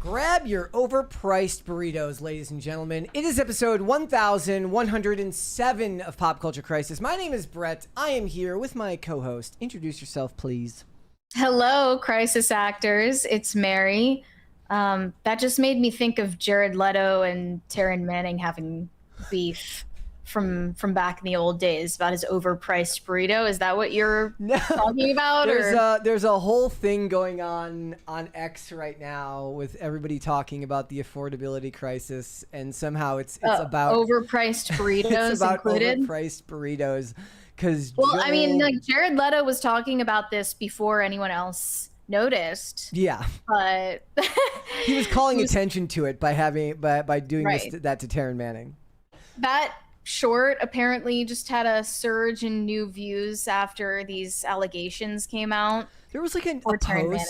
Grab your overpriced burritos, ladies and gentlemen. It is episode 1107 of Pop Culture Crisis. My name is Brett. I am here with my co-host. Introduce yourself, please. Hello, crisis actors. It's Mary. That just made me think of Jared Leto and Taryn Manning having beef from back in the old days about his overpriced burrito. Is that what you're talking about? There's a whole thing going on X right now with everybody talking about the affordability crisis, and somehow it's about overpriced burritos. It's about included? overpriced burritos. I mean, like Jared Leto was talking about this before anyone else noticed. Yeah, but he was calling attention to it by doing that to Taryn Manning. That short apparently just had a surge in new views after these allegations came out. There was like a post.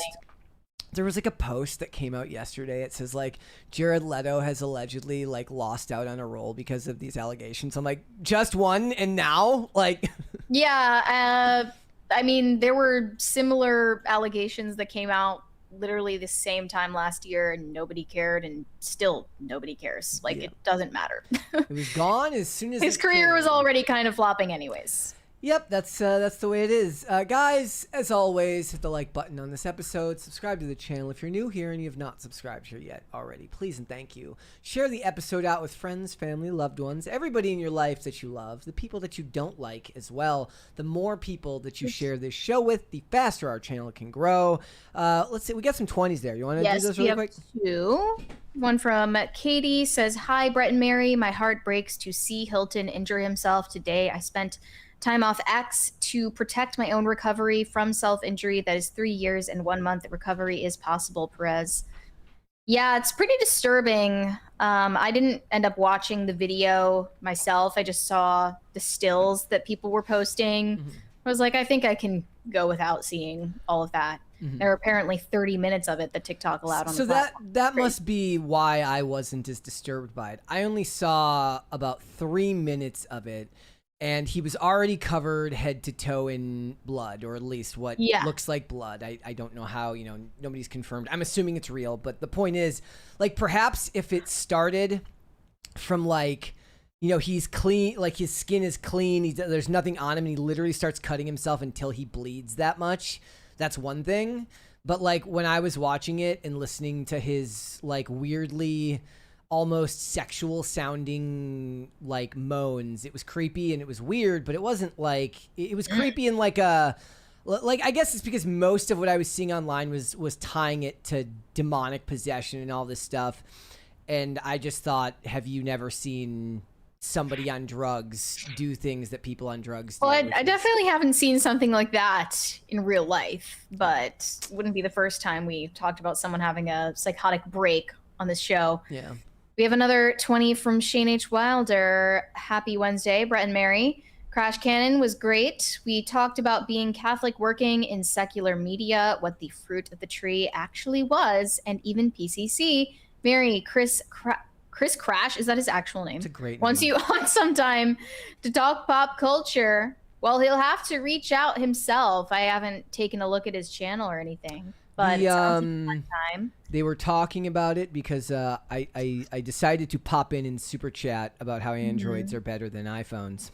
There was like a post that came out yesterday. It says like Jared Leto has allegedly like lost out on a role because of these allegations. I'm like, just one, and now like. Yeah, I mean, there were similar allegations that came out literally the same time last year, and nobody cared, and still nobody cares. Like, It doesn't matter. It was gone as soon as his career was already kind of flopping anyways. Yep, that's the way it is. Guys, as always, hit the like button on this episode. Subscribe to the channel if you're new here and you have not subscribed here yet already. Please and thank you. Share the episode out with friends, family, loved ones, everybody in your life that you love, the people that you don't like as well. The more people that you share this show with, the faster our channel can grow. Let's see, we got some 20s there. You want to do those really quick? Yes, we have two. One from Katie says, "Hi, Brett and Mary. My heart breaks to see Hilton injure himself today. I spent time off X to protect my own recovery from self-injury. That is 3 years and 1 month. Recovery is possible, Perez." Yeah, it's pretty disturbing. I didn't end up watching the video myself. I just saw the stills that people were posting. Mm-hmm. I was like, I think I can go without seeing all of that. Mm-hmm. There are apparently 30 minutes of it that TikTok allowed on the platform. So that must be why I wasn't as disturbed by it. I only saw about 3 minutes of it. And he was already covered head to toe in blood, or at least what looks like blood. I don't know how, nobody's confirmed. I'm assuming it's real. But the point is, like, perhaps if it started from, like, he's clean, like his skin is clean, there's nothing on him, and he literally starts cutting himself until he bleeds that much. That's one thing. But, like, when I was watching it and listening to his, like, weirdly almost sexual sounding like moans, it was creepy and it was weird, but it wasn't like it was creepy in like I guess it's because most of what I was seeing online was tying it to demonic possession and all this stuff, and I just thought, have you never seen somebody on drugs do things that people on drugs do? Well, I definitely haven't seen something like that in real life, but it wouldn't be the first time we talked about someone having a psychotic break on this show. Yeah. We have another 20 from Shane H. Wilder. Happy Wednesday, Brett and Mary. Crash Cannon was great. We talked about being Catholic working in secular media, what the fruit of the tree actually was, and even PCC. Mary, Chris Crash, is that his actual name? It's a great name. Once you want some time to talk pop culture, well, he'll have to reach out himself. I haven't taken a look at his channel or anything. But it sounds like a fun time. They were talking about it because I decided to pop in super chat about how Androids are better than iPhones.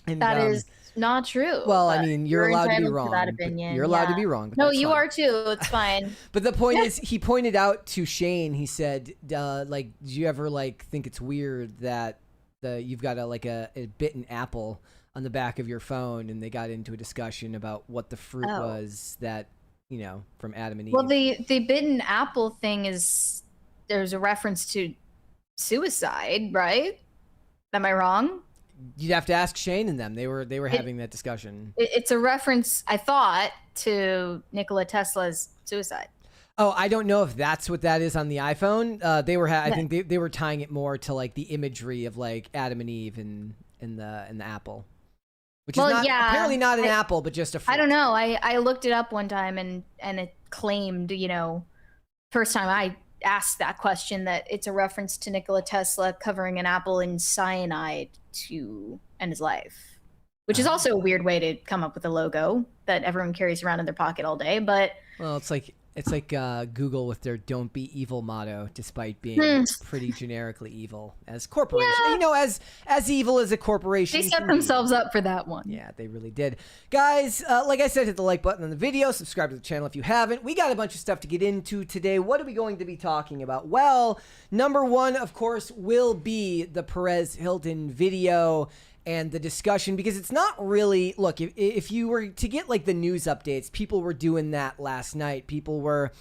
And that is not true. Well, I mean, you're allowed to be wrong. That opinion. You're allowed to be wrong. No, you are too. It's fine. But the point is, he pointed out to Shane, he said, like, do you ever like think it's weird that you've got a bitten apple on the back of your phone? And they got into a discussion about what the fruit was that, from Adam and Eve. Well, the bitten apple thing there's a reference to suicide, right? Am I wrong? You'd have to ask Shane and them. They were having that discussion. It's a reference, I thought, to Nikola Tesla's suicide. Oh, I don't know if that's what that is on the iPhone. I think they were tying it more to like the imagery of like Adam and Eve and the apple. Which is apparently not an apple, but just a fruit. I don't know. I looked it up one time and it claimed, first time I asked that question, that it's a reference to Nikola Tesla covering an apple in cyanide to end his life. Which is also a weird way to come up with a logo that everyone carries around in their pocket all day, but... Well, it's like It's like Google with their "Don't be evil" motto, despite being pretty generically evil as corporation. Yeah. You know, as evil as a corporation. They set themselves up for that one. Yeah, they really did. Guys, like I said, hit the like button on the video. Subscribe to the channel if you haven't. We got a bunch of stuff to get into today. What are we going to be talking about? Well, number one, of course, will be the Perez Hilton video and the discussion, because it's not really, look, if you were to get like the news updates, people were doing that last night. People were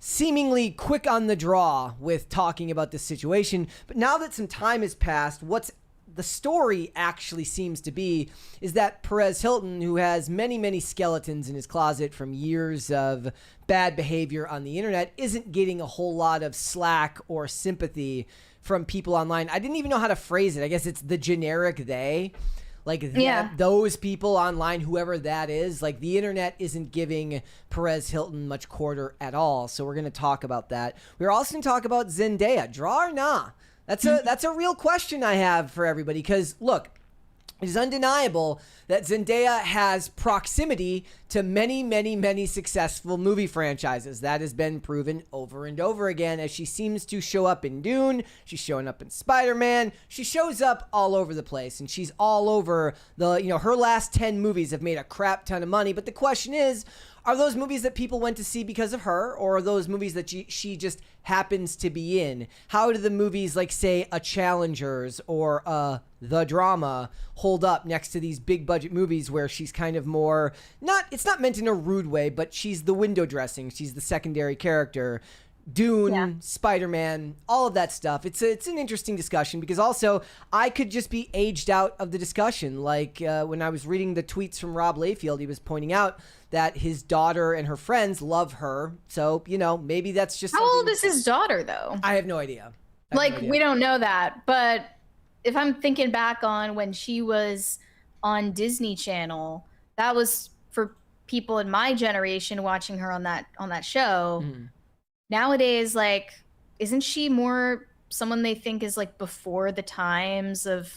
seemingly quick on the draw with talking about this situation. But now that some time has passed, what's the story actually seems to be is that Perez Hilton, who has many, many skeletons in his closet from years of bad behavior on the internet, isn't getting a whole lot of slack or sympathy from people online. I didn't even know how to phrase it. I guess it's the generic they. Like those people online, whoever that is, like the internet isn't giving Perez Hilton much quarter at all. So we're going to talk about that. We're also going to talk about Zendaya. Draw or nah? That's a real question I have for everybody, because look, it is undeniable that Zendaya has proximity to many, many, many successful movie franchises. That has been proven over and over again, as she seems to show up in Dune. She's showing up in Spider-Man. She shows up all over the place, and she's all over the, you know, her last 10 movies have made a crap ton of money. But the question is, are those movies that people went to see because of her, or are those movies that she just happens to be in? How do the movies like, say, a Challengers or The Drama hold up next to these big budget movies where she's kind of more, it's not meant in a rude way, but she's the window dressing. She's the secondary character. Dune, Spider-Man, all of that stuff. It's an interesting discussion, because also I could just be aged out of the discussion. Like when I was reading the tweets from Rob Layfield, he was pointing out that his daughter and her friends love her. So, you know, maybe that's just How old is his daughter, though? I have no idea. We don't know that. But if I'm thinking back on when she was on Disney Channel, that was for people in my generation watching her on that show. Nowadays, like, isn't she more someone they think is like before the times of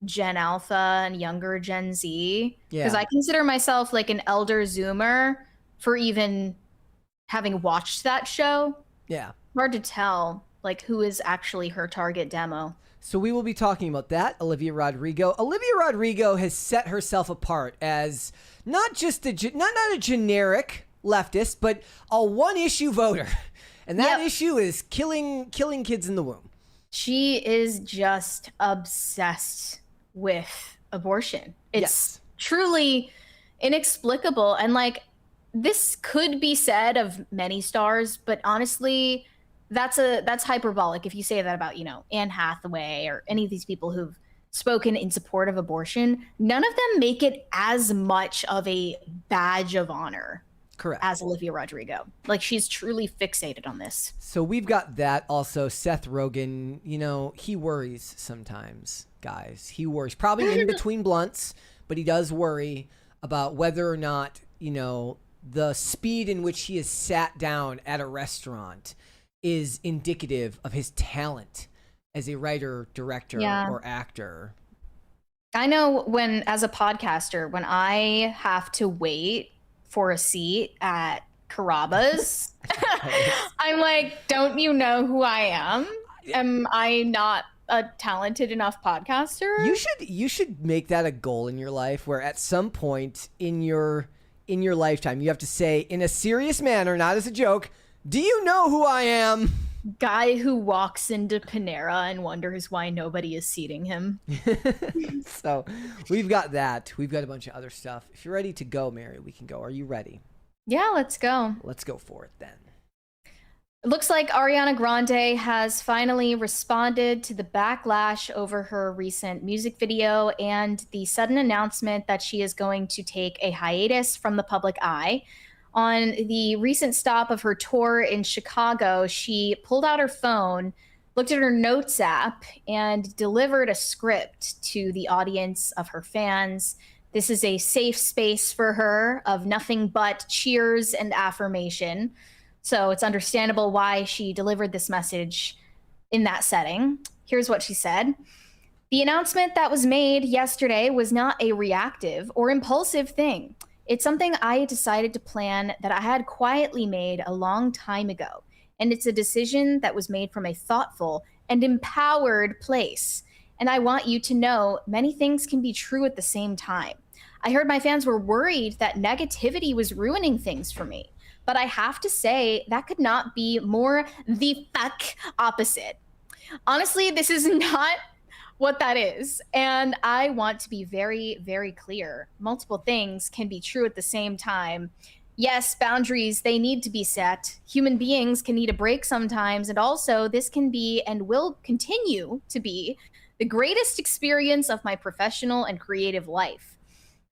Gen Alpha and younger Gen Z? Because I consider myself like an elder Zoomer for even having watched that show. Yeah. Hard to tell like who is actually her target demo. So we will be talking about that. Olivia Rodrigo. Olivia Rodrigo has set herself apart as not just not a generic leftist, but a one-issue voter. And that issue is killing kids in the womb. She is just obsessed with abortion. It's truly inexplicable. And like, this could be said of many stars, but honestly, that's hyperbolic if you say that about, you know, Anne Hathaway or any of these people who've spoken in support of abortion. None of them make it as much of a badge of honor. Correct. As Olivia Rodrigo. Like, she's truly fixated on this. So we've got that. Also, Seth Rogen, you know, he worries sometimes, guys. He worries. Probably in between blunts, but he does worry about whether or not, you know, the speed in which he is sat down at a restaurant is indicative of his talent as a writer, director, or actor. I know when, as a podcaster, when I have to wait for a seat at Carrabba's, I'm like, don't you know who I am? Am I not a talented enough podcaster? You should make that a goal in your life, where at some point in your lifetime you have to say in a serious manner, not as a joke, do you know who I am? Guy who walks into Panera and wonders why nobody is seating him. So we've got that. We've got a bunch of other stuff. If you're ready to go, Mary, we can go. Are you ready? Yeah, let's go. Let's go for it then. It looks like Ariana Grande has finally responded to the backlash over her recent music video and the sudden announcement that she is going to take a hiatus from the public eye. On the recent stop of her tour in Chicago, she pulled out her phone, looked at her notes app, and delivered a script to the audience of her fans. This is a safe space for her of nothing but cheers and affirmation. So it's understandable why she delivered this message in that setting. Here's what she said. The announcement that was made yesterday was not a reactive or impulsive thing. It's something I decided to plan that I had quietly made a long time ago. And it's a decision that was made from a thoughtful and empowered place. And I want you to know many things can be true at the same time. I heard my fans were worried that negativity was ruining things for me. But I have to say, that could not be more the fuck opposite. Honestly, this is not what that is. And I want to be very, very clear. Multiple things can be true at the same time. Yes, boundaries, they need to be set. Human beings can need a break sometimes. And also, this can be and will continue to be the greatest experience of my professional and creative life.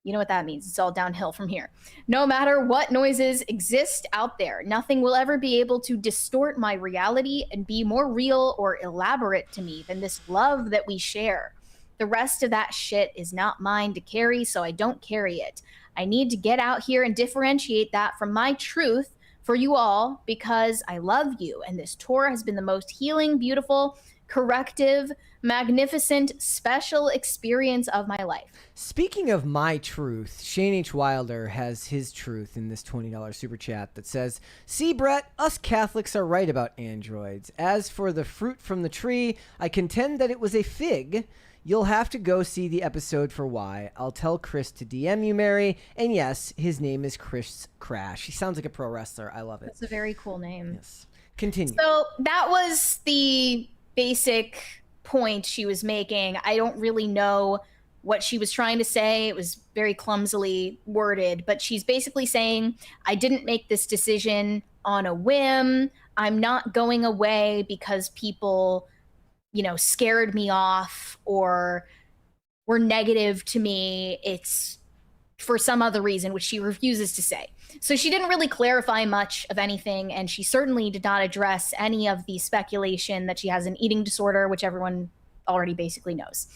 You know what that means. It's all downhill from here. No matter what noises exist out there, nothing will ever be able to distort my reality and be more real or elaborate to me than this love that we share. The rest of that shit is not mine to carry, so I don't carry it. I need to get out here and differentiate that from my truth for you all because I love you. And this tour has been the most healing, beautiful, corrective, magnificent, special experience of my life. Speaking of my truth, Shane H. Wilder has his truth in this $20 super chat that says, "See, Brett, us Catholics are right about androids. As for the fruit from the tree, I contend that it was a fig. You'll have to go see the episode for why. I'll tell Chris to DM you, Mary. And yes, his name is Chris Crash. He sounds like a pro wrestler. I love it." That's a very cool name. Yes. Continue. So that was the basic point she was making. I don't really know what she was trying to say. It was very clumsily worded, but she's basically saying, I didn't make this decision on a whim. I'm not going away because people, scared me off or were negative to me. It's for some other reason, which she refuses to say. So she didn't really clarify much of anything, and she certainly did not address any of the speculation that she has an eating disorder, which everyone already basically knows.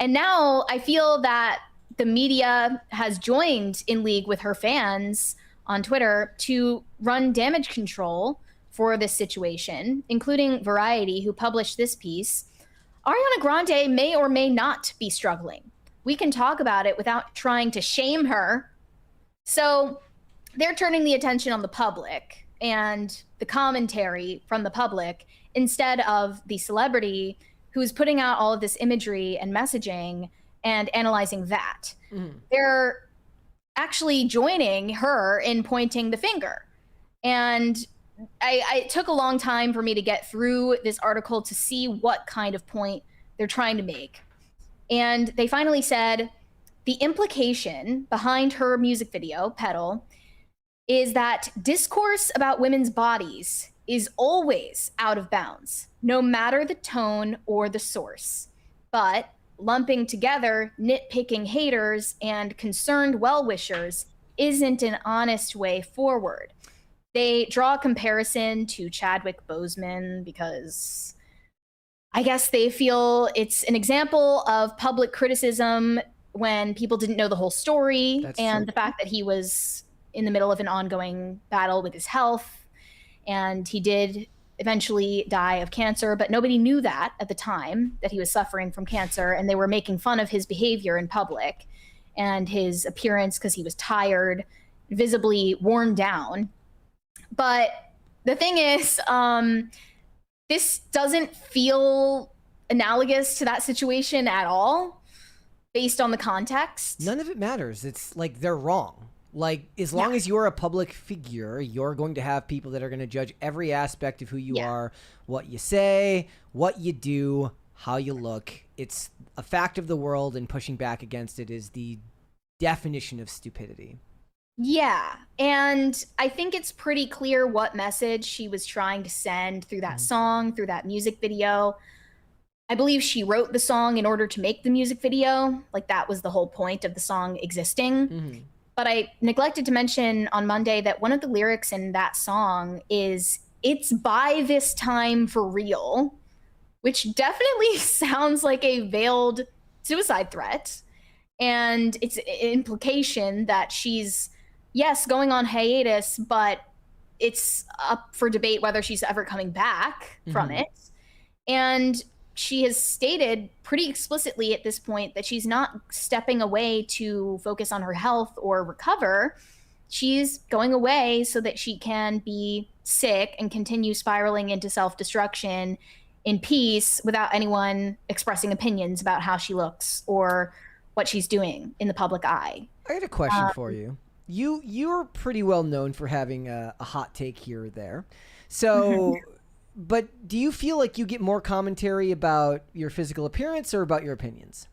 And now I feel that the media has joined in league with her fans on Twitter to run damage control for this situation, including Variety, who published this piece. Ariana Grande may or may not be struggling. We can talk about it without trying to shame her. So they're turning the attention on the public and the commentary from the public instead of the celebrity who's putting out all of this imagery and messaging and analyzing that. They're actually joining her in pointing the finger. And it took a long time for me to get through this article to see what kind of point they're trying to make. And they finally said the implication behind her music video, Petal, is that discourse about women's bodies is always out of bounds, no matter the tone or the source. But lumping together nitpicking haters and concerned well-wishers isn't an honest way forward. They draw a comparison to Chadwick Boseman because I guess they feel it's an example of public criticism when people didn't know the whole story. That's and true. The fact that he was in the middle of an ongoing battle with his health, and he did eventually die of cancer, but nobody knew that at the time, that he was suffering from cancer, and they were making fun of his behavior in public and his appearance because he was tired, visibly worn down. But the thing is, this doesn't feel analogous to that situation at all, based on the context. None of it matters. It's like they're wrong. Like, as long as you're a public figure, you're going to have people that are going to judge every aspect of who you are, what you say, what you do, how you look. It's a fact of the world, and pushing back against it is the definition of stupidity. Yeah, and I think it's pretty clear what message she was trying to send through that song, through that music video. I believe she wrote the song in order to make the music video. Like, that was the whole point of the song existing. But I neglected to mention on Monday that one of the lyrics in that song is, "It's by this time for real," which definitely sounds like a veiled suicide threat. And it's an implication that she's, yes, going on hiatus, but it's up for debate whether she's ever coming back from it. And she has stated pretty explicitly at this point that she's not stepping away to focus on her health or recover. She's going away so that she can be sick and continue spiraling into self-destruction in peace without anyone expressing opinions about how she looks or what she's doing in the public eye. I had a question for you. You're pretty well known for having a hot take here or there. So, but do you feel like you get more commentary about your physical appearance or about your opinions?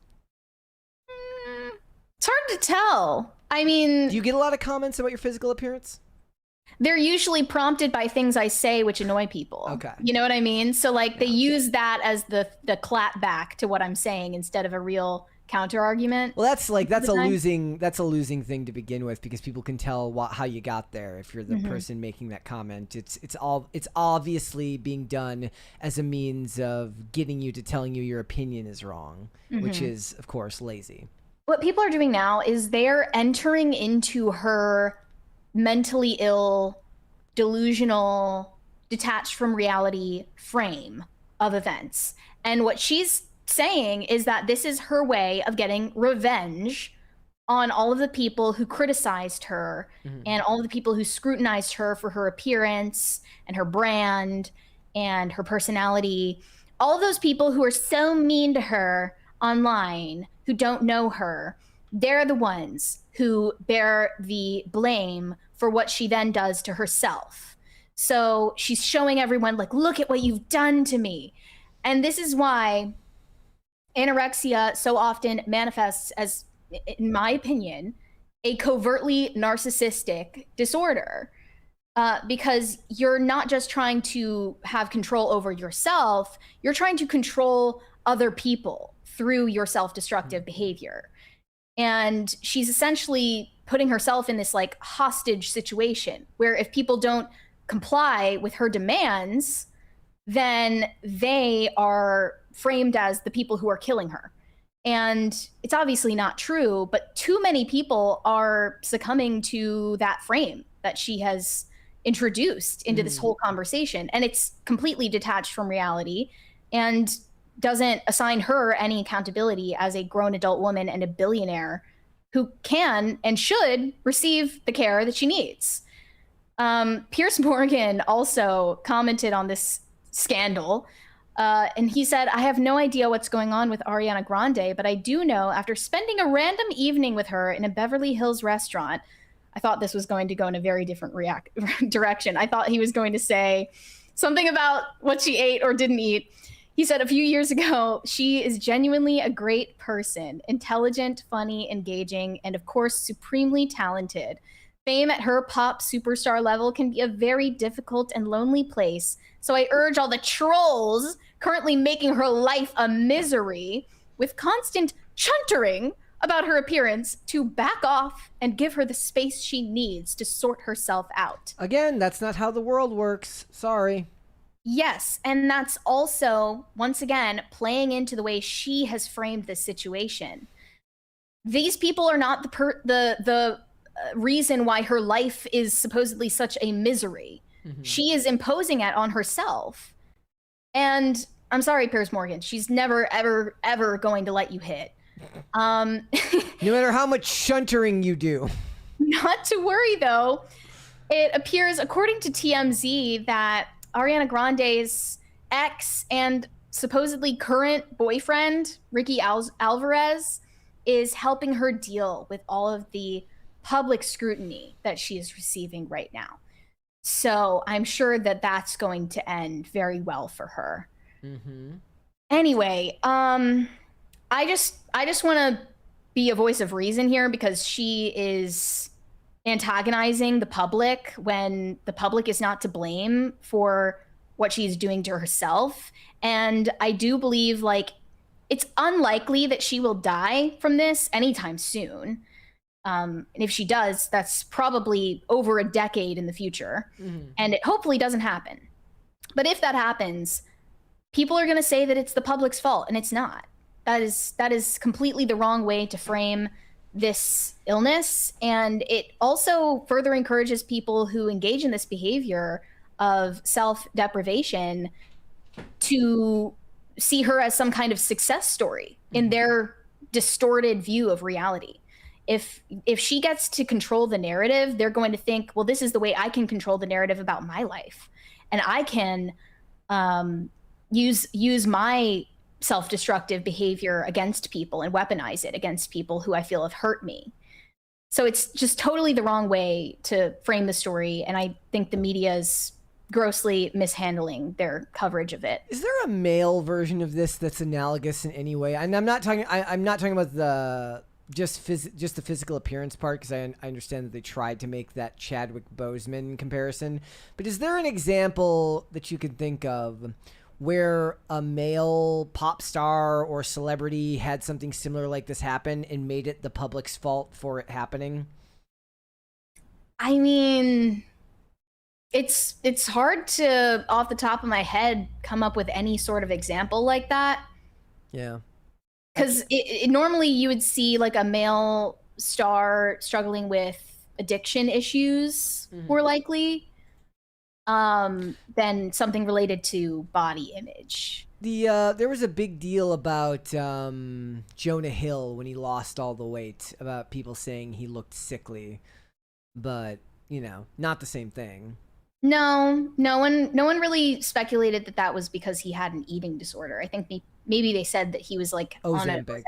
It's hard to tell. I mean, do you get a lot of comments about your physical appearance? They're usually prompted by things I say which annoy people. Okay. You know what I mean? So like they use that as the clap back to what I'm saying instead of a real counter argument. Well, that's a losing thing to begin with, because people can tell how you got there if you're the person making that comment. It's obviously being done as a means of getting you to telling you your opinion is wrong, which is of course lazy. What people are doing now is they're entering into her mentally ill, delusional, detached from reality frame of events. And what she's saying is that this is her way of getting revenge on all of the people who criticized her and all of the people who scrutinized her for her appearance and her brand and her personality. All of those people who are so mean to her online, who don't know her, they're the ones who bear the blame for what she then does to herself. So she's showing everyone, like, look at what you've done to me. And this is why anorexia so often manifests as, in my opinion, a covertly narcissistic disorder. Because you're not just trying to have control over yourself, you're trying to control other people through your self-destructive behavior. And she's essentially putting herself in this like hostage situation where if people don't comply with her demands, then they are framed as the people who are killing her. And it's obviously not true, but too many people are succumbing to that frame that she has introduced into this whole conversation. And it's completely detached from reality and doesn't assign her any accountability as a grown adult woman and a billionaire who can and should receive the care that she needs. Piers Morgan also commented on this scandal, and he said, I have no idea what's going on with Ariana Grande, but I do know after spending a random evening with her in a Beverly Hills restaurant, I thought this was going to go in a very different direction. I thought he was going to say something about what she ate or didn't eat. He said a few years ago, she is genuinely a great person, intelligent, funny, engaging, and of course, supremely talented. Fame at her pop superstar level can be a very difficult and lonely place. So I urge all the trolls currently making her life a misery with constant chuntering about her appearance to back off and give her the space she needs to sort herself out. Again, that's not how the world works. Sorry. Yes, and that's also, once again, playing into the way she has framed this situation. These people are not the reason why her life is supposedly such a misery. She is imposing it on herself. And I'm sorry, Piers Morgan, she's never, ever, ever going to let you hit. No matter how much shuntering you do. Not to worry, though. It appears, according to TMZ, that Ariana Grande's ex and supposedly current boyfriend, Ricky Alvarez, is helping her deal with all of the public scrutiny that she is receiving right now. So I'm sure that that's going to end very well for her. Anyway, I just want to be a voice of reason here because she is antagonizing the public when the public is not to blame for what she's doing to herself. And I do believe like it's unlikely that she will die from this anytime soon. And if she does, that's probably over a decade in the future. And it hopefully doesn't happen. But if that happens, people are going to say that it's the public's fault, and it's not. That is completely the wrong way to frame this illness. And it also further encourages people who engage in this behavior of self-deprivation to see her as some kind of success story in their distorted view of reality. If she gets to control the narrative, they're going to think, well, this is the way I can control the narrative about my life, and I can use my self-destructive behavior against people and weaponize it against people who I feel have hurt me. So it's just totally the wrong way to frame the story, and I think the media is grossly mishandling their coverage of it. Is there a male version of this that's analogous in any way? And I'm not talking about the just the physical appearance part, because I understand that they tried to make that Chadwick Boseman comparison. But is there an example that you could think of where a male pop star or celebrity had something similar like this happen and made it the public's fault for it happening? I mean, it's hard to, off the top of my head, come up with any sort of example like that. Yeah. Because normally you would see like a male star struggling with addiction issues more likely than something related to body image. There was a big deal about Jonah Hill when he lost all the weight, about people saying he looked sickly, but not the same thing. No one really speculated that was because he had an eating disorder. I think maybe they said that he was like on a Ozempic.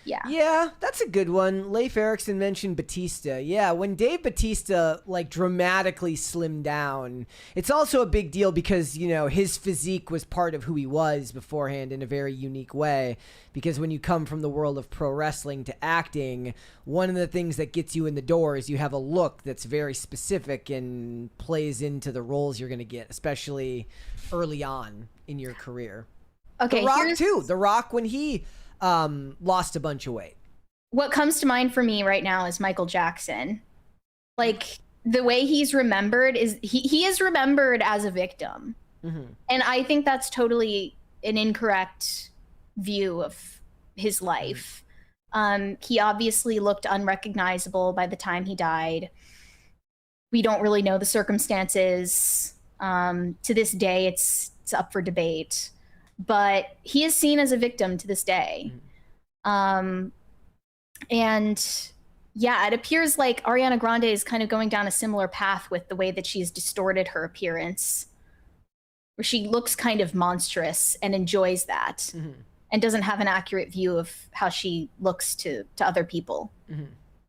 Yeah, that's a good one. Leif Erikson mentioned Batista. Yeah, when Dave Batista like dramatically slimmed down, it's also a big deal because, his physique was part of who he was beforehand in a very unique way. Because when you come from the world of pro wrestling to acting, one of the things that gets you in the door is you have a look that's very specific and plays into the roles you're going to get, especially early on in your career. Okay, The Rock too. The Rock, when he lost a bunch of weight. What comes to mind for me right now is Michael Jackson. Like, the way he's remembered is he is remembered as a victim. And I think that's totally an incorrect view of his life. He obviously looked unrecognizable by the time he died. We don't really know the circumstances. To this day, it's up for debate. But he is seen as a victim to this day. And yeah, it appears like Ariana Grande is kind of going down a similar path with the way that she's distorted her appearance, where she looks kind of monstrous and enjoys that and doesn't have an accurate view of how she looks to other people.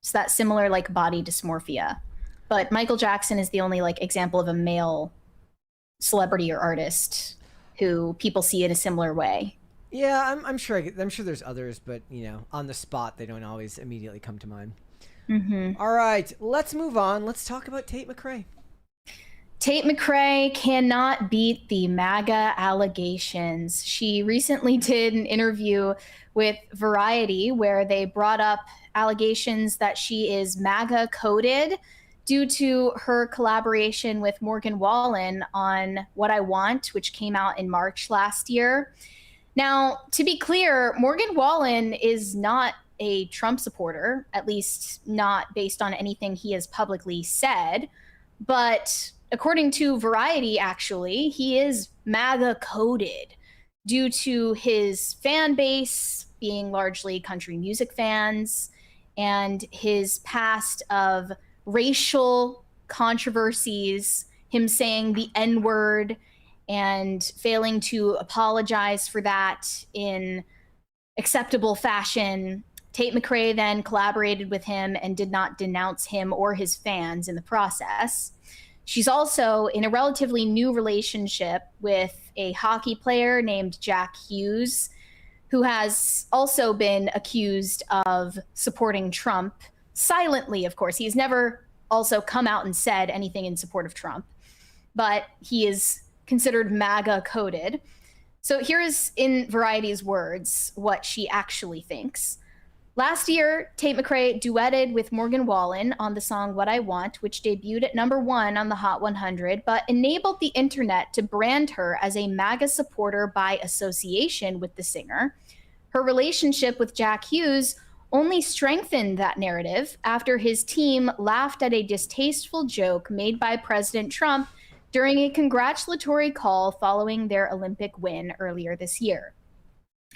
It's that similar like body dysmorphia. But Michael Jackson is the only like example of a male celebrity or artist who people see in a similar way. Yeah, I'm sure there's others, but on the spot they don't always immediately come to mind. All right, let's move on. Let's talk about Tate McRae. Tate McRae cannot beat the MAGA allegations. She recently did an interview with Variety where they brought up allegations that she is MAGA coded due to her collaboration with Morgan Wallen on What I Want, which came out in March last year. Now, to be clear, Morgan Wallen is not a Trump supporter, at least not based on anything he has publicly said. But according to Variety, actually, he is MAGA coded due to his fan base being largely country music fans and his past of racial controversies, him saying the N-word and failing to apologize for that in acceptable fashion. Tate McRae then collaborated with him and did not denounce him or his fans in the process. She's also in a relatively new relationship with a hockey player named Jack Hughes, who has also been accused of supporting Trump silently, of course. He's never also come out and said anything in support of Trump, but he is considered MAGA coded. So here is, in Variety's words, what she actually thinks. Last year, Tate McRae duetted with Morgan Wallen on the song What I Want, which debuted at #1 on the Hot 100, but enabled the internet to brand her as a MAGA supporter by association with the singer. Her relationship with Jack Hughes only strengthened that narrative after his team laughed at a distasteful joke made by President Trump during a congratulatory call following their Olympic win earlier this year.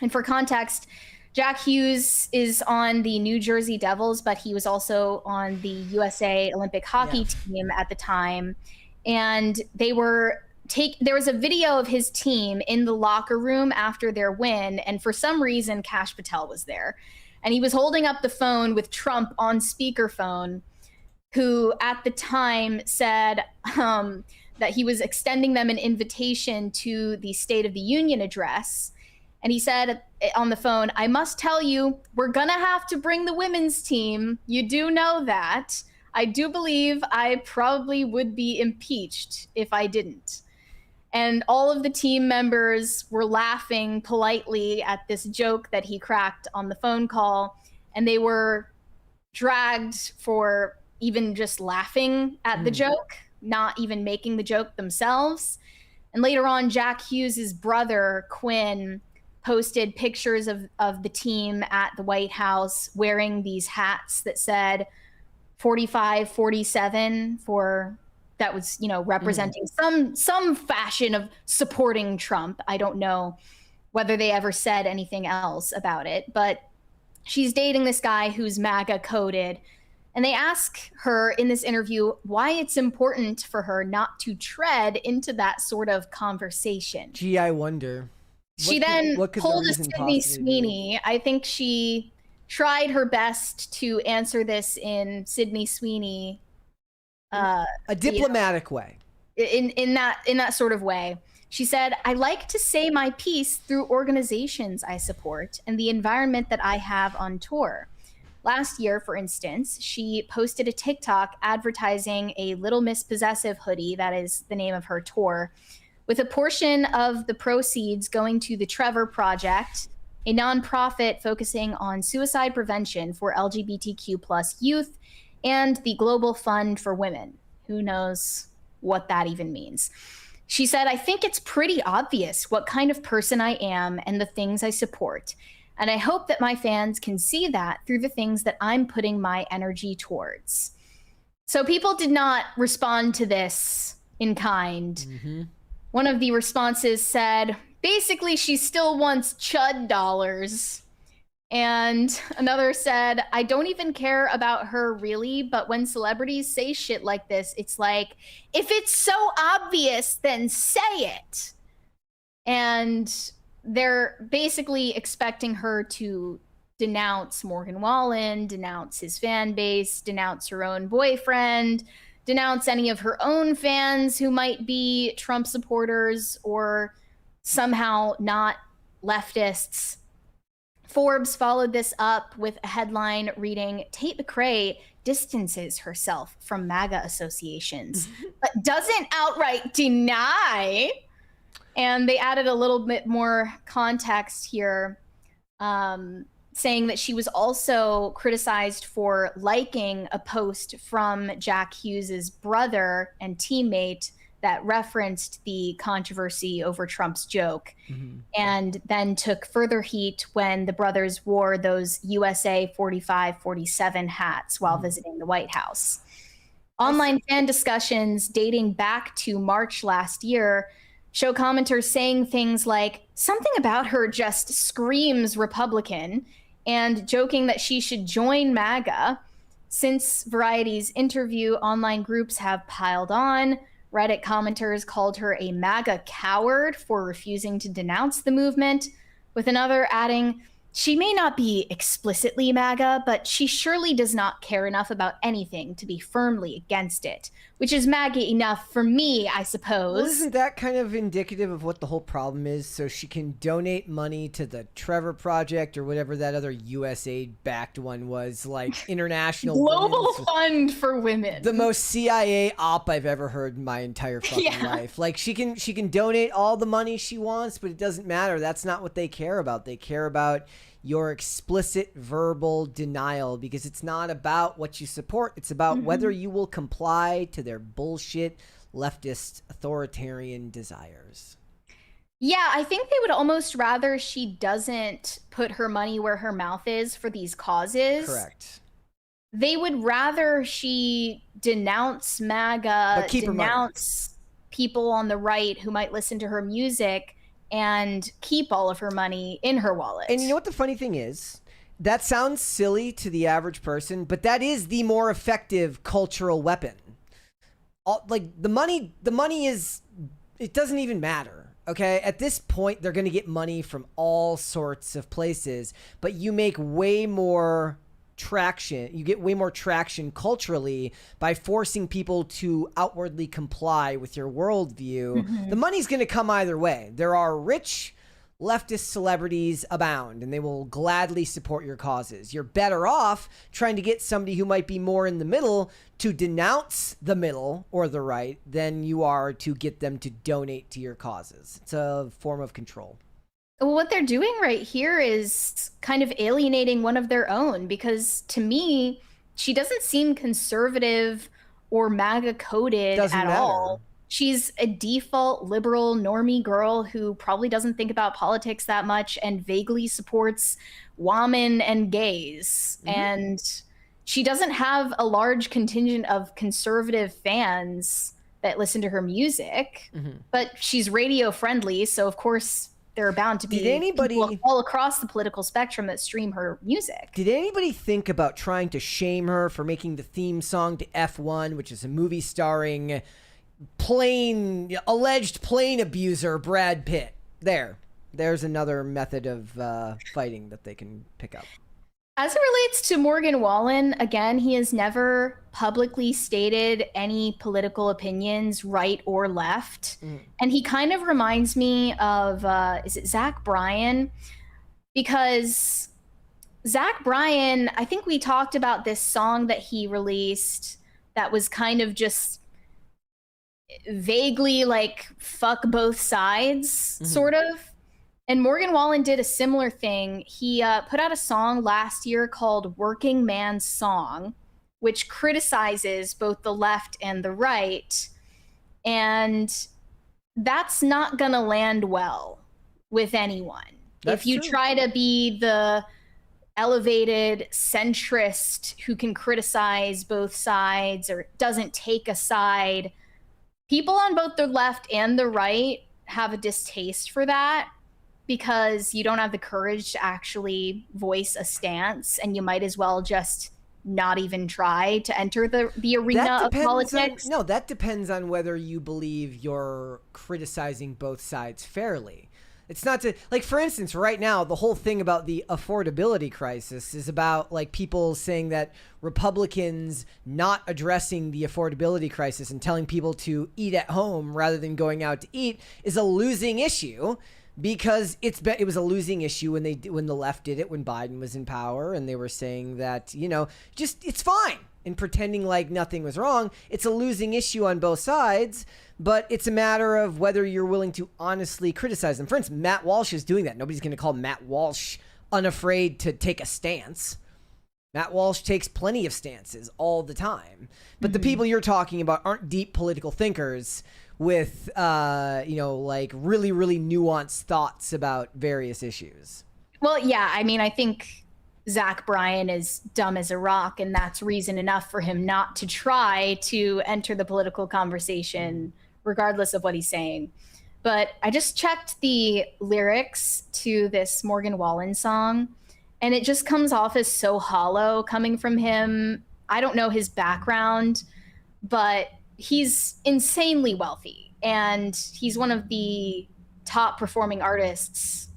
And for context, Jack Hughes is on the New Jersey Devils, but he was also on the USA Olympic hockey team at the time. And there was a video of his team in the locker room after their win. And for some reason, Kash Patel was there. And he was holding up the phone with Trump on speakerphone, who at the time said that he was extending them an invitation to the State of the Union address. And he said on the phone, "I must tell you, we're going to have to bring the women's team. You do know that. I do believe I probably would be impeached if I didn't." And all of the team members were laughing politely at this joke that he cracked on the phone call. And they were dragged for even just laughing at the joke, not even making the joke themselves. And later on, Jack Hughes' brother, Quinn, posted pictures of the team at the White House wearing these hats that said 45-47 that was, representing some fashion of supporting Trump. I don't know whether they ever said anything else about it, but she's dating this guy who's MAGA coded. And they ask her in this interview why it's important for her not to tread into that sort of conversation. Gee, I wonder. She then pulled a Sydney Sweeney. I think she tried her best to answer this in Sydney Sweeney. A diplomatic way. In that sort of way. She said, "I like to say my piece through organizations I support and the environment that I have on tour. Last year, for instance, she posted a TikTok advertising a Little Miss Possessive hoodie, that is the name of her tour, with a portion of the proceeds going to the Trevor Project, a nonprofit focusing on suicide prevention for LGBTQ plus youth, and the Global Fund for Women." Who knows what that even means? She said, "I think it's pretty obvious what kind of person I am and the things I support. And I hope that my fans can see that through the things that I'm putting my energy towards." So people did not respond to this in kind. One of the responses said, basically, she still wants chud dollars. And another said, "I don't even care about her really, but when celebrities say shit like this, it's like, if it's so obvious, then say it." And they're basically expecting her to denounce Morgan Wallen, denounce his fan base, denounce her own boyfriend, denounce any of her own fans who might be Trump supporters or somehow not leftists. Forbes followed this up with a headline reading, "Tate McRae distances herself from MAGA associations, but doesn't outright deny." And they added a little bit more context here, saying that she was also criticized for liking a post from Jack Hughes's brother and teammate that referenced the controversy over Trump's joke, and then took further heat when the brothers wore those USA 45-47 hats while visiting the White House. Online fan discussions dating back to March last year show commenters saying things like, "Something about her just screams Republican," and joking that she should join MAGA. Since Variety's interview, online groups have piled on. Reddit commenters called her a MAGA coward for refusing to denounce the movement, with another adding, "She may not be explicitly MAGA, but she surely does not care enough about anything to be firmly against it," which is MAGA enough for me, I suppose. Well, isn't that kind of indicative of what the whole problem is? So she can donate money to the Trevor Project or whatever that other USAID-backed one was, like International Global Fund for Women. The most CIA op I've ever heard in my entire fucking life. Like she can donate all the money she wants, but it doesn't matter. That's not what they care about. They care about your explicit verbal denial, because it's not about what you support. It's about whether you will comply to their bullshit leftist authoritarian desires. Yeah, I think they would almost rather she doesn't put her money where her mouth is for these causes. Correct. They would rather she denounce MAGA, but keep her money. people on the right who might listen to her music and keep all of her money in her wallet. And you know what the funny thing is? That sounds silly to the average person, but that is the more effective cultural weapon. The money is, it doesn't even matter. Okay, at this point, they're going to get money from all sorts of places, but you make way more traction. You get way more traction culturally by forcing people to outwardly comply with your worldview. Mm-hmm. The money's going to come either way. There are rich leftist celebrities abound, and they will gladly support your causes. You're better off trying to get somebody who might be more in the middle to denounce the middle or the right than you are to get them to donate to your causes. It's a form of control. Well, what they're doing right here is kind of alienating one of their own, because to me, she doesn't seem conservative or MAGA coded at all. She's a default liberal normie girl who probably doesn't think about politics that much and vaguely supports women and gays. Mm-hmm. And she doesn't have a large contingent of conservative fans that listen to her music, mm-hmm. but she's radio friendly. So of course there are bound to be people all across the political spectrum that stream her music. Did anybody think about trying to shame her for making the theme song to F1, which is a movie starring alleged plane abuser Brad Pitt? There's another method of fighting that they can pick up. As it relates to Morgan Wallen, again, he has never publicly stated any political opinions, right or left. And he kind of reminds me of, is it Zach Bryan? Because Zach Bryan, I think we talked about this song that he released that was kind of just vaguely like fuck both sides, sort of. And Morgan Wallen did a similar thing. He put out a song last year called Working Man's Song, which criticizes both the left and the right. And that's not going to land well with anyone. If you try to be the elevated centrist who can criticize both sides or doesn't take a side, people on both the left and the right have a distaste for that, because you don't have the courage to actually voice a stance, and you might as well just not even try to enter the arena of politics. That depends on whether you believe you're criticizing both sides fairly. It's not to, like, for instance, right now, the whole thing about the affordability crisis is about, like, people saying that Republicans not addressing the affordability crisis and telling people to eat at home rather than going out to eat is a losing issue. Because it was a losing issue when the left did it when Biden was in power, and they were saying that, just it's fine, and pretending like nothing was wrong. It's a losing issue on both sides, but it's a matter of whether you're willing to honestly criticize them. For instance, Matt Walsh is doing that. Nobody's going to call Matt Walsh unafraid to take a stance. Matt Walsh takes plenty of stances all the time. But the people you're talking about aren't deep political thinkers with, like really, really nuanced thoughts about various issues. Well, yeah, I mean, I think Zach Bryan is dumb as a rock, and that's reason enough for him not to try to enter the political conversation, regardless of what he's saying. But I just checked the lyrics to this Morgan Wallen song, and it just comes off as so hollow coming from him. I don't know his background, but he's insanely wealthy, and he's one of the top performing artists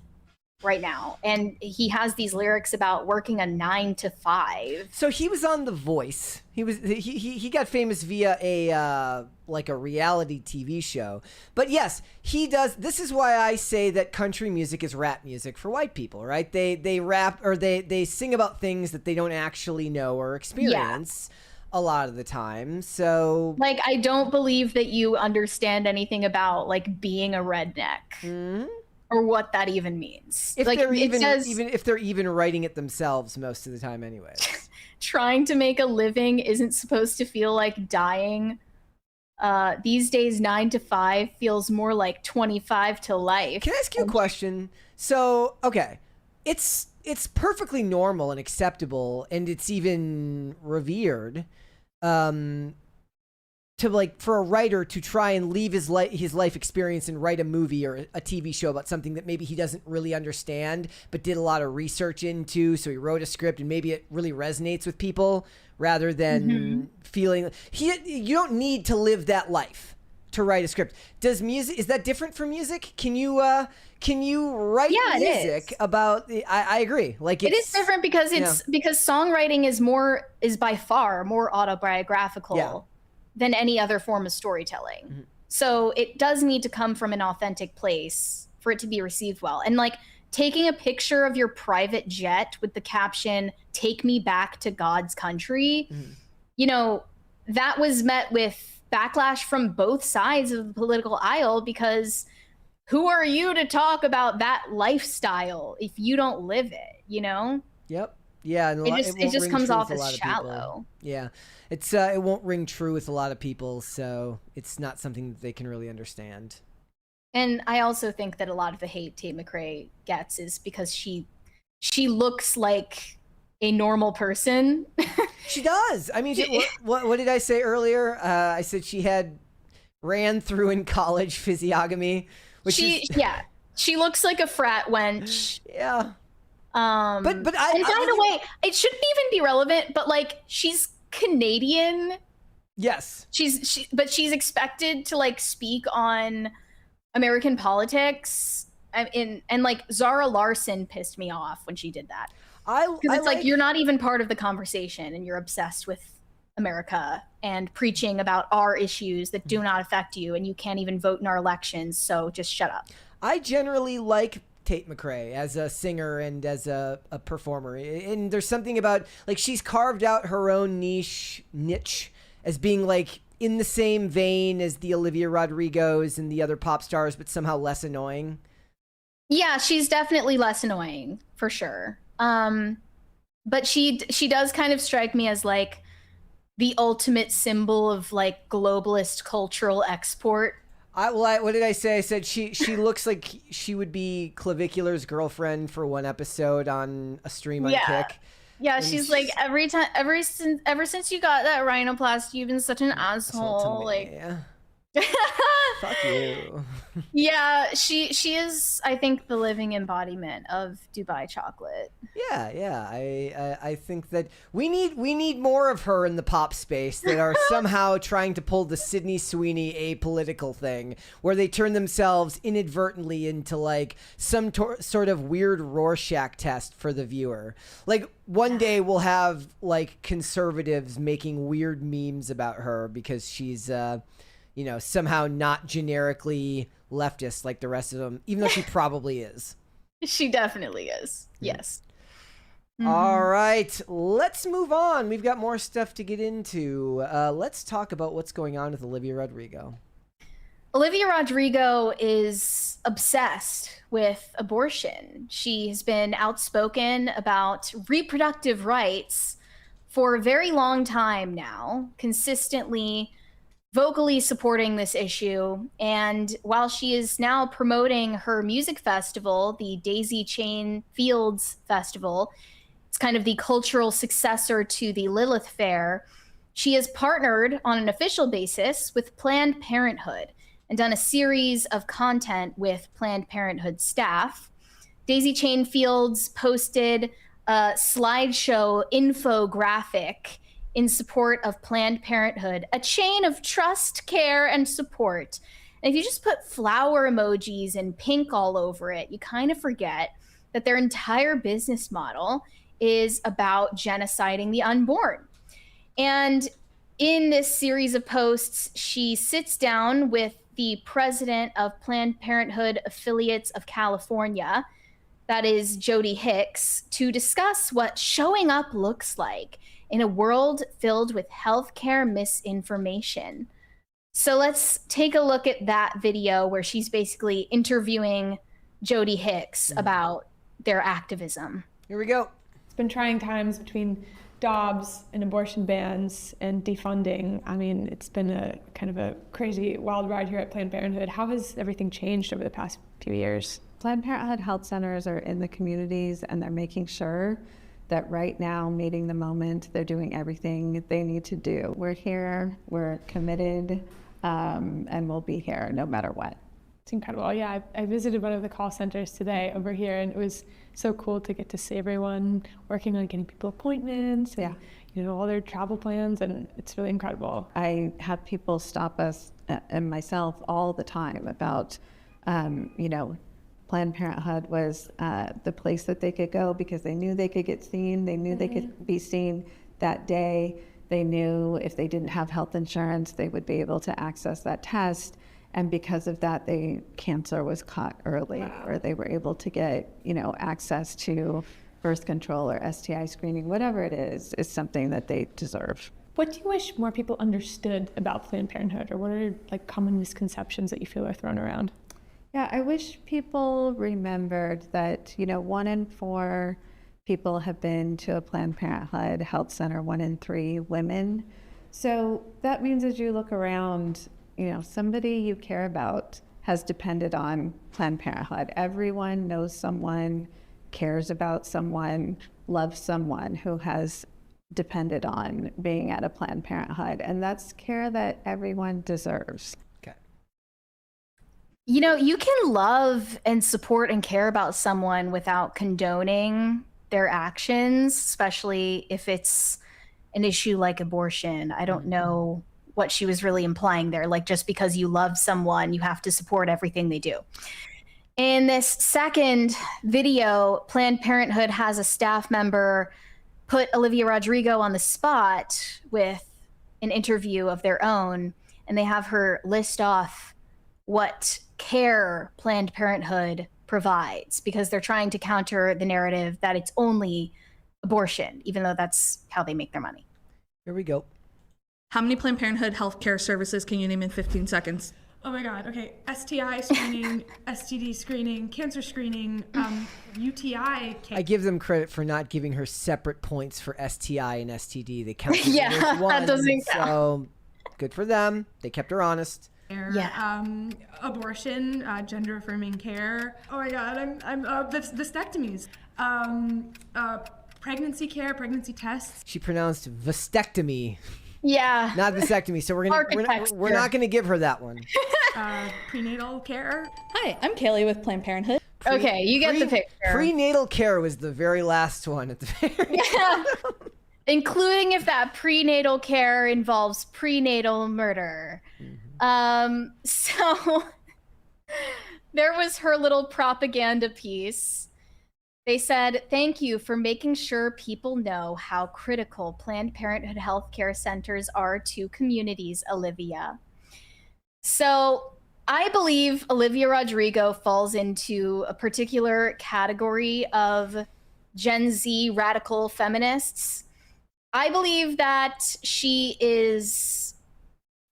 right now. And he has these lyrics about working a 9 to 5. So he was on The Voice. He got famous via a reality TV show. But yes, he does. This is why I say that country music is rap music for white people, right? They rap, or they sing about things that they don't actually know or experience. Yeah. A lot of the time. So, like, I don't believe that you understand anything about, like, being a redneck or what that even means. If they're even writing it themselves most of the time anyways. Trying to make a living isn't supposed to feel like dying. These days, 9 to 5 feels more like 25 to life. Can I ask you a question? So, okay, it's perfectly normal and acceptable, and it's even revered, to for a writer to try and leave his life experience and write a movie or a TV show about something that maybe he doesn't really understand, but did a lot of research into. So he wrote a script and maybe it really resonates with people rather than feeling you don't need to live that life to write a script. Is that different from music? Can you write music about I agree. Like it is different because because songwriting is by far more autobiographical than any other form of storytelling. So it does need to come from an authentic place for it to be received well. And like taking a picture of your private jet with the caption, "Take me back to God's country," that was met with backlash from both sides of the political aisle, because who are you to talk about that lifestyle if you don't live it, Yep. Yeah, and it just comes off as shallow. Yeah, it won't ring true with a lot of people, so it's not something that they can really understand. And I also think that a lot of the hate Tate McRae gets is because she looks like a normal person. She does. I mean, what did I say earlier? I said she had ran through in college physiognomy, she looks like a frat wench. Yeah. By the way, it shouldn't even be relevant, but like she's Canadian. Yes. But she's expected to like speak on American politics. And like Zara Larson pissed me off when she did that. Because it's like you're not even part of the conversation and you're obsessed with America and preaching about our issues that do not affect you, and you can't even vote in our elections, so just shut up. I generally like Tate McRae as a singer and as a performer, and there's something about like she's carved out her own niche as being like in the same vein as the Olivia Rodrigos and the other pop stars, but somehow less annoying. Yeah, she's definitely less annoying for sure. But she does kind of strike me as like the ultimate symbol of like globalist cultural export. What did I say? I said she looks like she would be Clavicular's girlfriend for one episode on a stream on Kick. Yeah, and she's like ever since you got that rhinoplasty, you've been such an asshole. Like, fuck you. Yeah, she is, I think, the living embodiment of Dubai chocolate. Yeah. I think that we need more of her in the pop space that are somehow trying to pull the Sydney Sweeney apolitical thing, where they turn themselves inadvertently into like some sort of weird Rorschach test for the viewer. Like one day we'll have like conservatives making weird memes about her because she's somehow not generically leftist like the rest of them, even though she probably is. She definitely is. Yes. All right, let's move on. We've got more stuff to get into. Let's talk about what's going on with Olivia Rodrigo. Olivia Rodrigo is obsessed with abortion. She has been outspoken about reproductive rights for a very long time now, consistently vocally supporting this issue. And while she is now promoting her music festival, the Daisy Chain Fields Festival, it's kind of the cultural successor to the Lilith Fair, she has partnered on an official basis with Planned Parenthood and done a series of content with Planned Parenthood staff. Daisy Chain Fields posted a slideshow infographic in support of Planned Parenthood, a chain of trust, care, and support. And if you just put flower emojis and pink all over it, you kind of forget that their entire business model is about genociding the unborn. And in this series of posts, she sits down with the president of Planned Parenthood Affiliates of California, that is Jody Hicks, to discuss what showing up looks like in a world filled with healthcare misinformation. So let's take a look at that video where she's basically interviewing Jody Hicks about their activism. Here we go. It's been trying times between Dobbs and abortion bans and defunding. I mean, it's been a kind of a crazy wild ride here at Planned Parenthood. How has everything changed over the past few years? Planned Parenthood health centers are in the communities and they're making sure that right now, meeting the moment, they're doing everything they need to do. We're here, we're committed, and we'll be here no matter what. It's incredible. Yeah, I visited one of the call centers today over here, and it was so cool to get to see everyone working on getting people appointments and, all their travel plans, and it's really incredible. I have people stop us and myself all the time about, Planned Parenthood was the place that they could go because they knew they could get seen. They knew they could be seen that day. They knew if they didn't have health insurance, they would be able to access that test. And because of that, cancer was caught early, or they were able to get, access to birth control or STI screening, whatever it is something that they deserve. What do you wish more people understood about Planned Parenthood, or what are common misconceptions that you feel are thrown around? Yeah, I wish people remembered that, 1 in 4 people have been to a Planned Parenthood health center, 1 in 3 women. So that means as you look around, somebody you care about has depended on Planned Parenthood. Everyone knows someone, cares about someone, loves someone who has depended on being at a Planned Parenthood. And that's care that everyone deserves. You can love and support and care about someone without condoning their actions, especially if it's an issue like abortion. I don't know what she was really implying there. Just because you love someone, you have to support everything they do. In this second video, Planned Parenthood has a staff member put Olivia Rodrigo on the spot with an interview of their own, and they have her list off what care Planned Parenthood provides, because they're trying to counter the narrative that it's only abortion, even though that's how they make their money. Here we go. How many Planned Parenthood healthcare services can you name in 15 seconds? Oh my God, okay. STI screening, STD screening, cancer screening, UTI. I give them credit for not giving her separate points for STI and STD. They counted it as one, that doesn't count. So good for them. They kept her honest. Abortion, gender affirming care. Oh my God, I'm vasectomies, pregnancy care, pregnancy tests. She pronounced vasectomy. Yeah. Not vasectomy. So we're not gonna give her that one. Prenatal care. Hi, I'm Kaylee with Planned Parenthood. Okay, you get the picture. Prenatal care was the very last one at the very end. Including if that prenatal care involves prenatal murder. So there was her little propaganda piece. They said, "Thank you for making sure people know how critical Planned Parenthood healthcare centers are to communities, Olivia." So I believe Olivia Rodrigo falls into a particular category of Gen Z radical feminists. I believe that she is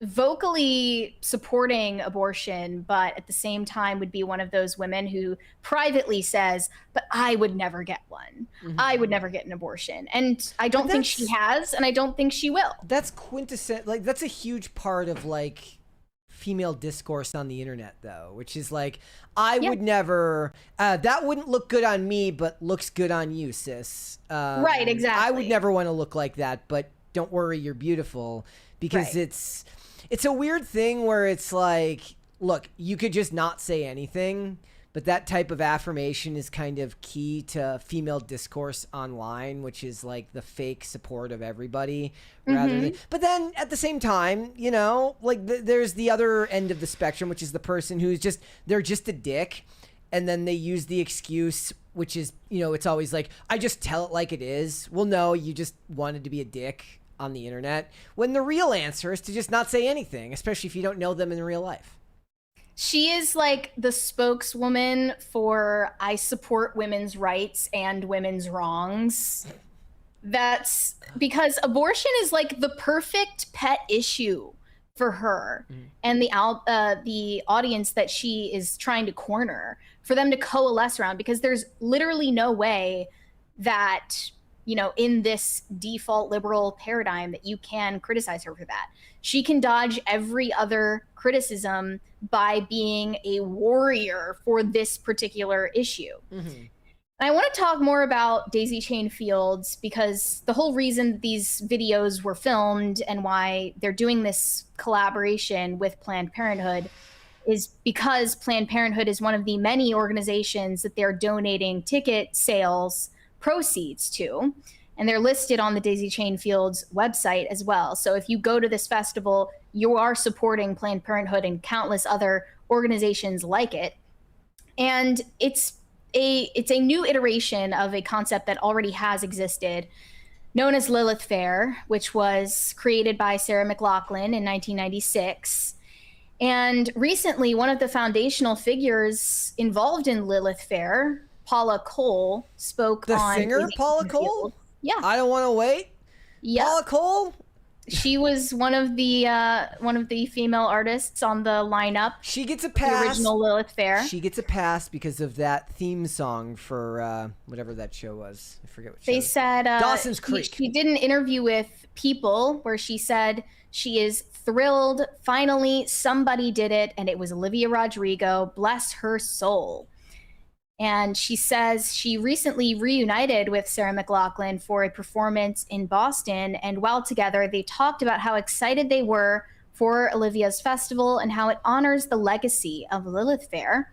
vocally supporting abortion, but at the same time would be one of those women who privately says, but I would never get one. I would never get an abortion. And I don't think she has, and I don't think she will. That's quintessential. That's a huge part of female discourse on the internet, though, which is I would never, that wouldn't look good on me, but looks good on you, sis. Right, exactly. I would never want to look like that, but don't worry, you're beautiful. Because it's a weird thing where it's look, you could just not say anything, but that type of affirmation is kind of key to female discourse online, which is the fake support of everybody rather than, but then at the same time, there's the other end of the spectrum, which is the person who's they're just a dick. And then they use the excuse, which is, it's always I just tell it like it is. Well, no, you just wanted to be a dick on the internet, when the real answer is to just not say anything, especially if you don't know them in real life. She is the spokeswoman for I support women's rights and women's wrongs. That's because abortion is the perfect pet issue for her and the audience that she is trying to corner, for them to coalesce around, because there's literally no way that in this default liberal paradigm that you can criticize her for that. She can dodge every other criticism by being a warrior for this particular issue. I want to talk more about Daisy Chain Fields because the whole reason these videos were filmed and why they're doing this collaboration with Planned Parenthood is because Planned Parenthood is one of the many organizations that they're donating ticket sales proceeds to. And they're listed on the Daisy Chain Fields website as well. So if you go to this festival, you are supporting Planned Parenthood and countless other organizations like it. And it's a new iteration of a concept that already has existed, known as Lilith Fair, which was created by Sarah McLachlan in 1996. And recently, one of the foundational figures involved in Lilith Fair, Paula Cole, spoke on... The singer, Paula Cole? Yeah. I Don't Want to Wait? Yeah. Paula Cole? She was one of the female artists on the lineup. She gets a pass. The original Lilith Fair. She gets a pass because of that theme song for whatever that show was. I forget what show. They said Dawson's Creek. She did an interview with People where she said she is thrilled. Finally, somebody did it, and it was Olivia Rodrigo. Bless her soul. And she says she recently reunited with Sarah McLachlan for a performance in Boston. And while together, they talked about how excited they were for Olivia's festival and how it honors the legacy of Lilith Fair.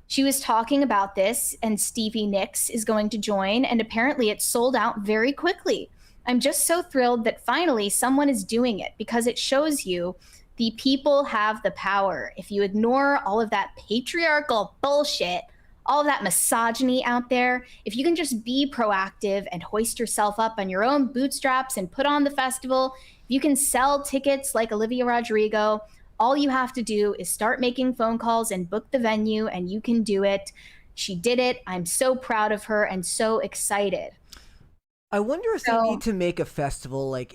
She was talking about this, and Stevie Nicks is going to join, and apparently it sold out very quickly. I'm just so thrilled that finally someone is doing it because it shows you the people have the power. If you ignore all of that patriarchal bullshit, all of that misogyny out there, if you can just be proactive and hoist yourself up on your own bootstraps and put on the festival, if you can sell tickets like Olivia Rodrigo, all you have to do is start making phone calls and book the venue, and you can do it. She did it. I'm so proud of her and so excited. I wonder if they need to make a festival like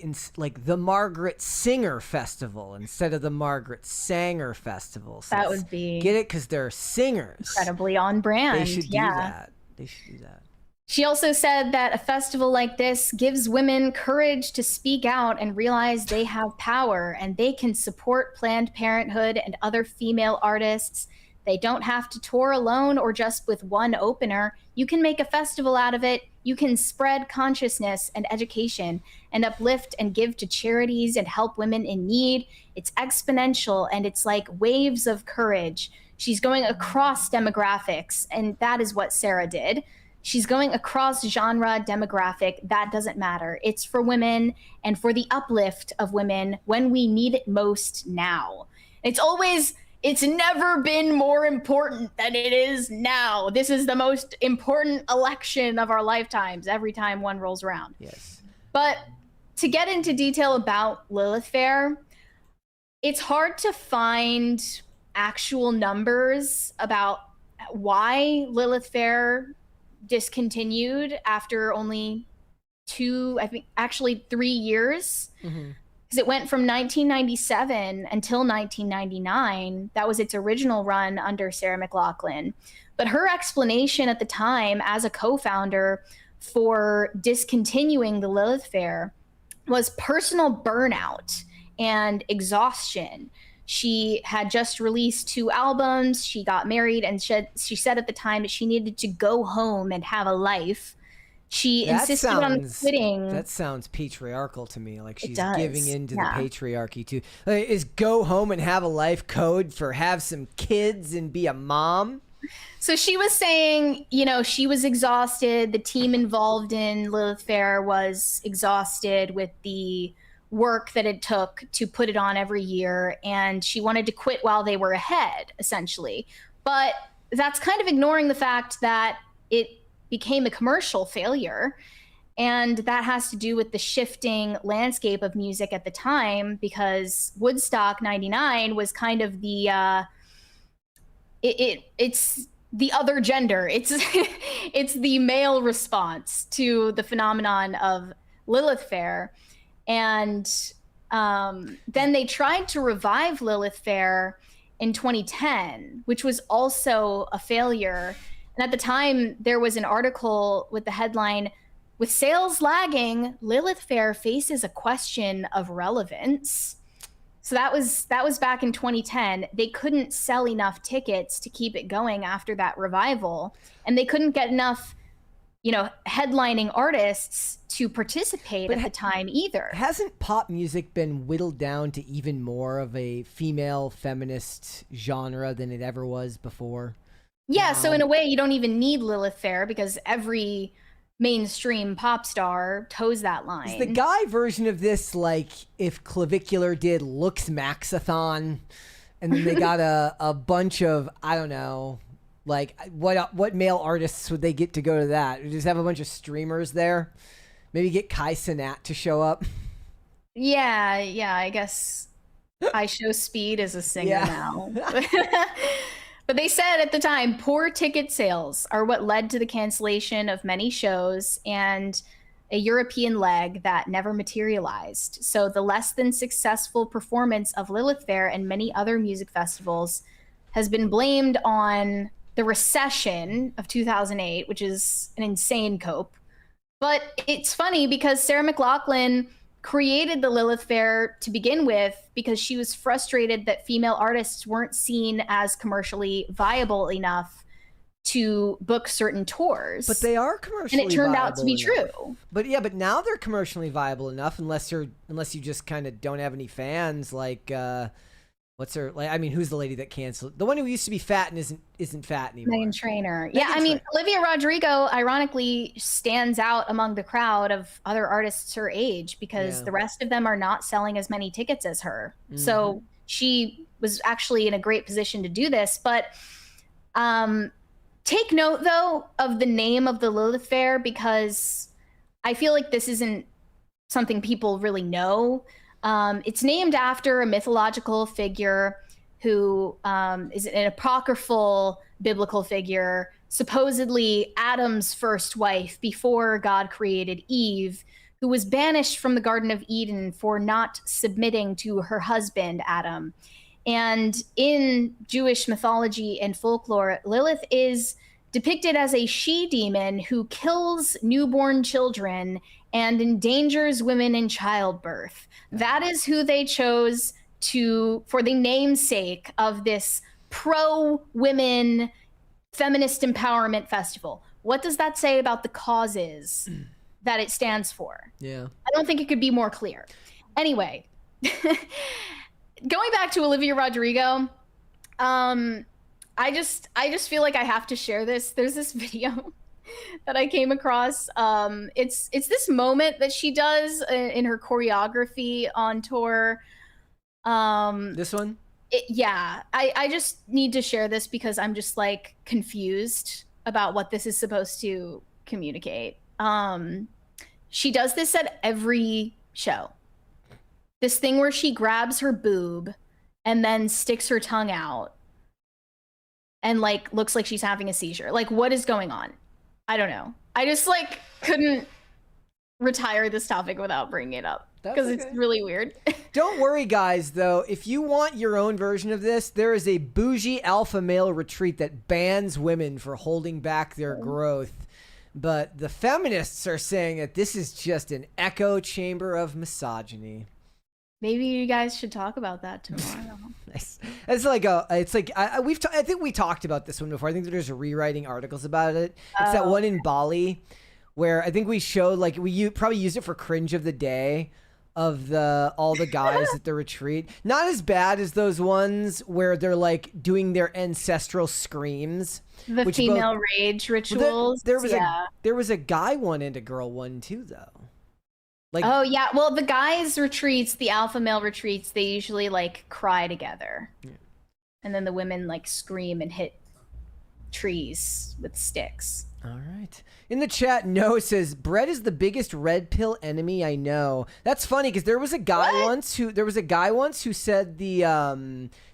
the Margaret Singer Festival instead of the Margaret Sanger Festival. So that would be... Get it? Because they're singers. Incredibly on brand. They should do that. They should do that. She also said that a festival like this gives women courage to speak out and realize they have power and they can support Planned Parenthood and other female artists. They don't have to tour alone or just with one opener. You can make a festival out of it. You can spread consciousness and education and uplift and give to charities and help women in need. It's exponential, and it's like waves of courage. She's going across demographics, and that is what Sarah did. She's going across genre, demographic. That doesn't matter. It's for women and for the uplift of women when we need it most now. It's never been more important than it is now. This is the most important election of our lifetimes every time one rolls around. Yes. But to get into detail about Lilith Fair, it's hard to find actual numbers about why Lilith Fair discontinued after only 3 years. Mm-hmm. It went from 1997 until 1999. That was its original run under Sarah McLachlan. But her explanation at the time as a co-founder for discontinuing the Lilith Fair was personal burnout and exhaustion. She had just released 2 albums. She got married, and she said at the time that she needed to go home and have a life. She insisted on quitting. That sounds patriarchal to me. Like she's giving into the patriarchy too. Is go home and have a life code for have some kids and be a mom? So she was saying, she was exhausted. The team involved in Lilith Fair was exhausted with the work that it took to put it on every year. And she wanted to quit while they were ahead, essentially. But that's kind of ignoring the fact that it became a commercial failure, and that has to do with the shifting landscape of music at the time, because Woodstock 99 was kind of the it's the other gender. It's the male response to the phenomenon of Lilith Fair. And then they tried to revive Lilith Fair in 2010, which was also a failure. And at the time, there was an article with the headline, "With sales lagging, Lilith Fair faces a question of relevance." So that was back in 2010. They couldn't sell enough tickets to keep it going after that revival. And they couldn't get enough headlining artists to participate at the time either. Hasn't pop music been whittled down to even more of a female feminist genre than it ever was before? Yeah, so in a way, you don't even need Lilith Fair because every mainstream pop star toes that line. Is the guy version of this like if Clavicular did Looks Maxathon, and then they got a bunch of, I don't know, like what male artists would they get to go to that? Just have a bunch of streamers there? Maybe get Kai Cenat to show up? Yeah, I guess I Show Speed is a singer now. But they said at the time, poor ticket sales are what led to the cancellation of many shows and a European leg that never materialized. So the less than successful performance of Lilith Fair and many other music festivals has been blamed on the recession of 2008, which is an insane cope. But it's funny because Sarah McLachlan created the Lilith Fair to begin with because she was frustrated that female artists weren't seen as commercially viable enough to book certain tours. But they are commercially viable. And it turned out to be true. But now they're commercially viable enough unless you just kind of don't have any fans like what's her like? I mean, who's the lady that canceled? The one who used to be fat and isn't fat anymore. Meghan Trainor. Olivia Rodrigo ironically stands out among the crowd of other artists her age because the rest of them are not selling as many tickets as her. Mm-hmm. So she was actually in a great position to do this. But take note though of the name of the Lilith Fair because I feel like this isn't something people really know. It's named after a mythological figure who is an apocryphal biblical figure, supposedly Adam's first wife before God created Eve, who was banished from the Garden of Eden for not submitting to her husband, Adam. And in Jewish mythology and folklore, Lilith is depicted as a she-demon who kills newborn children and endangers women in childbirth. That is who they chose for the namesake of this pro-women feminist empowerment festival. What does that say about the causes that it stands for? Yeah. I don't think it could be more clear. Anyway, going back to Olivia Rodrigo, I just feel like I have to share this. There's this video that I came across. It's this moment that she does in her choreography on tour. This one? I just need to share this because I'm just like confused about what this is supposed to communicate. She does this at every show. This thing where she grabs her boob and then sticks her tongue out and like looks like she's having a seizure. Like, what is going on? I don't know. I just like couldn't retire this topic without bringing it up because it's really weird. Don't worry, guys, though. If you want your own version of this, there is a bougie alpha male retreat that bans women for holding back their growth. But the feminists are saying that this is just an echo chamber of misogyny. Maybe you guys should talk about that tomorrow. Nice. I think we talked about this one before. I think there's rewriting articles about it. It's that one in Bali where I think we showed like probably used it for Cringe of the Day of all the guys at the retreat. Not as bad as those ones where they're like doing their ancestral screams. The female rage rituals. There was a guy one and a girl one too though. Like, oh yeah, well the guys retreats, the alpha male retreats, they usually like cry together, and then the women like scream and hit trees with sticks. All right. In the chat, Noah says bread is the biggest red pill enemy I know. That's funny because there was a guy once who said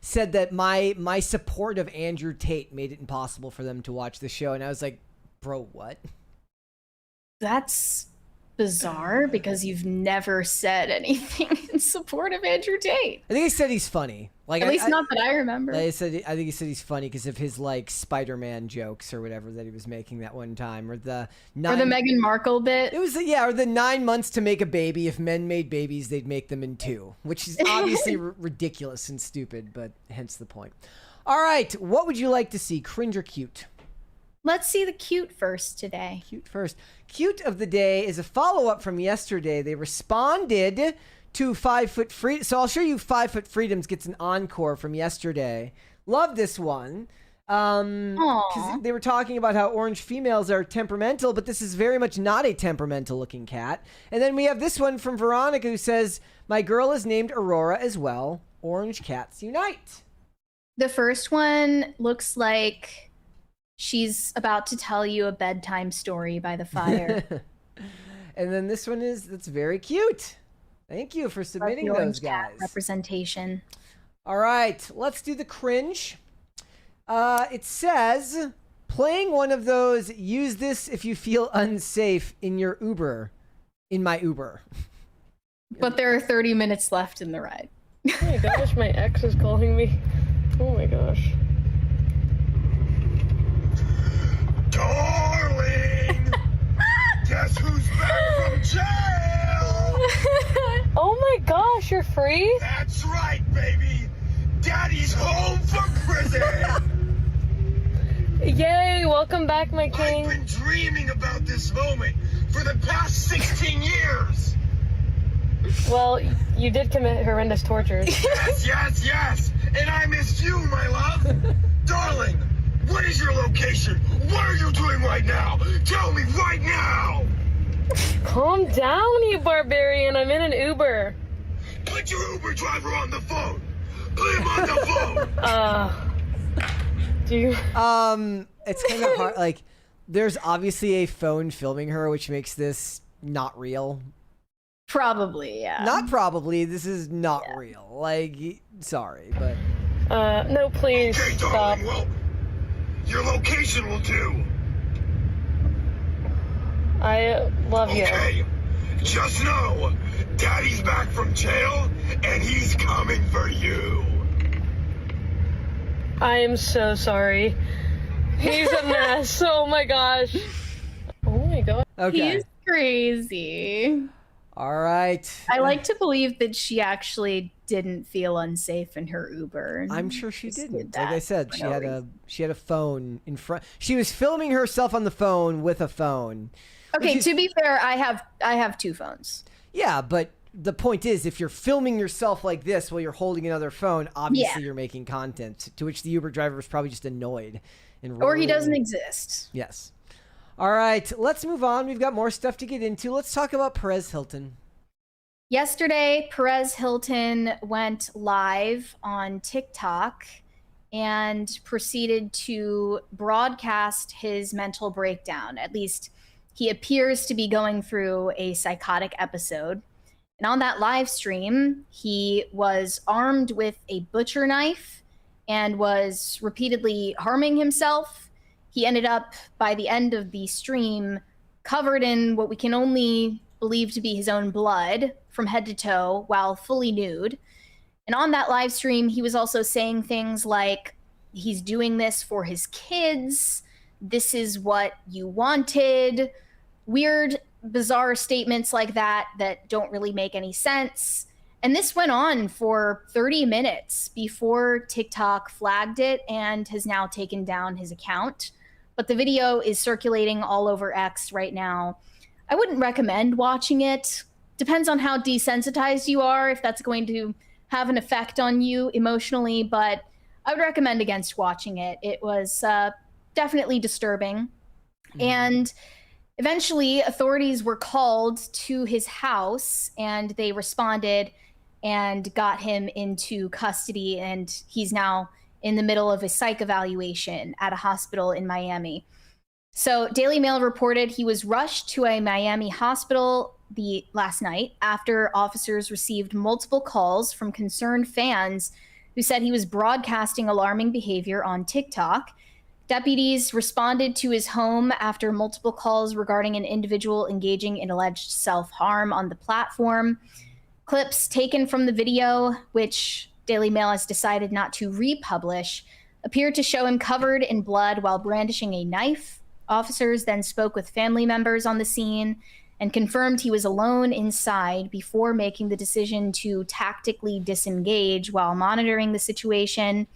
said that my support of Andrew Tate made it impossible for them to watch the show, and I was like, bro, what? That's bizarre because you've never said anything in support of Andrew Tate. I think he said he's funny. Like at least not that I remember. I think he said he's funny because of his like Spider-Man jokes or whatever that he was making that one time, or the Meghan Markle bit. It was or the 9 months to make a baby. If men made babies, they'd make them in 2, which is obviously ridiculous and stupid, but hence the point. All right, what would you like to see, cringe or cute? Let's see the cute first today. Cute first. Cute of the day is a follow-up from yesterday. They responded to 5 Foot Freedom. So I'll show you 5 Foot Freedoms gets an encore from yesterday. Love this one. Because they were talking about how orange females are temperamental, but this is very much not a temperamental looking cat. And then we have this one from Veronica who says, my girl is named Aurora as well. Orange cats unite. The first one looks like she's about to tell you a bedtime story by the fire. And then this one that's very cute. Thank you for submitting those, guys. Representation. All right, let's do the cringe. It says, playing one of those, use this if you feel unsafe in your Uber. In my Uber. But there are 30 minutes left in the ride. Oh my gosh, my ex is calling me. Oh my gosh. Darling! Guess who's back from jail? Oh my gosh, you're free? That's right, baby! Daddy's home from prison! Yay, welcome back, my king. I've been dreaming about this moment for the past 16 years! Well, you did commit horrendous tortures. Yes! And I missed you, my love! Darling, what is your location? What are you doing right now? Tell me right now! Calm down, you barbarian. I'm in an Uber. Put your Uber driver on the phone! Put him on the phone! Do you... It's kind of hard. Like, there's obviously a phone filming her, which makes this not real. Probably, yeah. Not probably. This is not real. Like, sorry, but... No, please, Okay, stop. darling, well, your location will do. I love you. Okay, just know, Daddy's back from jail, and he's coming for you. I am so sorry. He's a mess. Oh my gosh. Oh my god. Okay. He's crazy. All right. I like to believe that she actually didn't feel unsafe in her Uber. I'm sure she didn't. did Like that I said, for she no had reason. she had a phone in front. She was filming herself on the phone with a phone. Okay, Which is- to be fair, I have 2 phones. Yeah, but the point is, if you're filming yourself like this while you're holding another phone, obviously Yeah. you're making content. To which the Uber driver was probably just annoyed. And Or he doesn't rolling- exist. Yes. All right, let's move on. We've got more stuff to get into. Let's talk about Perez Hilton. Yesterday, Perez Hilton went live on TikTok and proceeded to broadcast his mental breakdown. At least he appears to be going through a psychotic episode. And on that live stream, he was armed with a butcher knife and was repeatedly harming himself. He ended up, by the end of the stream, covered in what we can only believe to be his own blood from head to toe while fully nude. And on that live stream, he was also saying things like, he's doing this for his kids. This is what you wanted. Weird, bizarre statements like that don't really make any sense. And this went on for 30 minutes before TikTok flagged it and has now taken down his account. But the video is circulating all over X right now. I wouldn't recommend watching it. Depends on how desensitized you are, if that's going to have an effect on you emotionally, but I would recommend against watching it. It was definitely disturbing. And eventually, authorities were called to his house, and they responded and got him into custody, and he's now in the middle of a psych evaluation at a hospital in Miami. So Daily Mail reported he was rushed to a Miami hospital last night after officers received multiple calls from concerned fans who said he was broadcasting alarming behavior on TikTok. Deputies responded to his home after multiple calls regarding an individual engaging in alleged self-harm on the platform. Clips taken from the video, which Daily Mail has decided not to republish, appeared to show him covered in blood while brandishing a knife. Officers then spoke with family members on the scene and confirmed he was alone inside before making the decision to tactically disengage while monitoring the situation.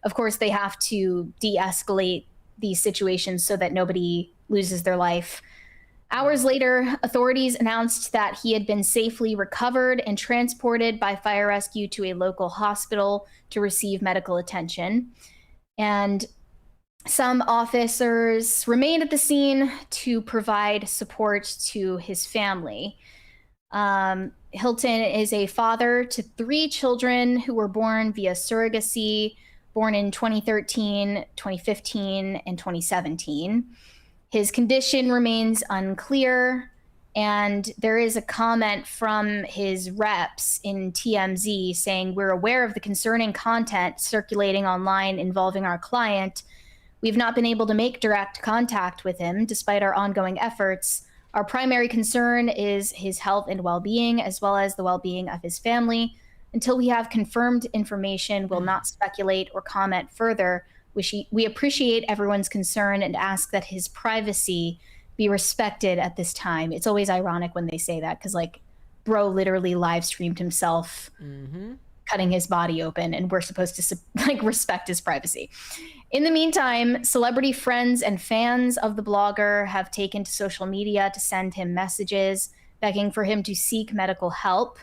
Of course, they have to de-escalate these situations so that nobody loses their life. Hours later, authorities announced that he had been safely recovered and transported by fire rescue to a local hospital to receive medical attention. And some officers remained at the scene to provide support to his family. Hilton is a father to 3 children who were born via surrogacy, born in 2013, 2015, and 2017. His condition remains unclear, and there is a comment from his reps in TMZ saying, "We're aware of the concerning content circulating online involving our client. We've not been able to make direct contact with him despite our ongoing efforts. Our primary concern is his health and well-being, as well as the well-being of his family. Until we have confirmed information, we'll not speculate or comment further. We appreciate everyone's concern and ask that his privacy be respected at this time." It's always ironic when they say that, because like bro literally live streamed himself cutting his body open, and we're supposed to like respect his privacy. In the meantime, celebrity friends and fans of the blogger have taken to social media to send him messages begging for him to seek medical help.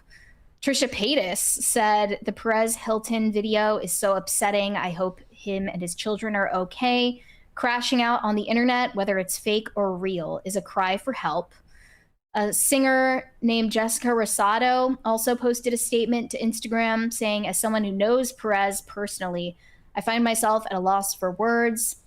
Trisha Paytas said, "The Perez Hilton video is so upsetting. I hope him and his children are okay. Crashing out on the internet, whether it's fake or real, is a cry for help." A singer named Jessica Rosado also posted a statement to Instagram saying, "As someone who knows Perez personally, I find myself at a loss for words.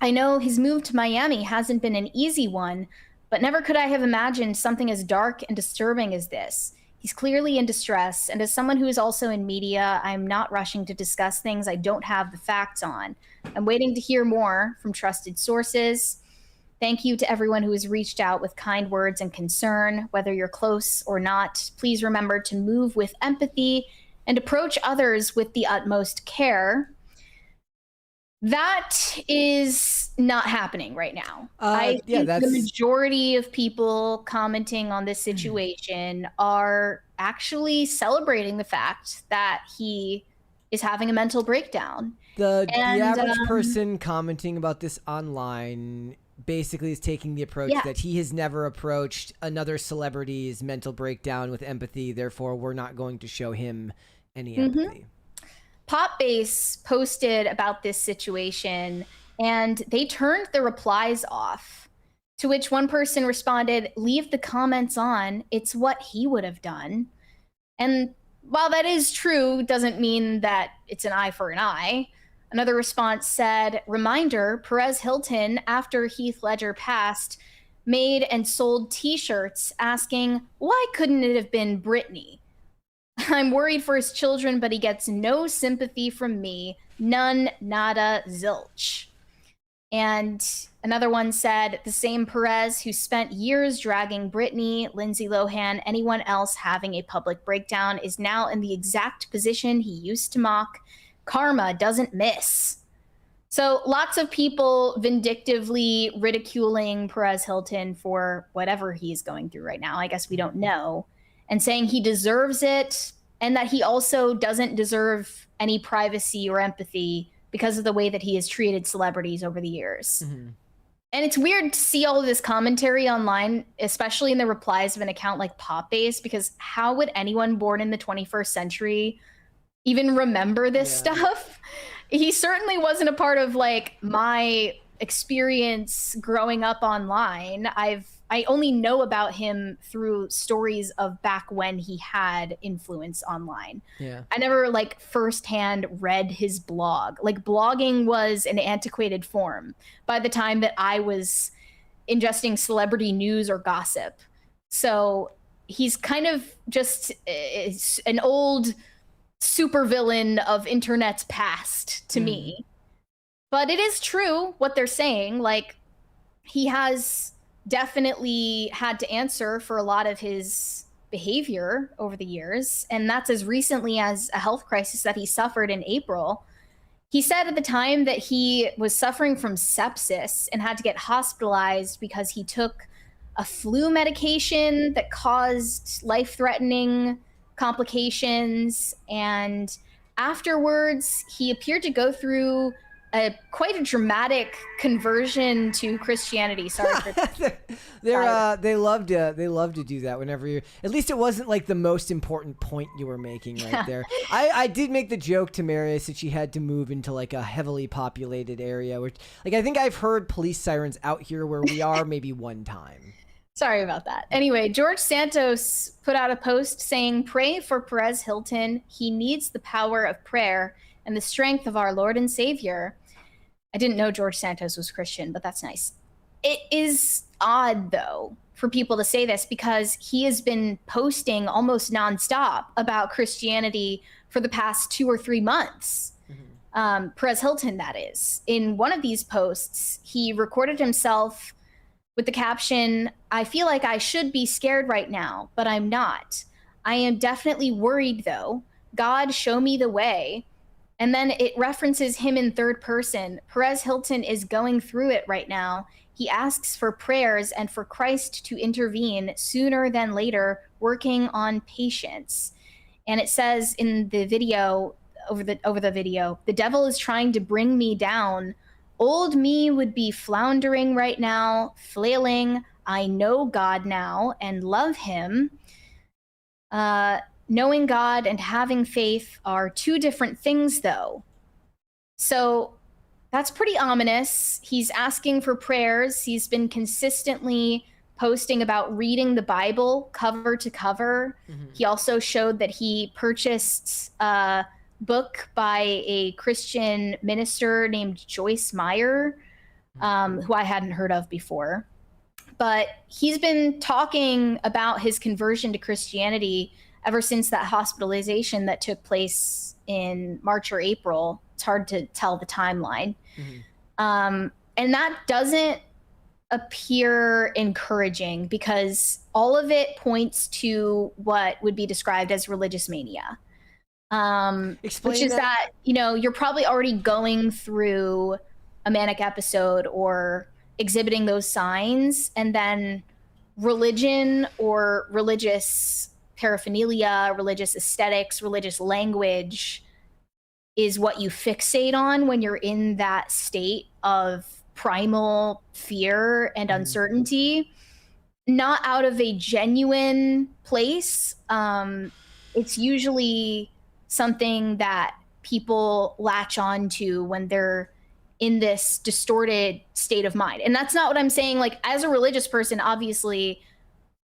I know his move to Miami hasn't been an easy one, but never could I have imagined something as dark and disturbing as this. He's clearly in distress, and as someone who is also in media, I'm not rushing to discuss things I don't have the facts on. I'm waiting to hear more from trusted sources. Thank you to everyone who has reached out with kind words and concern. Whether you're close or not, please remember to move with empathy and approach others with the utmost care." That is not happening right now. I think the majority of people commenting on this situation are actually celebrating the fact that he is having a mental breakdown. The average person commenting about this online basically is taking the approach that he has never approached another celebrity's mental breakdown with empathy, therefore we're not going to show him any empathy. Popbase posted about this situation, and they turned the replies off, to which one person responded, "Leave the comments on. It's what he would have done." And while that is true, doesn't mean that it's an eye for an eye. Another response said, "Reminder, Perez Hilton, after Heath Ledger passed, made and sold t-shirts asking, 'Why couldn't it have been Britney?' I'm worried for his children, but he gets no sympathy from me. None, nada, zilch." And another one said, "The same Perez who spent years dragging Britney, Lindsay Lohan, anyone else having a public breakdown is now in the exact position he used to mock. Karma doesn't miss." So lots of people vindictively ridiculing Perez Hilton for whatever he's going through right now. I guess we don't know. And saying he deserves it, and that he also doesn't deserve any privacy or empathy because of the way that he has treated celebrities over the years. And it's weird to see all of this commentary online, especially in the replies of an account like Popbase, because how would anyone born in the 21st century even remember this stuff? He certainly wasn't a part of like my experience growing up online. I only know about him through stories of back when he had influence online. I never like firsthand read his blog. Like blogging was an antiquated form by the time that I was ingesting celebrity news or gossip. So he's kind of just an old supervillain of internet's past to me. But it is true what they're saying. Like he has definitely had to answer for a lot of his behavior over the years. And that's as recently as a health crisis that he suffered in April. He said at the time that he was suffering from sepsis and had to get hospitalized because he took a flu medication that caused life-threatening complications. And afterwards, he appeared to go through quite a dramatic conversion to Christianity. Sorry for they love to do that whenever you. At least it wasn't like the most important point you were making right there. I did make the joke to Marius that she had to move into like a heavily populated area, which like I think I've heard police sirens out here where we are maybe one time. Sorry about that. Anyway, George Santos put out a post saying, "Pray for Perez Hilton. He needs the power of prayer and the strength of our Lord and Savior." I didn't know George Santos was Christian, but that's nice. It is odd, though, for people to say this because he has been posting almost nonstop about Christianity for the past 2 or 3 months. Perez Hilton, that is. In one of these posts, he recorded himself with the caption, "I feel like I should be scared right now, but I'm not. I am definitely worried, though. God, show me the way." And then it references him in third person. Perez Hilton is going through it right now. He asks for prayers and for Christ to intervene sooner than later, working on patience. And it says in the video, over the video, "The devil is trying to bring me down. Old me would be floundering right now, flailing. I know God now and love him. Knowing God and having faith are two different things, though." So that's pretty ominous. He's asking for prayers. He's been consistently posting about reading the Bible cover to cover. He also showed that he purchased a book by a Christian minister named Joyce Meyer, who I hadn't heard of before. But he's been talking about his conversion to Christianity ever since that hospitalization that took place in March or April. It's hard to tell the timeline. And that doesn't appear encouraging because all of it points to what would be described as religious mania. Which is that, you know, you're probably already going through a manic episode or exhibiting those signs, and then religion or religious paraphernalia, religious aesthetics, religious language is what you fixate on when you're in that state of primal fear and uncertainty, not out of a genuine place. It's usually something that people latch on to when they're in this distorted state of mind. And that's not what I'm saying. Like, as a religious person, obviously,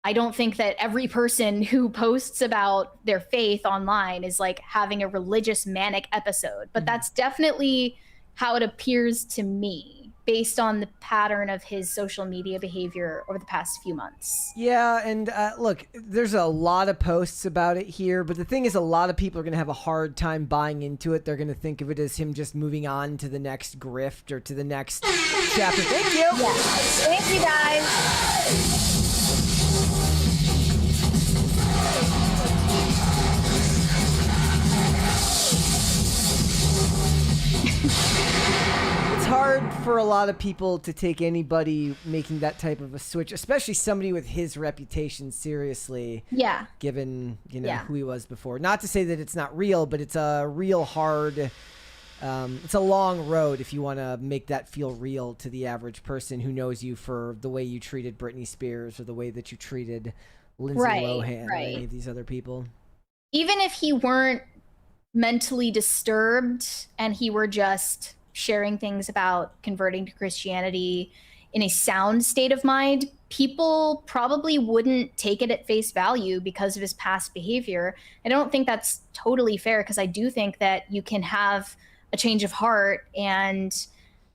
I don't think that every person who posts about their faith online is like having a religious manic episode, but that's definitely how it appears to me based on the pattern of his social media behavior over the past few months. Yeah, and look, there's a lot of posts about it here, but the thing is a lot of people are going to have a hard time buying into it. They're going to think of it as him just moving on to the next grift or to the next chapter. Thank you! Yeah. Thank you, guys! It's hard for a lot of people to take anybody making that type of a switch, especially somebody with his reputation, seriously. Yeah. Given, you know, who he was before. Not to say that it's not real, but it's a real hard, it's a long road if you want to make that feel real to the average person who knows you for the way you treated Britney Spears or the way that you treated Lindsay Lohan or any of these other people. Even if he weren't mentally disturbed and he were just sharing things about converting to Christianity in a sound state of mind, people probably wouldn't take it at face value because of his past behavior. I don't think that's totally fair, because I do think that you can have a change of heart and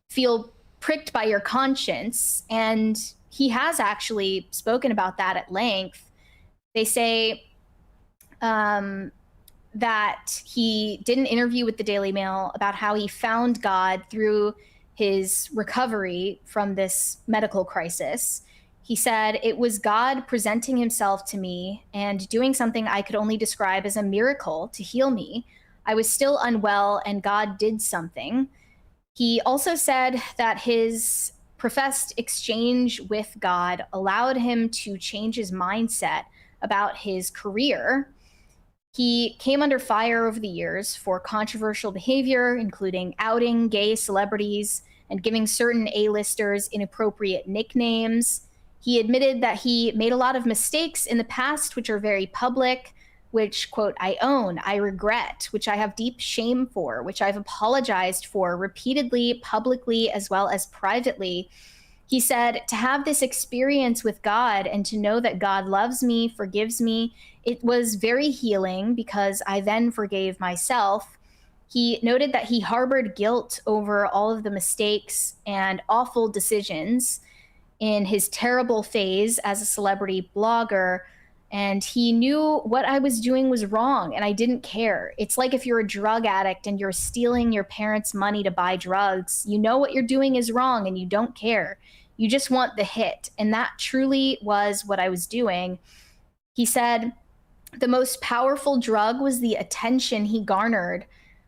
feel pricked by your conscience. And he has actually spoken about that at length. They say that he did an interview with the Daily Mail about how he found God through his recovery from this medical crisis. He said, "It was God presenting himself to me and doing something I could only describe as a miracle to heal me. I was still unwell and God did something." He also said that his professed exchange with God allowed him to change his mindset about his career. He came under fire over the years for controversial behavior, including outing gay celebrities and giving certain A-listers inappropriate nicknames. He admitted that he made a lot of mistakes in the past, which are very public, which, quote, I own, I regret, which I have deep shame for, which I've apologized for repeatedly, publicly, as well as privately. He said, to have this experience with God and to know that God loves me, forgives me, it was very healing because I then forgave myself. He noted that he harbored guilt over all of the mistakes and awful decisions in his terrible phase as a celebrity blogger. And he knew what I was doing was wrong, and I didn't care. It's like if you're a drug addict and you're stealing your parents' money to buy drugs. You know what you're doing is wrong, and you don't care. You just want the hit. And that truly was what I was doing. He said the most powerful drug was the attention he garnered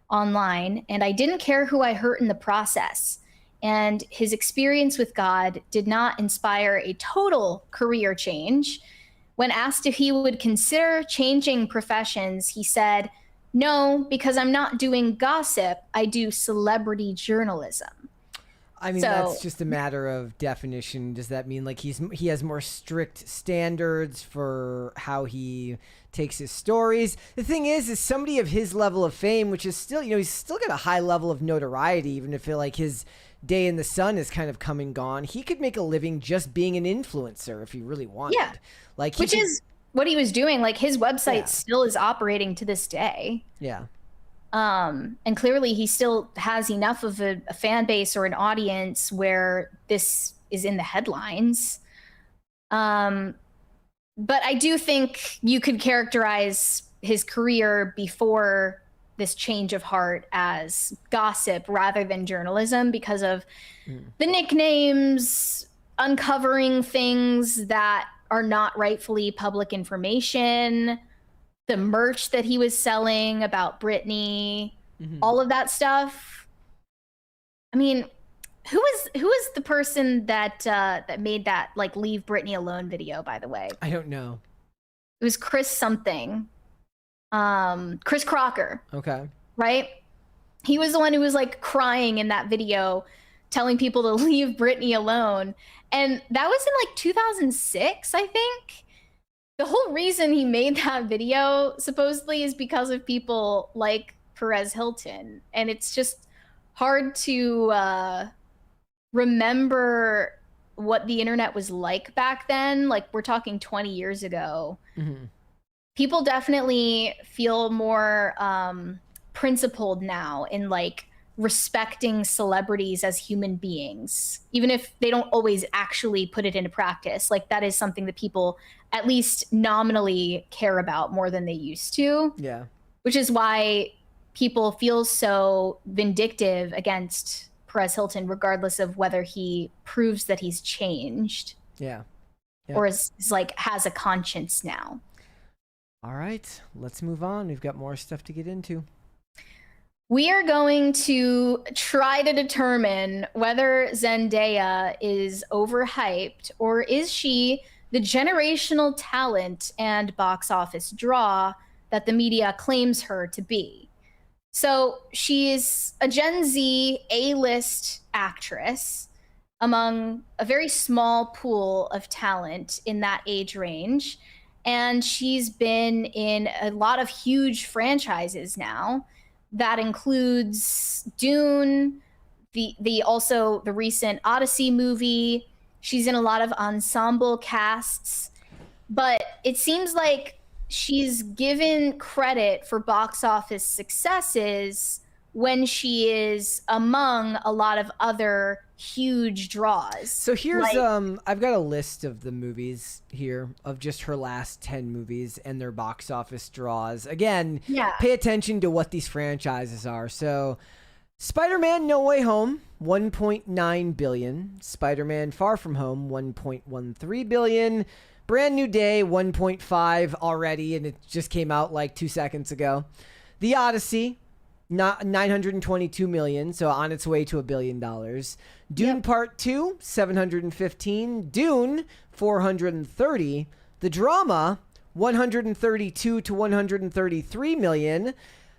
online, and I didn't care who I hurt in the process. And his experience with God did not inspire a total career change. When asked if he would consider changing professions, he said, no, because I'm not doing gossip, I do celebrity journalism. I mean, that's just a matter of definition. Does that mean like he has more strict standards for how he takes his stories? The thing is somebody of his level of fame, which is still, he's still got a high level of notoriety, even if like his day in the sun is kind of come and gone. He could make a living just being an influencer if he really wanted. Yeah. Which is what he was doing. Like his website still is operating to this day. Yeah. And clearly he still has enough of a fan base or an audience where this is in the headlines. But I do think you could characterize his career before this change of heart as gossip rather than journalism because of the nicknames, uncovering things that are not rightfully public information, the merch that he was selling about Britney, all of that stuff. I mean, who was the person that made that like leave Britney alone video, by the way? I don't know. It was Chris something. Chris Crocker. Okay. Right? He was the one who was like crying in that video, telling people to leave Britney alone. And that was in like 2006, I think. The whole reason he made that video supposedly is because of people like Perez Hilton. And it's just hard to remember what the internet was like back then. Like we're talking 20 years ago. People definitely feel more principled now in like respecting celebrities as human beings, even if they don't always actually put it into practice. Like that is something that people at least nominally care about more than they used to. Yeah. Which is why people feel so vindictive against Perez Hilton, regardless of whether he proves that he's changed. Yeah. Or is like has a conscience now. All right, let's move on. We've got more stuff to get into. We are going to try to determine whether Zendaya is overhyped or is she the generational talent and box office draw that the media claims her to be. So she's a Gen Z A-list actress among a very small pool of talent in that age range. And she's been in a lot of huge franchises now. That includes Dune, the recent Odyssey movie. She's in a lot of ensemble casts, but it seems like she's given credit for box office successes when she is among a lot of other huge draws. So here's I've got a list of the movies here of just her last 10 movies and their box office draws. Again, pay attention to what these franchises are. So Spider-Man No Way Home, 1.9 billion. Spider-Man Far From Home, 1.13 billion. Brand New Day, 1.5 already, and it just came out like 2 seconds ago. The Odyssey, not 922 million, so on its way to $1 billion. Dune Part 2, 715. Dune, 430. The drama, 132 to 133 million.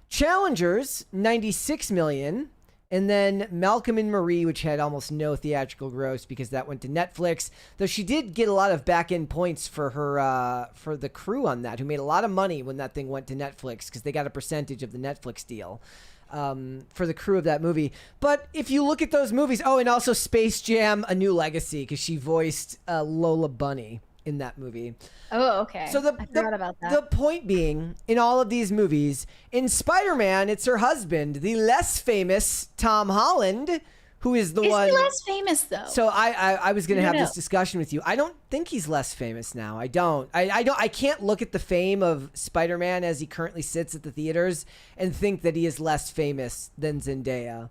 Challengers, 96 million. And then Malcolm and Marie, which had almost no theatrical gross because that went to Netflix. Though she did get a lot of back-end points for her for the crew on that, who made a lot of money when that thing went to Netflix because they got a percentage of the Netflix deal for the crew of that movie. But if you look at those movies, oh, and also Space Jam: A New Legacy because she voiced Lola Bunny in that movie. Oh, okay. So I forgot about that. The point being, in all of these movies, in Spider-Man, it's her husband, the less famous Tom Holland, who is the one. Is he less famous though? So I was going to have this discussion with you. I don't think he's less famous now. I don't. I can't look at the fame of Spider-Man as he currently sits at the theaters and think that he is less famous than Zendaya.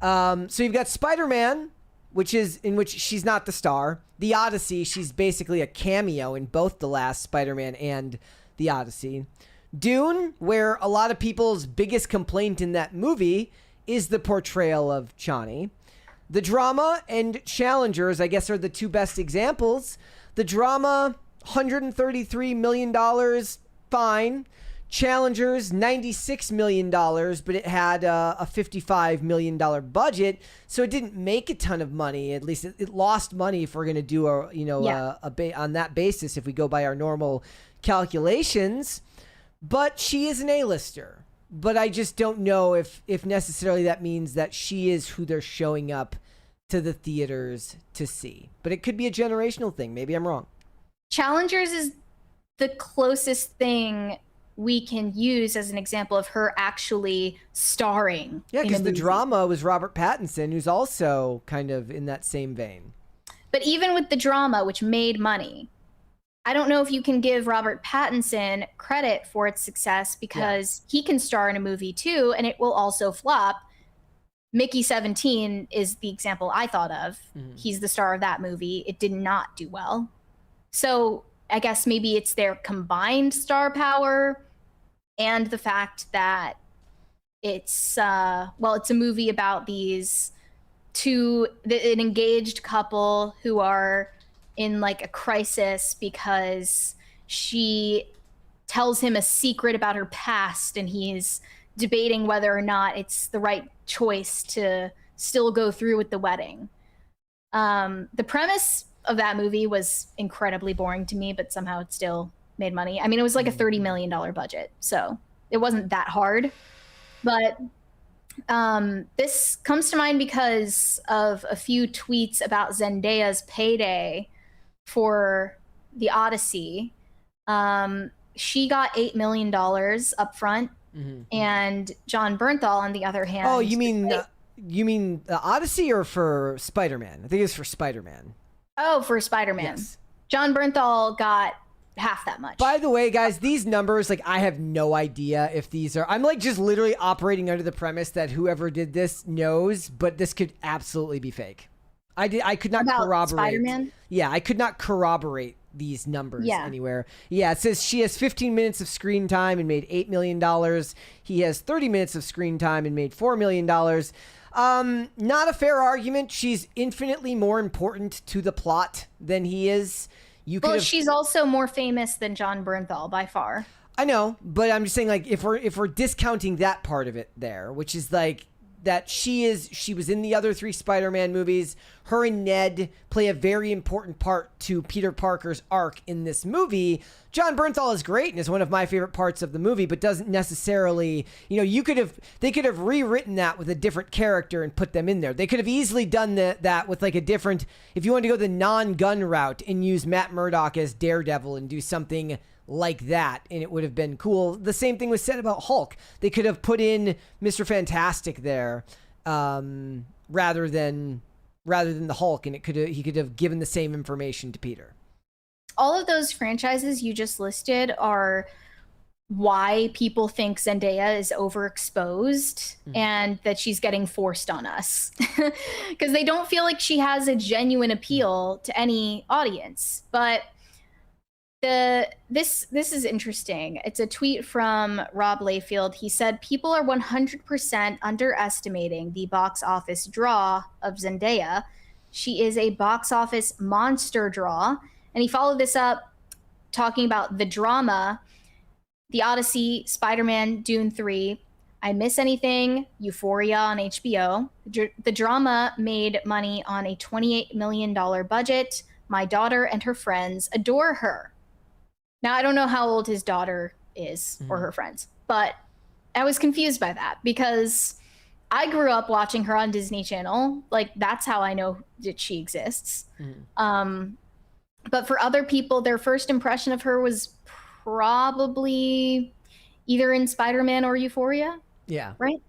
So you've got Spider-Man, in which she's not the star. The Odyssey, she's basically a cameo in both the last Spider-Man and The Odyssey. Dune, where a lot of people's biggest complaint in that movie is the portrayal of Chani. The drama and Challengers, I guess, are the two best examples. The drama, $133 million, fine. Challengers, $96 million, but it had a $55 million budget, so it didn't make a ton of money. At least it lost money if we're going to do on that basis if we go by our normal calculations. But she is an A-lister. But I just don't know if necessarily that means that she is who they're showing up to the theaters to see. But it could be a generational thing. Maybe I'm wrong. Challengers is the closest thing we can use as an example of her actually starring. Yeah, because the drama was Robert Pattinson, who's also kind of in that same vein. But even with the drama, which made money, I don't know if you can give Robert Pattinson credit for its success because he can star in a movie too, and it will also flop. Mickey 17 is the example I thought of. Mm-hmm. He's the star of that movie. It did not do well. So I guess maybe it's their combined star power and the fact that it's a movie about an engaged couple who are in like a crisis because she tells him a secret about her past and he's debating whether or not it's the right choice to still go through with the wedding. The premise of that movie was incredibly boring to me, but somehow it still made money. I mean, it was like a $30 million budget, so it wasn't that hard. But this comes to mind because of a few tweets about Zendaya's payday for The Odyssey. She got $8 million up front, and John Bernthal, on the other hand... Oh, you mean The Odyssey or for Spider-Man? I think it's for Spider-Man. Oh, for Spider-Man. Yes. John Bernthal got half that much. By the way, guys, these numbers, like, I have no idea if these are... I'm, like, just literally operating under the premise that whoever did this knows, but this could absolutely be fake. I could not corroborate... Spider-Man? Yeah, I could not corroborate these numbers anywhere. Yeah, it says she has 15 minutes of screen time and made $8 million. He has 30 minutes of screen time and made $4 million. Not a fair argument. She's infinitely more important to the plot than he is. She's also more famous than John Bernthal by far. I know, but I'm just saying, like, if we're discounting that part of it there, which is like that she was in the other 3 Spider-Man movies. Her and Ned play a very important part to Peter Parker's arc in this movie. John Bernthal is great and is one of my favorite parts of the movie, but doesn't necessarily, they could have rewritten that with a different character and put them in there. They could have easily done that with like a different, if you wanted to go the non-gun route and use Matt Murdock as Daredevil and do something like that, and it would have been cool. The same thing was said about Hulk. They could have put in Mr. Fantastic there rather than the Hulk, and he could have given the same information to Peter. All of those franchises you just listed are why people think Zendaya is overexposed and that she's getting forced on us, because they don't feel like she has a genuine appeal to any audience. But this is interesting. It's a tweet from Rob Layfield. He said, people are 100% underestimating the box office draw of Zendaya. She is a box office monster draw. And he followed this up talking about the drama, The Odyssey, Spider-Man, Dune 3, I Miss Anything, Euphoria on HBO. The drama made money on a $28 million budget. My daughter and her friends adore her. Now, I don't know how old his daughter is or her friends, but I was confused by that because I grew up watching her on Disney Channel. Like, that's how I know that she exists. But for other people, their first impression of her was probably either in Spider-Man or Euphoria. Yeah. Right?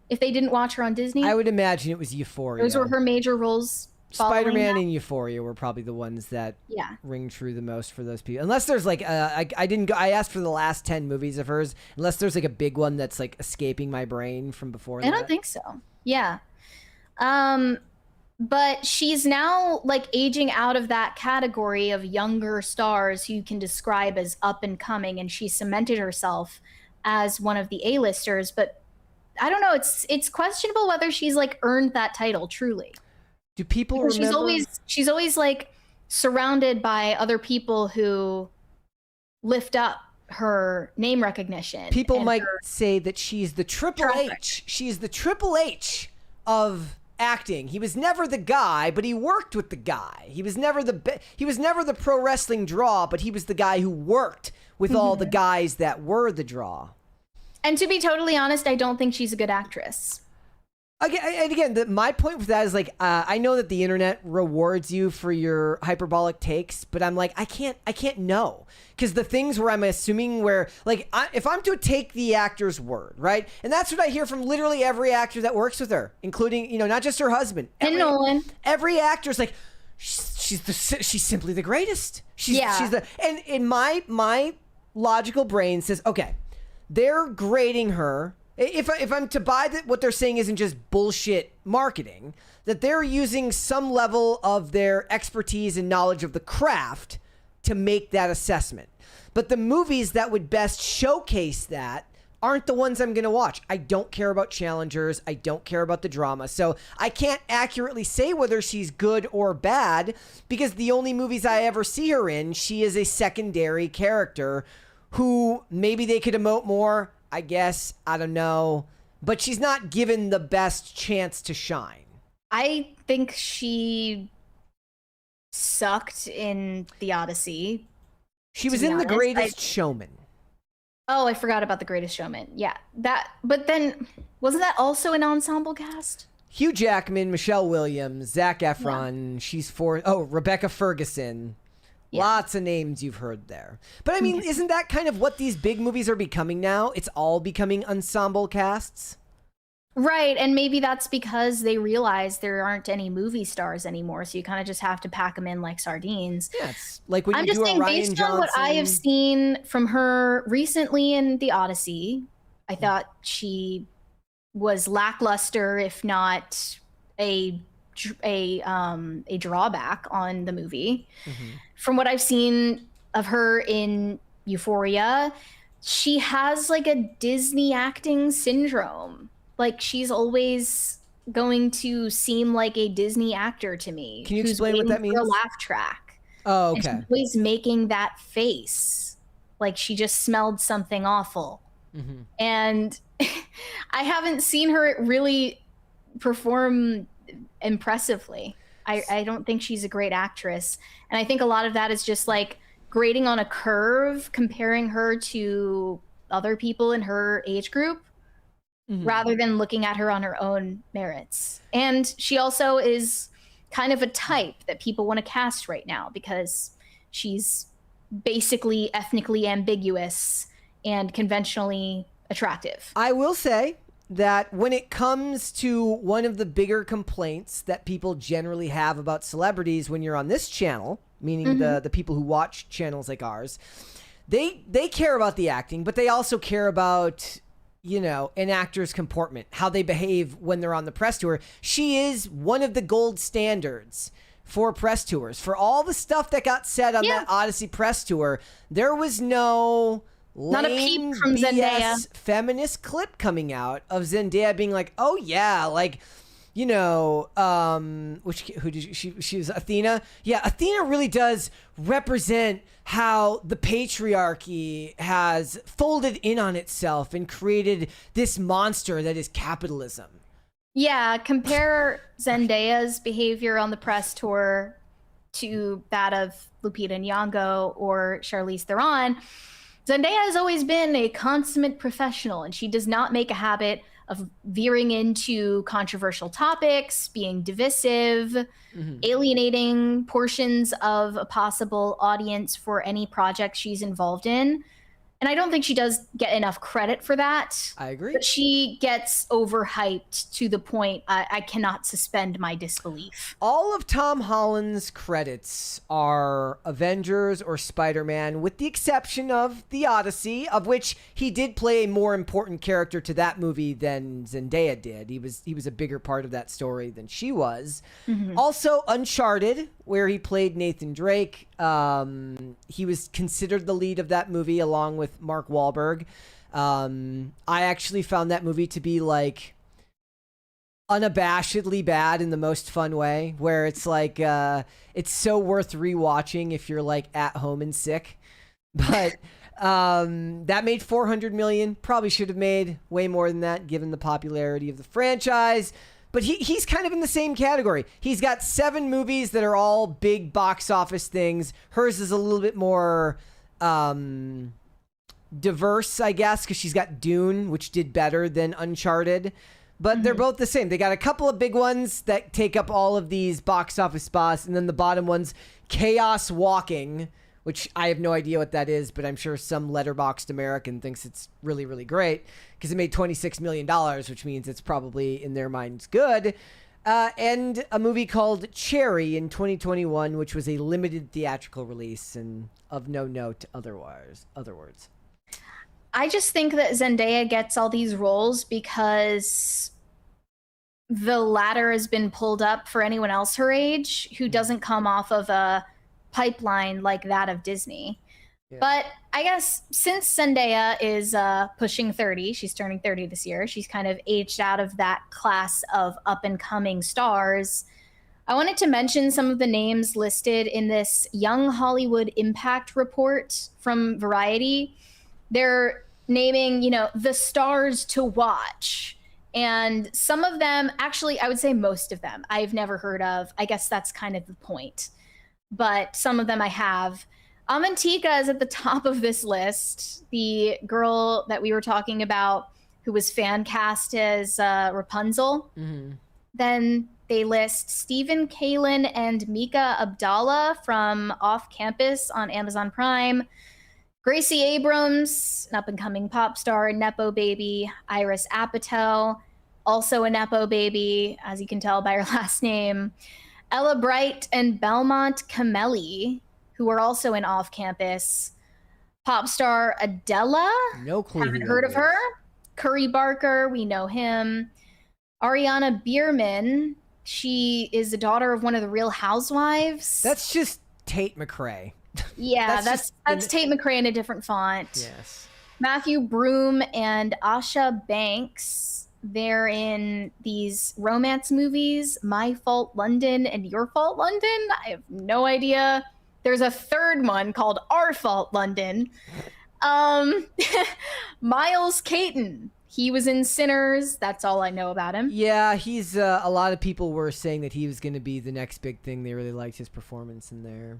If they didn't watch her on Disney. I would imagine it was Euphoria. Those were her major roles. Spider-Man and Euphoria were probably the ones that ring true the most for those people. Unless there's like, I asked for the last 10 movies of hers. Unless there's like a big one that's like escaping my brain from before. I don't think so. Yeah. But she's now like aging out of that category of younger stars who you can describe as up and coming, and she cemented herself as one of the A-listers. But I don't know. It's questionable whether she's like earned that title truly. Do people remember? She's always like surrounded by other people who lift up her name recognition. People might say that she's the Triple H. She's the Triple H of acting. He was never the guy, but he worked with the guy. He was never the pro wrestling draw, but he was the guy who worked with all the guys that were the draw. And to be totally honest, I don't think she's a good actress. Again, my point with that is like, I know that the internet rewards you for your hyperbolic takes, but I'm like, I can't know. Because the things where I'm assuming where, like, if I'm to take the actor's word, right? And that's what I hear from literally every actor that works with her, including, not just her husband. And Nolan. Every actor's like, she's simply the greatest. And in my logical brain says, okay, they're grading her. If I'm to buy that what they're saying isn't just bullshit marketing, that they're using some level of their expertise and knowledge of the craft to make that assessment. But the movies that would best showcase that aren't the ones I'm going to watch. I don't care about challengers. I don't care about the drama. So I can't accurately say whether she's good or bad because the only movies I ever see her in, she is a secondary character who maybe they could emote more. I guess. I don't know. But she's not given the best chance to shine. I think she sucked in The Odyssey. She was in The Greatest Showman. Oh, I forgot about The Greatest Showman. Yeah. But then, wasn't that also an ensemble cast? Hugh Jackman, Michelle Williams, Zac Efron. Yeah. Rebecca Ferguson. Yeah. Lots of names you've heard there. But I mean, isn't that kind of what these big movies are becoming now? It's all becoming ensemble casts? Right, and maybe that's because they realize there aren't any movie stars anymore, so you kind of just have to pack them in like sardines. Yeah, it's like when you do a Rian Johnson. I'm just saying, based on what I have seen from her recently in The Odyssey, I thought she was lackluster, if not a drawback on the movie. From what I've seen of her in Euphoria, she has like a Disney acting syndrome. Like she's always going to seem like a Disney actor to me. Can you explain what that means? A laugh track. Oh, okay. And she's always making that face, like she just smelled something awful. And I haven't seen her really perform impressively. I don't think she's a great actress, and I think a lot of that is just like grading on a curve, comparing her to other people in her age group rather than looking at her on her own merits. And she also is kind of a type that people want to cast right now because she's basically ethnically ambiguous and conventionally attractive. I will say that when it comes to one of the bigger complaints that people generally have about celebrities when you're on this channel, meaning the people who watch channels like ours, they care about the acting, but they also care about, an actor's comportment, how they behave when they're on the press tour. She is one of the gold standards for press tours. For all the stuff that got said on that Odyssey press tour, there was no not a peep from Zendaya feminist clip coming out of Zendaya being like, oh yeah, like, you know, she was Athena. Yeah, Athena really does represent how the patriarchy has folded in on itself and created this monster that is capitalism. Yeah, compare Zendaya's behavior on the press tour to that of Lupita Nyong'o or Charlize Theron. Zendaya has always been a consummate professional, and she does not make a habit of veering into controversial topics, being divisive, alienating portions of a possible audience for any project she's involved in. And I don't think she does get enough credit for that. I agree. But she gets overhyped to the point I cannot suspend my disbelief. All of Tom Holland's credits are Avengers or Spider-Man, with the exception of The Odyssey, of which he did play a more important character to that movie than Zendaya did. He was a bigger part of that story than she was. Also, Uncharted, where he played Nathan Drake. He was considered the lead of that movie along with Mark Wahlberg. I actually found that movie to be like unabashedly bad in the most fun way, where it's like it's so worth rewatching if you're like at home and sick. But that made $400 million. Probably should have made way more than that given the popularity of the franchise. But he's kind of in the same category. He's got 7 movies that are all big box office things. Hers is a little bit more diverse, I guess, because she's got Dune, which did better than Uncharted. But they're both the same. They got a couple of big ones that take up all of these box office spots, and then the bottom one's Chaos Walking, which I have no idea what that is, but I'm sure some letterboxed American thinks it's really, really great because it made $26 million, which means it's probably, in their minds, good. And a movie called Cherry in 2021, which was a limited theatrical release and of no note other words. I just think that Zendaya gets all these roles because the ladder has been pulled up for anyone else her age who doesn't come off of a pipeline like that of Disney. Yeah. But I guess since Zendaya is pushing 30, she's turning 30 this year, she's kind of aged out of that class of up-and-coming stars. I wanted to mention some of the names listed in this Young Hollywood Impact report from Variety. They're naming, the stars to watch. And some of them, actually, I would say most of them, I've never heard of. I guess that's kind of the point. But some of them I have. Amantika is at the top of this list. The girl that we were talking about who was fan cast as Rapunzel. Then they list Stephen Kalin and Mika Abdallah from Off Campus on Amazon Prime. Gracie Abrams, an up-and-coming pop star, Nepo baby. Iris Apatow, also a Nepo baby, as you can tell by her last name. Ella Bright and Belmont Camelli, who are also in Off Campus. Pop star Adela. No clue. Haven't heard of her. Curry Barker, we know him. Ariana Bierman, she is the daughter of one of the Real Housewives. That's just Tate McRae. Yeah, that's Tate McRae in a different font. Yes. Matthew Broom and Asha Banks. They're in these romance movies, My Fault London and Your Fault London. I have no idea. There's a third one called Our Fault London. Miles Caton. He was in Sinners. That's all I know about him. Yeah, he's a lot of people were saying that he was going to be the next big thing. They really liked his performance in there.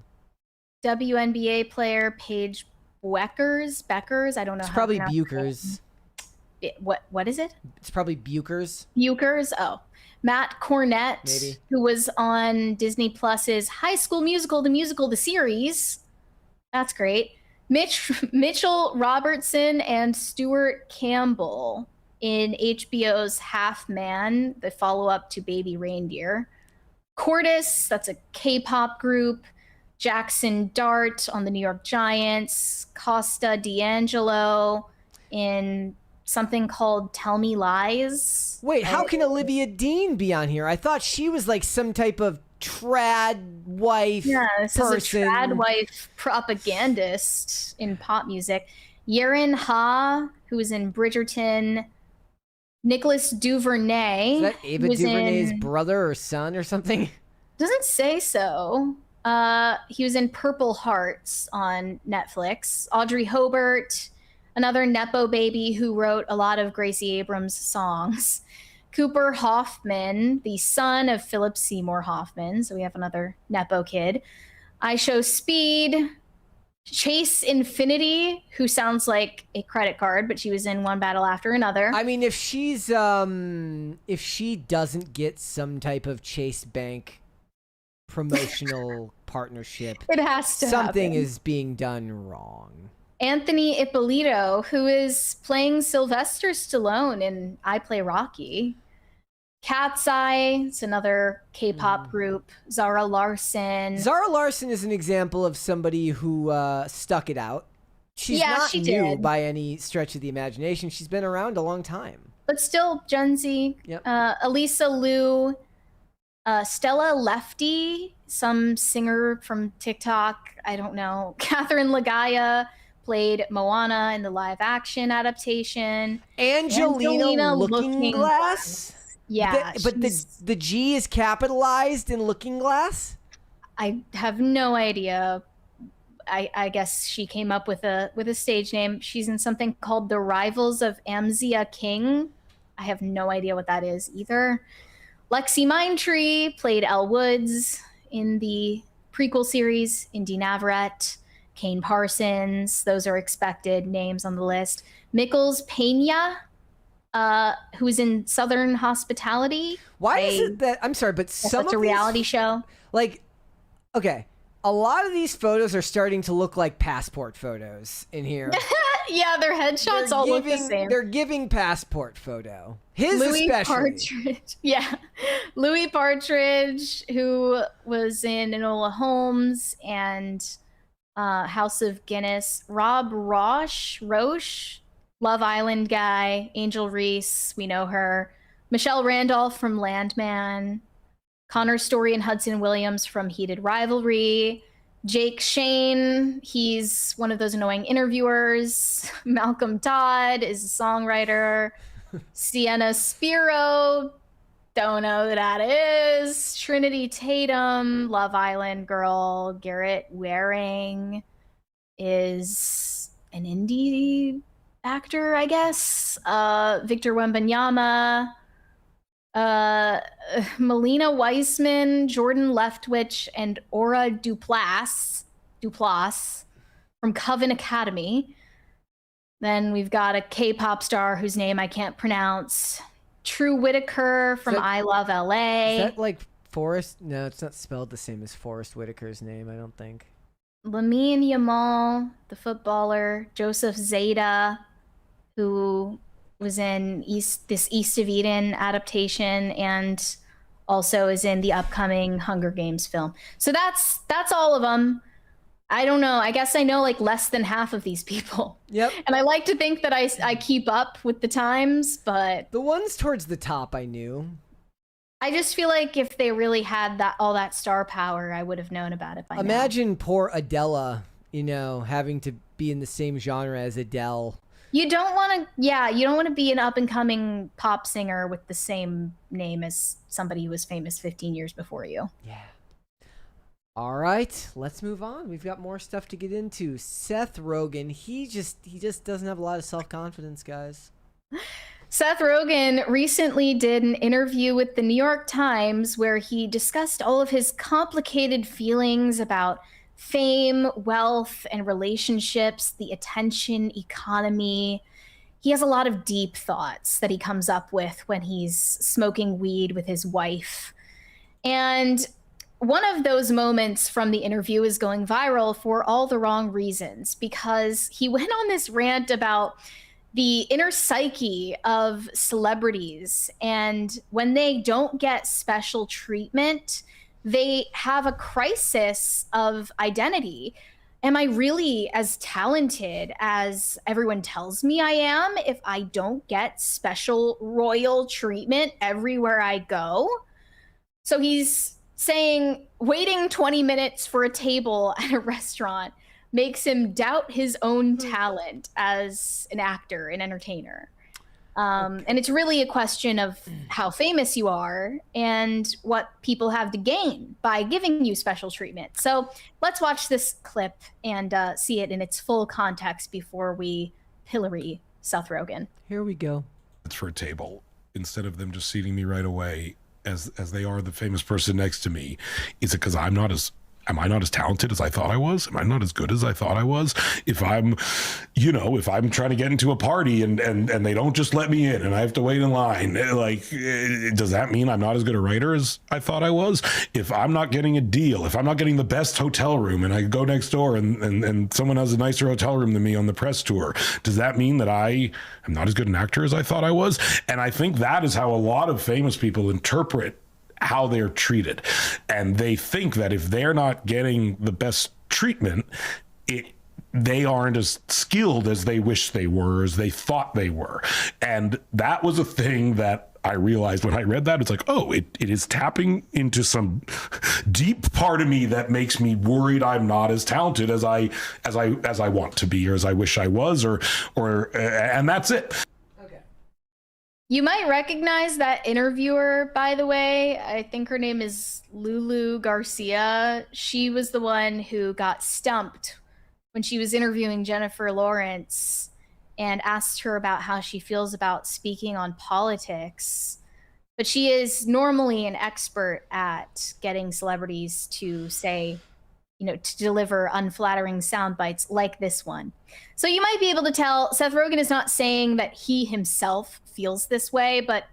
WNBA player Paige Beckers. I don't know. It's probably Buchers. What is it? It's probably Buchers. Buchers. Oh, Matt Cornett, maybe, who was on Disney Plus's High School Musical, the series. That's great. Mitchell Robertson and Stuart Campbell in HBO's Half Man, the follow-up to Baby Reindeer. Cordis, that's a K-pop group. Jackson Dart on the New York Giants. Costa D'Angelo in something called Tell Me Lies. Wait, how can Olivia Dean be on here? I thought she was like some type of trad wife person. Yeah, this is a trad wife propagandist in pop music. Yerin Ha, who is in Bridgerton. Nicholas Duvernay. Is that Ava DuVernay's brother or son or something? Doesn't say so. He was in Purple Hearts on Netflix. Audrey Hobart, another Nepo baby who wrote a lot of Gracie Abrams songs. Cooper Hoffman, the son of Philip Seymour Hoffman. So we have another Nepo kid. I Show Speed. Chase Infinity, who sounds like a credit card, but she was in One Battle After Another. I mean, if she doesn't get some type of Chase Bank promotional partnership, it has to something happen. is being done wrong. Anthony Ippolito, who is playing Sylvester Stallone in I Play Rocky. Cat's Eye, it's another K-pop group. Zara Larsson. Zara Larsson is an example of somebody who stuck it out. She's not new by any stretch of the imagination. She's been around a long time. But still, Gen Z. Yep. Elisa Liu. Stella Lefty, some singer from TikTok. I don't know. Catherine Lagaya played Moana in the live-action adaptation. Angelina Looking Glass? Yeah. But the G is capitalized in Looking Glass? I have no idea. I guess she came up with a stage name. She's in something called The Rivals of Amzia King. I have no idea what that is either. Lexi Mindtree played Elle Woods in the prequel series. Indy Navarrete, Kane Parsons. Those are expected names on the list. Mikkels Pena, who's in Southern Hospitality. Why is it that, I'm sorry, but some of a reality show. Like, okay, a lot of these photos are starting to look like passport photos in here. Yeah, their headshots all look the same. They're giving passport photo. His Louis especially. Partridge. Yeah. Louis Partridge, who was in Enola Holmes and House of Guinness. Rob Roche, Love Island guy. Angel Reese, we know her. Michelle Randolph from Landman. Connor Story and Hudson Williams from Heated Rivalry. Jake Shane, he's one of those annoying interviewers. Malcolm Todd is a songwriter. Sienna Spiro, don't know who that is. Trinity Tatum, Love Island girl. Garrett Waring is an indie actor, I guess. Victor Wembanyama. Melina Weissman, Jordan Leftwich, and Aura Duplass from Coven Academy. Then we've got a K-pop star whose name I can't pronounce. True Whitaker from I Love LA. Is that like Forrest? No, it's not spelled the same as Forrest Whitaker's name, I don't think. Lamine Yamal, the footballer. Joseph Zeta, who was in this East of Eden adaptation and also is in the upcoming Hunger Games film. So that's all of them. I don't know. I guess I know like less than half of these people. Yep. And I like to think that I keep up with the times, but the ones towards the top I knew. I just feel like if they really had all that star power, I would have known about it by now. Imagine poor Adela, having to be in the same genre as Adele. You don't want to be an up-and-coming pop singer with the same name as somebody who was famous 15 years before you. Yeah. All right, let's move on. We've got more stuff to get into. Seth Rogen, he just doesn't have a lot of self-confidence, guys. Seth Rogen recently did an interview with the New York Times where he discussed all of his complicated feelings about fame, wealth, and relationships, the attention economy. He has a lot of deep thoughts that he comes up with when he's smoking weed with his wife. And one of those moments from the interview is going viral for all the wrong reasons, because he went on this rant about the inner psyche of celebrities. And when they don't get special treatment, they have a crisis of identity. Am I really as talented as everyone tells me I am if I don't get special royal treatment everywhere I go? So he's saying waiting 20 minutes for a table at a restaurant makes him doubt his own talent as an actor, an entertainer. And it's really a question of how famous you are and what people have to gain by giving you special treatment. So let's watch this clip and see it in its full context before we pillory Seth Rogen. Here we go. It's for a table instead of them just seating me right away as they are the famous person next to me. Is it because am I not as talented as I thought I was? Am I not as good as I thought I was? If I'm trying to get into a party and they don't just let me in and I have to wait in line, like, does that mean I'm not as good a writer as I thought I was? If I'm not getting a deal, if I'm not getting the best hotel room and I go next door and someone has a nicer hotel room than me on the press tour, does that mean that I am not as good an actor as I thought I was? And I think that is how a lot of famous people interpret how they're treated. And they think that if they're not getting the best treatment, they aren't as skilled as they wish they were, as they thought they were. And that was a thing that I realized when I read that. It's like, oh, it is tapping into some deep part of me that makes me worried I'm not as talented as I want to be, or as I wish I was, or and that's it. You might recognize that interviewer, by the way. I think her name is Lulu Garcia. She was the one who got stumped when she was interviewing Jennifer Lawrence and asked her about how she feels about speaking on politics. But she is normally an expert at getting celebrities to say, to deliver unflattering sound bites like this one. So you might be able to tell Seth Rogen is not saying that he himself feels this way, but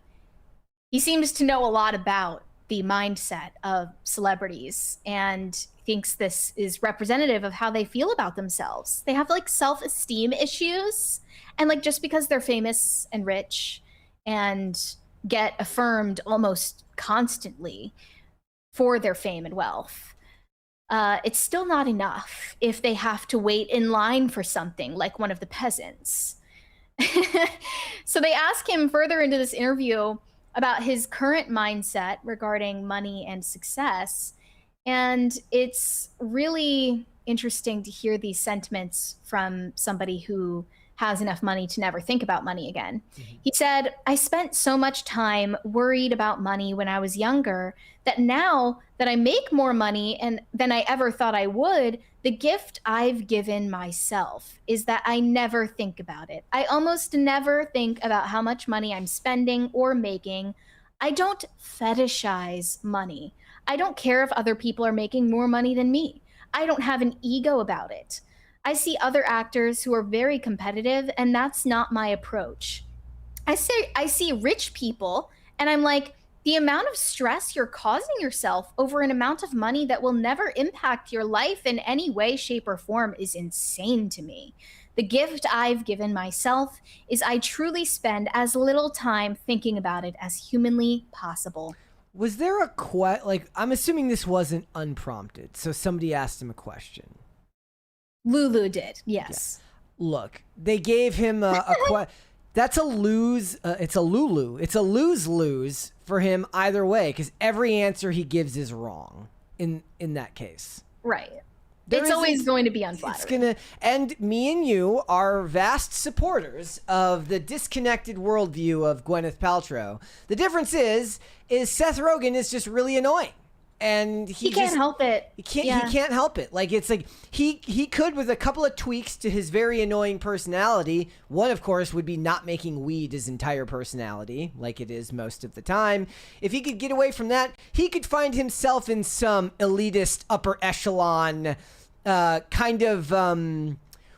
he seems to know a lot about the mindset of celebrities and thinks this is representative of how they feel about themselves. They have like self-esteem issues, and like just because they're famous and rich and get affirmed almost constantly for their fame and wealth, it's still not enough if they have to wait in line for something like one of the peasants. So they ask him further into this interview about his current mindset regarding money and success. And it's really interesting to hear these sentiments from somebody who has enough money to never think about money again. Mm-hmm. He said, "I spent so much time worried about money when I was younger that now that I make more money than I ever thought I would, the gift I've given myself is that I never think about it. I almost never think about how much money I'm spending or making. I don't fetishize money. I don't care if other people are making more money than me. I don't have an ego about it. I see other actors who are very competitive, and that's not my approach. I see rich people, and I'm like, the amount of stress you're causing yourself over an amount of money that will never impact your life in any way, shape, or form is insane to me. The gift I've given myself is I truly spend as little time thinking about it as humanly possible." Was there a I'm assuming this wasn't unprompted, so somebody asked him a question. Lulu did, yes. Yeah. Look, they gave him that's a lose. It's a Lulu. It's a lose-lose for him either way, because every answer he gives is wrong in that case. Right. It's always going to be unflattering. And me and you are vast supporters of the disconnected worldview of Gwyneth Paltrow. The difference is Seth Rogen is just really annoying. And he can't help it. He can't help it. Like, it's like he could, with a couple of tweaks to his very annoying personality. One, of course, would be not making weed his entire personality, like it is most of the time. If he could get away from that, he could find himself in some elitist, upper echelon, kind of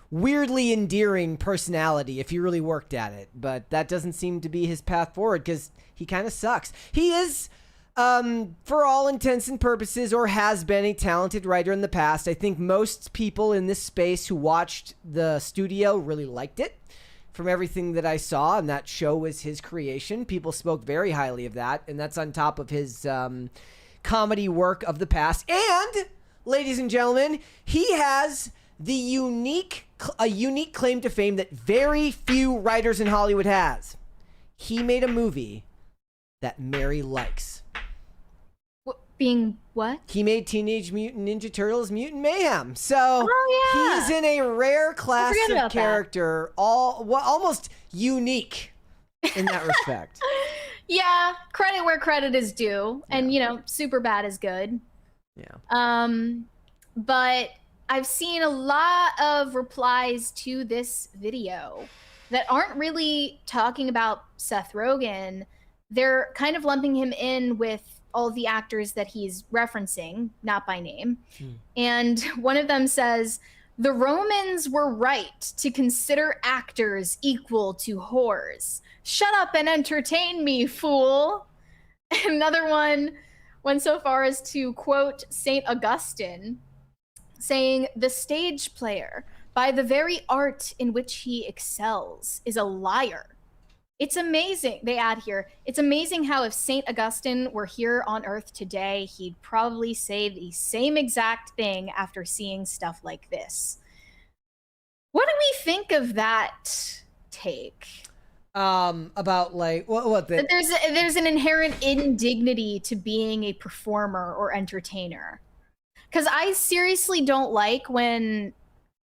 weirdly endearing personality if he really worked at it. But that doesn't seem to be his path forward, because he kind of sucks. He is, for all intents and purposes, or has been, a talented writer in the past. I think most people in this space who watched the studio really liked it. From everything that I saw, and that show was his creation, people spoke very highly of that, and that's on top of his comedy work of the past. And, ladies and gentlemen, he has a unique claim to fame that very few writers in Hollywood has. He made a movie that Mary likes. Being what? He made Teenage Mutant Ninja Turtles Mutant Mayhem. So he's in a rare class of character, almost unique. in that respect. Yeah, credit where credit is due, and super bad is good. Yeah. But I've seen a lot of replies to this video that aren't really talking about Seth Rogen. They're kind of lumping him in with all the actors that he's referencing, not by name. And one of them says, the Romans were right to consider actors equal to whores. Shut up and entertain me, fool. Another one went so far as to quote St. Augustine, saying, the stage player, by the very art in which he excels, is a liar. It's amazing, they add here, it's amazing how if St. Augustine were here on Earth today, he'd probably say the same exact thing after seeing stuff like this. What do we think of that take? About like, what there's an inherent indignity to being a performer or entertainer. Because I seriously don't like when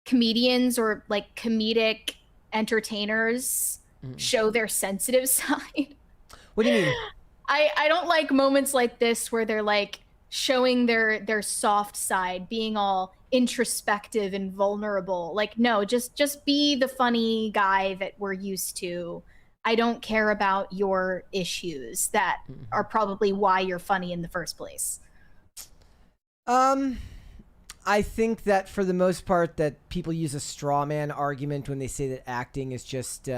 comedians or like comedic entertainers show their sensitive side. What do you mean? I don't like moments like this where they're like showing their soft side, being all introspective and vulnerable. Like, no, just be the funny guy that we're used to. I don't care about your issues that are probably why you're funny in the first place. I think that for the most part that people use a straw man argument when they say that acting is just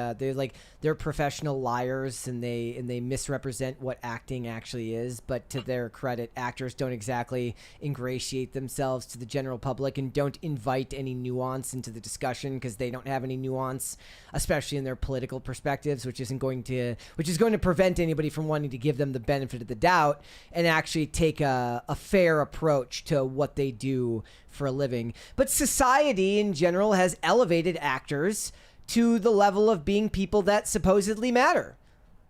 they're professional liars and they misrepresent what acting actually is. But to their credit, actors don't exactly ingratiate themselves to the general public and don't invite any nuance into the discussion because they don't have any nuance, especially in their political perspectives, which is going to prevent anybody from wanting to give them the benefit of the doubt and actually take a fair approach to what they do for a living. But society in general has elevated actors to the level of being people that supposedly matter.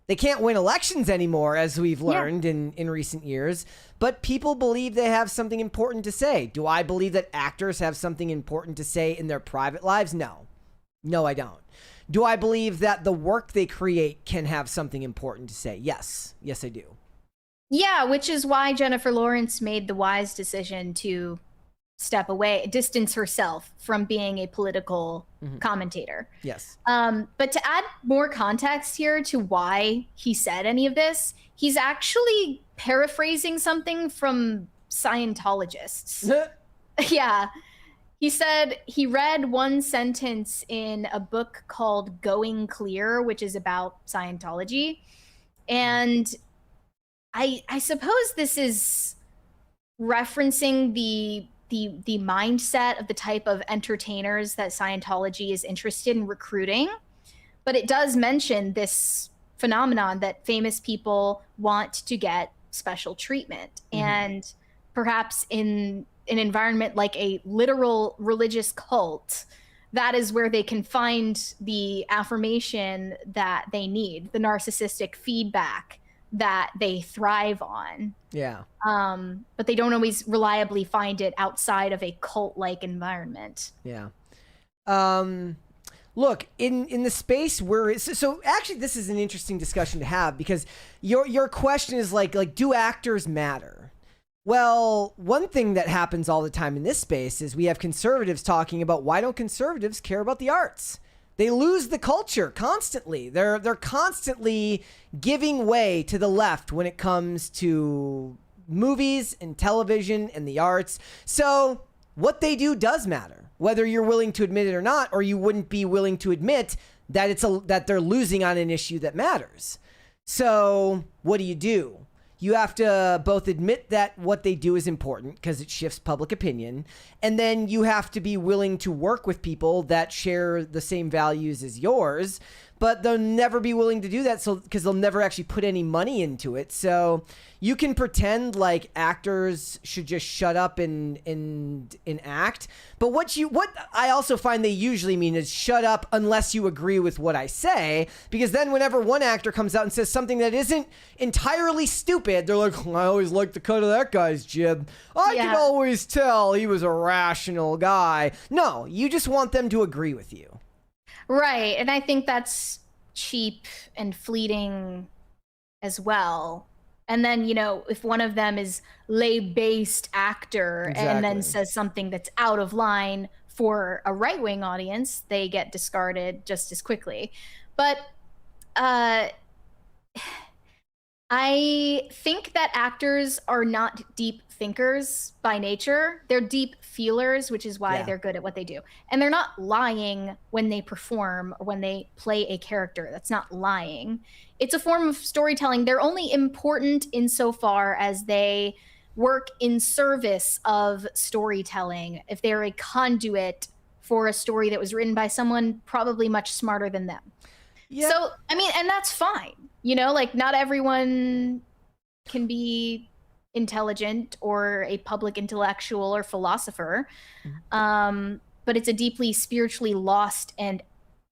They can't win elections anymore, as we've learned in recent years, but people believe they have something important to say. Do I believe that actors have something important to say in their private lives? No. No, I don't. Do I believe that the work they create can have something important to say? Yes. Yes, I do. Yeah, which is why Jennifer Lawrence made the wise decision to step away, distance herself from being a political commentator. Yes. But to add more context here to why he said any of this, he's actually paraphrasing something from Scientologists. Yeah. He said he read one sentence in a book called Going Clear, which is about Scientology. And I suppose this is referencing the mindset of the type of entertainers that Scientology is interested in recruiting. But it does mention this phenomenon that famous people want to get special treatment. And perhaps in an environment like a literal religious cult, that is where they can find the affirmation that they need, the narcissistic feedback that they thrive on. Yeah. But they don't always reliably find it outside of a cult-like environment. Yeah. Look, in the space where so actually this is an interesting discussion to have because your question is like do actors matter? Well, one thing that happens all the time in this space is we have conservatives talking about why don't conservatives care about the arts? They lose the culture constantly. They're constantly giving way to the left when it comes to movies and television and the arts. So what they do does matter, whether you're willing to admit it or not, or you wouldn't be willing to admit that that they're losing on an issue that matters. So what do? You have to both admit that what they do is important because it shifts public opinion, and then you have to be willing to work with people that share the same values as yours, but they'll never be willing to do that because they'll never actually put any money into it. So you can pretend like actors should just shut up and act, but what I also find they usually mean is shut up unless you agree with what I say, because then whenever one actor comes out and says something that isn't entirely stupid, they're like, I always like the cut of that guy's jib. I can always tell he was a rational guy. No, you just want them to agree with you. Right. And I think that's cheap and fleeting as well. And then, you know, if one of them is lay-based actor and then says something that's out of line for a right-wing audience, they get discarded just as quickly. But I think that actors are not deep thinkers by nature. They're deep feelers, which is why they're good at what they do. And they're not lying when they perform or when they play a character. That's not lying. It's a form of storytelling. They're only important insofar as they work in service of storytelling. If they're a conduit for a story that was written by someone probably much smarter than them. Yeah. So, I mean, and that's fine. You know, like not everyone can be intelligent or a public intellectual or philosopher. But it's a deeply spiritually lost and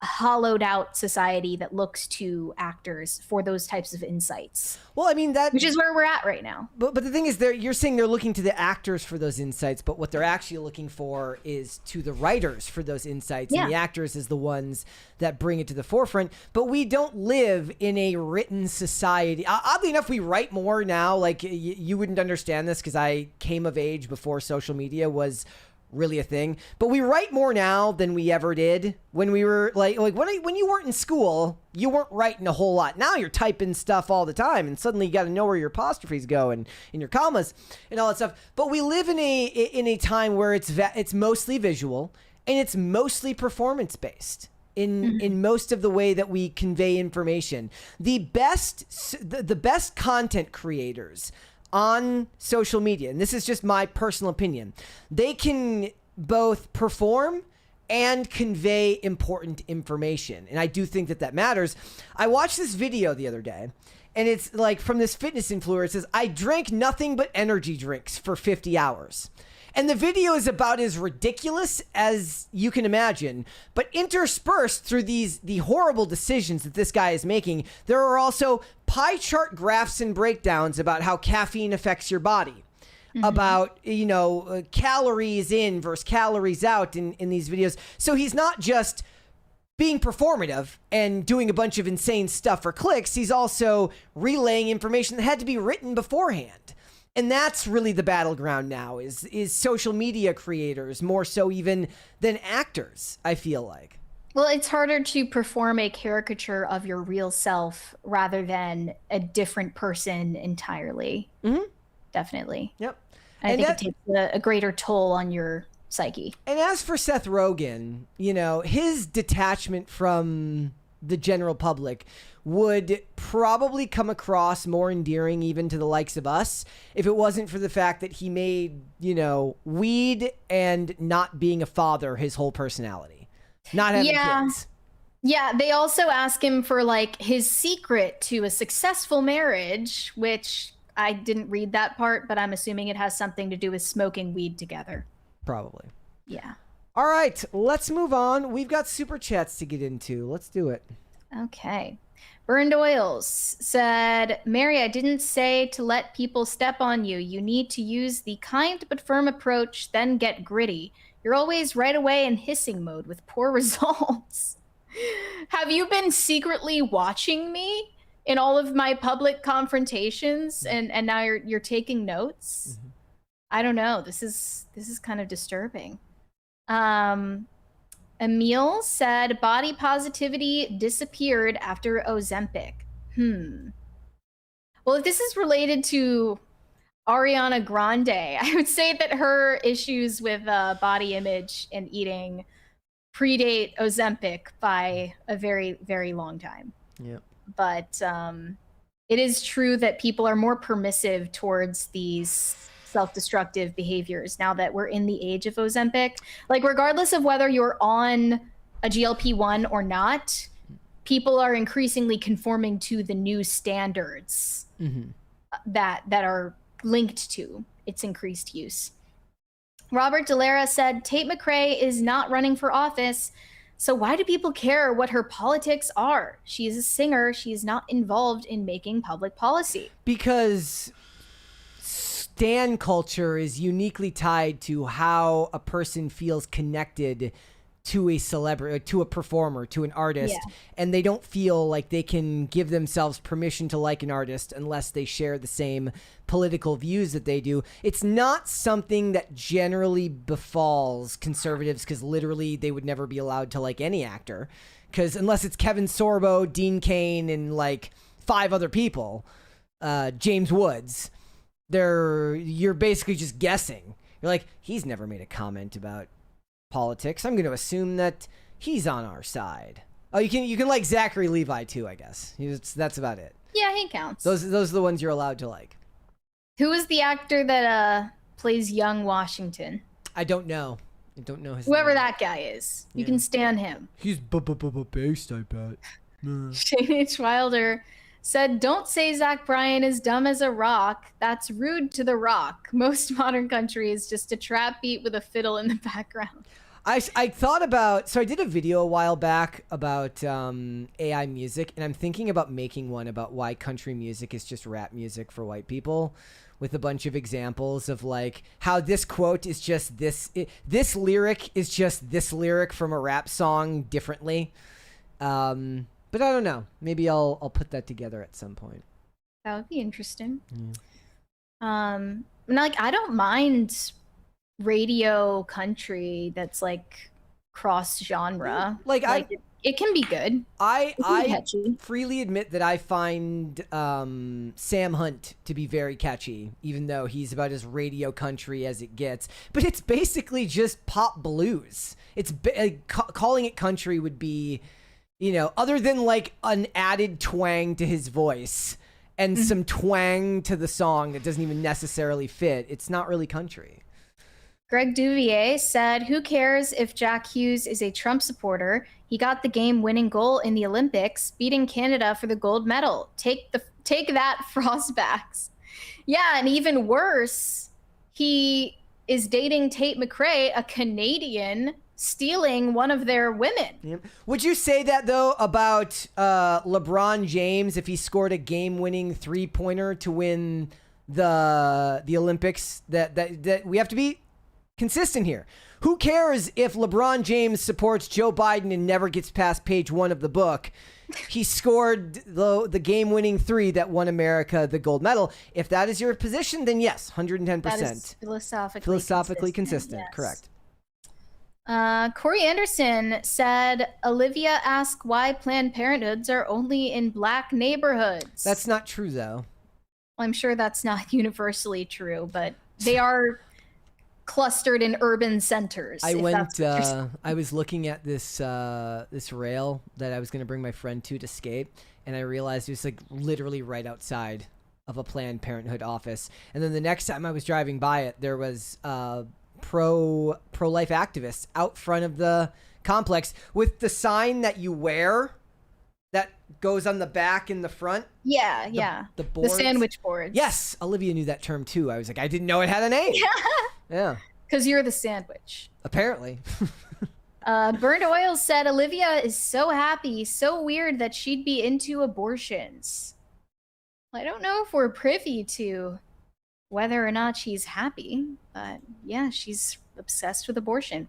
hollowed out society that looks to actors for those types of insights. Well, I mean, which is where we're at right now. But the thing is, you're saying they're looking to the actors for those insights, but what they're actually looking for is to the writers for those insights, and the actors is the ones that bring it to the forefront. But we don't live in a written society. Oddly enough, we write more now. Like you wouldn't understand this because I came of age before social media was really a thing, but we write more now than we ever did when we were like when you weren't in school. You weren't writing a whole lot. Now you're typing stuff all the time, and suddenly you got to know where your apostrophes go and your commas and all that stuff. But we live in a time where it's mostly visual and it's mostly performance based in most of the way that we convey information. The best content creators on social media, and this is just my personal opinion, they can both perform and convey important information. And I do think that matters. I watched this video the other day, and it's like from this fitness influencer. It says, I drank nothing but energy drinks for 50 hours. And the video is about as ridiculous as you can imagine, but interspersed through the horrible decisions that this guy is making, there are also pie chart graphs and breakdowns about how caffeine affects your body, about, calories in versus calories out in these videos. So he's not just being performative and doing a bunch of insane stuff for clicks. He's also relaying information that had to be written beforehand. And that's really the battleground now is social media creators more so even than actors, I feel like. Well, it's harder to perform a caricature of your real self rather than a different person entirely. Definitely. Yep. I think it takes a greater toll on your psyche. And as for Seth Rogen, his detachment from the general public would probably come across more endearing even to the likes of us if it wasn't for the fact that he made, weed and not being a father his whole personality. Not having kids. Yeah, they also ask him for like his secret to a successful marriage, which I didn't read that part, but I'm assuming it has something to do with smoking weed together. Probably. Yeah. All right, let's move on. We've got super chats to get into. Let's do it. Okay. Burned Oils said, Mary, I didn't say to let people step on you. You need to use the kind but firm approach, then get gritty. You're always right away in hissing mode with poor results. Have you been secretly watching me in all of my public confrontations and now you're taking notes? I don't know. This is kind of disturbing. Emil said body positivity disappeared after Ozempic. Well, if this is related to Ariana Grande, I would say that her issues with body image and eating predate Ozempic by a very, very long time. Yeah. But it is true that people are more permissive towards these self-destructive behaviors now that we're in the age of Ozempic. Like, regardless of whether you're on a GLP-1 or not, people are increasingly conforming to the new standards that are linked to its increased use. Robert Delara said, Tate McRae is not running for office, so why do people care what her politics are? She is a singer. She is not involved in making public policy. Because stan culture is uniquely tied to how a person feels connected to a celebrity, to a performer, to an artist, and they don't feel like they can give themselves permission to like an artist unless they share the same political views that they do. It's not something that generally befalls conservatives, because literally they would never be allowed to like any actor, because unless it's Kevin Sorbo, Dean Cain, and like 5 other people, James Woods, you're basically just guessing. You're like, he's never made a comment about politics. I'm going to assume that he's on our side. Oh, you can like Zachary Levi too, I guess. That's about it. Yeah, he counts. Those are the ones you're allowed to like. Who is the actor that plays young Washington? I don't know. I don't know his Whoever name. that guy is. You can stand him. He's based, I bet. Shane H. Wilder said, "Don't say Zach Bryan is dumb as a rock. That's rude to the Rock. Most modern country is just a trap beat with a fiddle in the background." I thought about, so I did a video a while back about AI music, and I'm thinking about making one about why country music is just rap music for white people, with a bunch of examples of like how this quote is just this lyric is just this lyric from a rap song differently. But I don't know. Maybe I'll put that together at some point. That would be interesting. Like, I don't mind radio country that's like cross genre. Like it can be good. I freely admit that I find Sam Hunt to be very catchy, even though he's about as radio country as it gets. But it's basically just pop blues. It's calling it country would be, you know, other than like an added twang to his voice and some twang to the song that doesn't even necessarily fit, it's not really country. Greg Duvier said, "Who cares if Jack Hughes is a Trump supporter? He got the game-winning goal in the Olympics, beating Canada for the gold medal. Take that, Frostbacks." Yeah, and even worse, he is dating Tate McRae, a Canadian, stealing one of their women. Yep. Would you say that though about LeBron James if he scored a game-winning 3-pointer to win the Olympics? That we have to be consistent here. Who cares if LeBron James supports Joe Biden and never gets past page 1 of the book? He scored the game-winning 3 that won America the gold medal. If that is your position, then yes, 110%. That is philosophically consistent. Yes. Correct. Corey Anderson said, "Olivia asked why Planned Parenthoods are only in black neighborhoods." That's not true, though. Well, I'm sure that's not universally true, but they are clustered in urban centers. I was looking at this rail that I was going to bring my friend to skate, and I realized it was like literally right outside of a Planned Parenthood office. And then the next time I was driving by it, there was pro-life activists out front of the complex with the sign that you wear that goes on the back and the front. The boards. The sandwich boards. Yes, Olivia knew that term too. I was like, I didn't know it had a name. Yeah. Because you're the sandwich. Apparently. Burnt Oil said, "Olivia is so happy, so weird that she'd be into abortions." I don't know if we're privy to whether or not she's happy, but yeah, she's obsessed with abortion.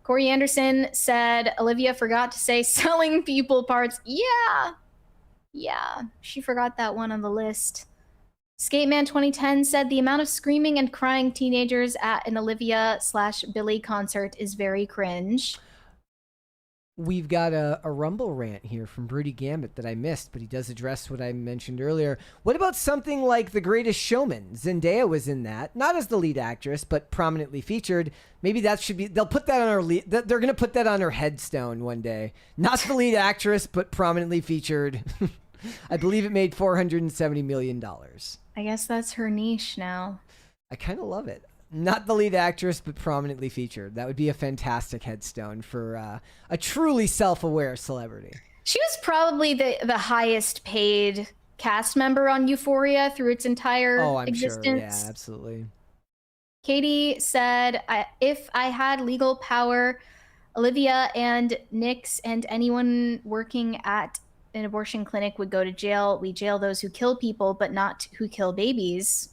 Corey Anderson said, "Olivia forgot to say selling people parts." Yeah, she forgot that one on the list. Skateman 2010 said, "The amount of screaming and crying teenagers at an Olivia/Billy concert is very cringe." We've got a Rumble rant here from Broody Gambit that I missed, but he does address what I mentioned earlier. What about something like The Greatest Showman? Zendaya was in that, not as the lead actress, but prominently featured. Maybe that should be, they'll put that on her, they're going to put that on her headstone one day. Not the lead actress, but prominently featured. I believe it made $470 million. I guess that's her niche now. I kind of love it. Not the lead actress, but prominently featured. That would be a fantastic headstone for a truly self-aware celebrity. She was probably the highest paid cast member on Euphoria through its entire existence. Sure. Yeah, absolutely. Katie said, "If I had legal power, Olivia and Nix and anyone working at an abortion clinic would go to jail. We jail those who kill people, but not who kill babies."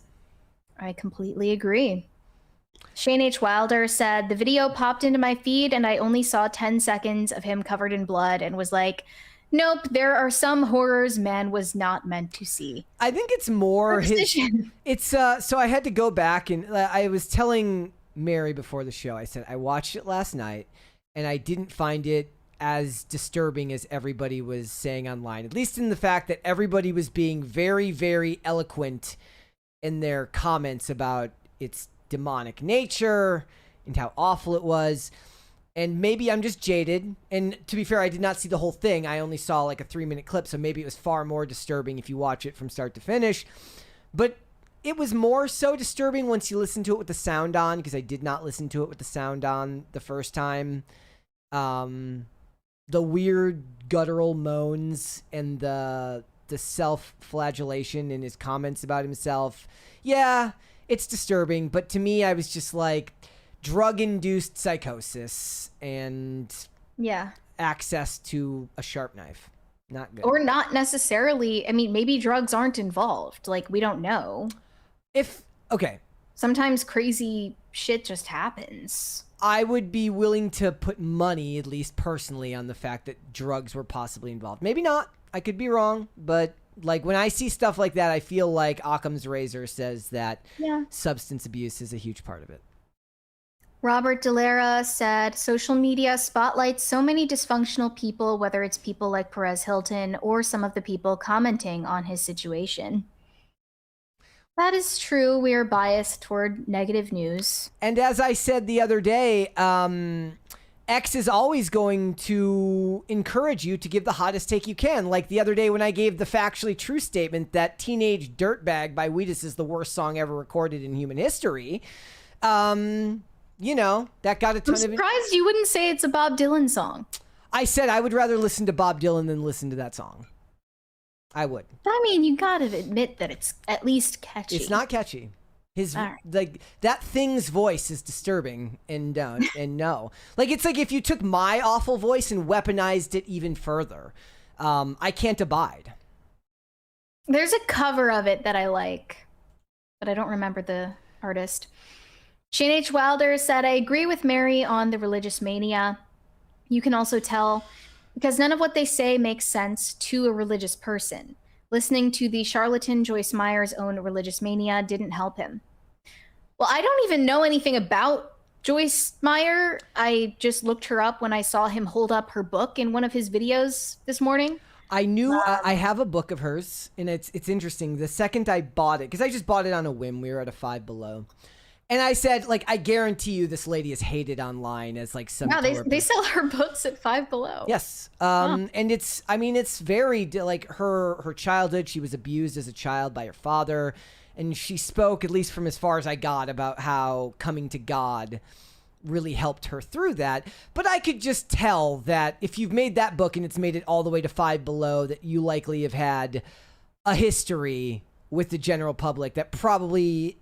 I completely agree. Shane H. Wilder said, the video popped into my feed and I only saw 10 seconds of him covered in blood and was like, nope, there are some horrors man was not meant to see. I think it's more so I had to go back and I was telling Mary before the show, I said I watched it last night and I didn't find it as disturbing as everybody was saying online, at least in the fact that everybody was being very, very eloquent in their comments about its demonic nature and how awful it was. And maybe I'm just jaded. And to be fair, I did not see the whole thing. I only saw like a 3-minute clip. So maybe it was far more disturbing if you watch it from start to finish. But it was more so disturbing once you listen to it with the sound on, because I did not listen to it with the sound on the first time. The weird guttural moans and the self-flagellation in his comments about himself. Yeah, it's disturbing. But to me, I was just like, drug-induced psychosis and access to a sharp knife. Not good. Or not necessarily. I mean, maybe drugs aren't involved. Like, we don't know. Sometimes crazy shit just happens. I would be willing to put money, at least personally, on the fact that drugs were possibly involved. Maybe not. I could be wrong. But like when I see stuff like that, I feel like Occam's razor says that substance abuse is a huge part of it. Robert Delara said, social media spotlights so many dysfunctional people, whether it's people like Perez Hilton or some of the people commenting on his situation. That is true. We are biased toward negative news. And as I said the other day, X is always going to encourage you to give the hottest take you can. Like the other day when I gave the factually true statement that Teenage Dirtbag by Wheatus is the worst song ever recorded in human history. You know, that got a ton of... I'm surprised you wouldn't say it's a Bob Dylan song. I said I would rather listen to Bob Dylan than listen to that song. I would. I mean, you gotta admit that it's at least catchy. It's not catchy. His like that thing's voice is disturbing and no. Like it's like if you took my awful voice and weaponized it even further. I can't abide. There's a cover of it that I like, but I don't remember the artist. Shane H. Wilder said, I agree with Mary on the religious mania. You can also tell because none of what they say makes sense to a religious person. Listening to the charlatan Joyce Meyer's own religious mania didn't help him. Well, I don't even know anything about Joyce Meyer. I just looked her up when I saw him hold up her book in one of his videos this morning. I knew I have a book of hers, and it's interesting. The second I bought it, because I just bought it on a whim. We were at a Five Below. And I said, like, I guarantee you this lady is hated online as, like, some... Yeah, they sell her books at Five Below. Yes. And it's, I mean, it's very, like, her childhood. She was abused as a child by her father. And she spoke, at least from as far as I got, about how coming to God really helped her through that. But I could just tell that if you've made that book and it's made it all the way to Five Below, that you likely have had a history with the general public that probably...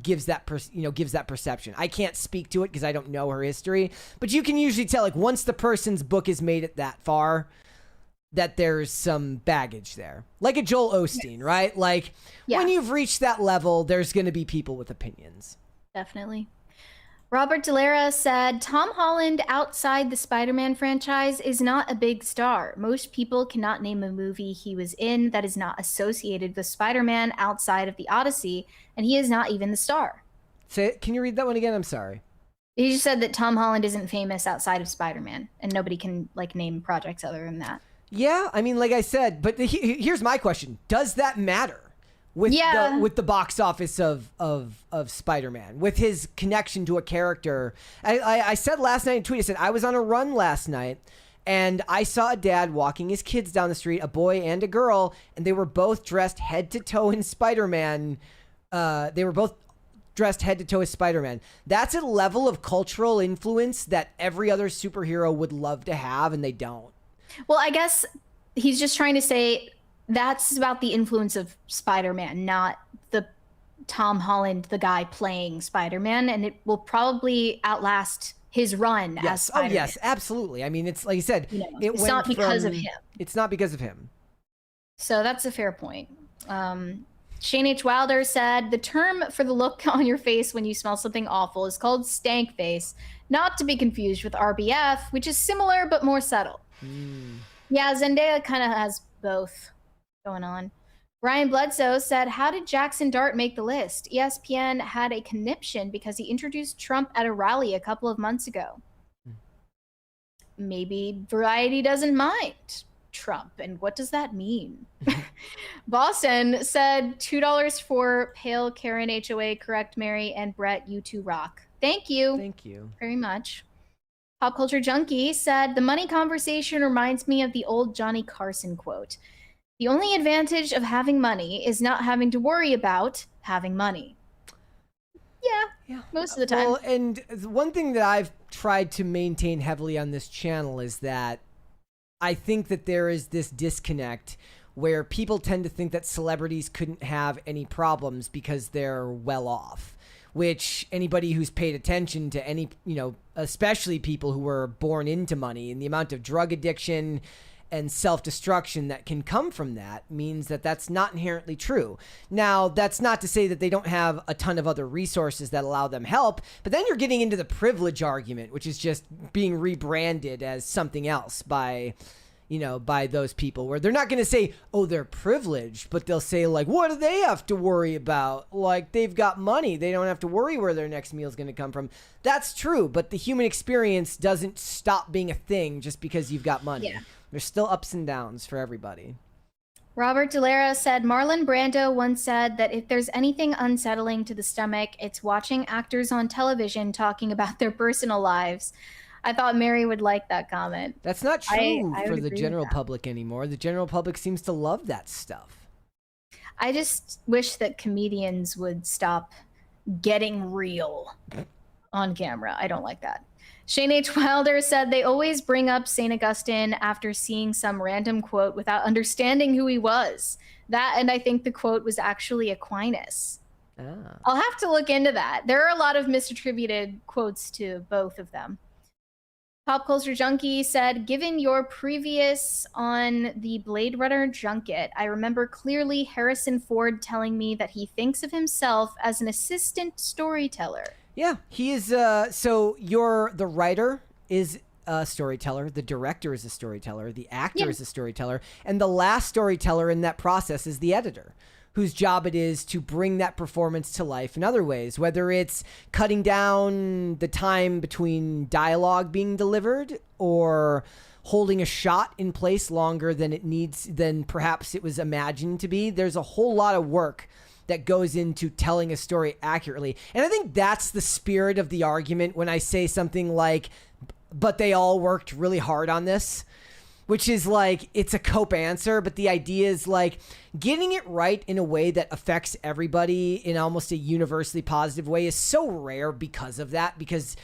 gives that perception. I can't speak to it because I don't know her history, but you can usually tell, like, once the person's book has made it that far, that there's some baggage there. Like a Joel Osteen, right? Like, when you've reached that level, there's going to be people with opinions. Definitely. Robert Delara said, Tom Holland outside the Spider-Man franchise is not a big star. Most people cannot name a movie he was in that is not associated with Spider-Man outside of the Odyssey, and he is not even the star. Can you read that one again? I'm sorry. He just said that Tom Holland isn't famous outside of Spider-Man, and nobody can, like, name projects other than that. Yeah, I mean, like I said, but here's my question. Does that matter? With the box office of Spider-Man, with his connection to a character. I said last night in a tweet, I said, I was on a run last night and I saw a dad walking his kids down the street, a boy and a girl, and they were both dressed head to toe in Spider-Man. They were both dressed head to toe as Spider-Man. That's a level of cultural influence that every other superhero would love to have, and they don't. Well, I guess he's just trying to say... that's about the influence of Spider-Man, not the Tom Holland, the guy playing Spider-Man, and it will probably outlast his run as Spider-Man. Oh, yes, absolutely. I mean, it's like you said, it's not because of him. It's not because of him. So that's a fair point. Shane H. Wilder said, the term for the look on your face when you smell something awful is called stank face, not to be confused with RBF, which is similar but more subtle. Yeah, Zendaya kind of has both going on. Brian Bledsoe said, how did Jackson Dart make the list? ESPN had a conniption because he introduced Trump at a rally a couple of months ago. Maybe Variety doesn't mind Trump, and what does that mean? Boston said $2 for Pale Karen HOA, correct Mary, and Brett, you two rock. Thank you. Thank you very much. Pop Culture Junkie said, the money conversation reminds me of the old Johnny Carson quote. The only advantage of having money is not having to worry about having money. Yeah, most of the time. Well, and one thing that I've tried to maintain heavily on this channel is that I think that there is this disconnect where people tend to think that celebrities couldn't have any problems because they're well off, which anybody who's paid attention to any, especially people who were born into money and the amount of drug addiction and self-destruction that can come from that means that that's not inherently true. Now, that's not to say that they don't have a ton of other resources that allow them help, but then you're getting into the privilege argument, which is just being rebranded as something else by those people, where they're not going to say, oh, they're privileged, but they'll say, like, what do they have to worry about? Like, they've got money. They don't have to worry where their next meal is going to come from. That's true, but the human experience doesn't stop being a thing just because you've got money. Yeah. There's still ups and downs for everybody. Robert Delara said, Marlon Brando once said that if there's anything unsettling to the stomach, it's watching actors on television talking about their personal lives. I thought Mary would like that comment. That's not true I for the general public anymore. The general public seems to love that stuff. I just wish that comedians would stop getting real on camera. I don't like that. Shane H. Wilder said they always bring up St. Augustine after seeing some random quote without understanding who he was. That, and I think the quote was actually Aquinas. I'll have to look into that. There are a lot of misattributed quotes to both of them. Pop Culture Junkie said, given your previous on the Blade Runner junket, I remember clearly Harrison Ford telling me that he thinks of himself as an assistant storyteller. Yeah, he is. So the writer is a storyteller, the director is a storyteller, the actor is a storyteller, and the last storyteller in that process is the editor, whose job it is to bring that performance to life in other ways, whether it's cutting down the time between dialogue being delivered or holding a shot in place longer than perhaps it was imagined to be. There's a whole lot of work that goes into telling a story accurately. And I think that's the spirit of the argument when I say something like, but they all worked really hard on this, which is like, it's a cope answer, but the idea is like getting it right in a way that affects everybody in almost a universally positive way is so rare because of that, because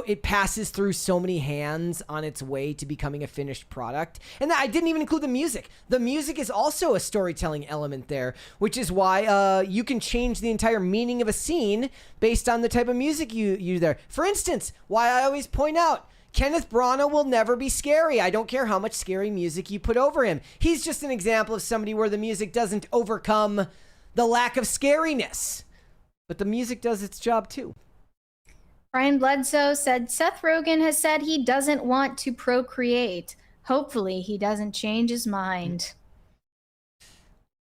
it passes through so many hands on its way to becoming a finished product. And I didn't even include the music. The music is also a storytelling element there, which is why you can change the entire meaning of a scene based on the type of music you use there. For instance, why I always point out, Kenneth Branagh will never be scary. I don't care how much scary music you put over him. He's just an example of somebody where the music doesn't overcome the lack of scariness. But the music does its job too. Brian Bledsoe said, Seth Rogen has said he doesn't want to procreate. Hopefully he doesn't change his mind.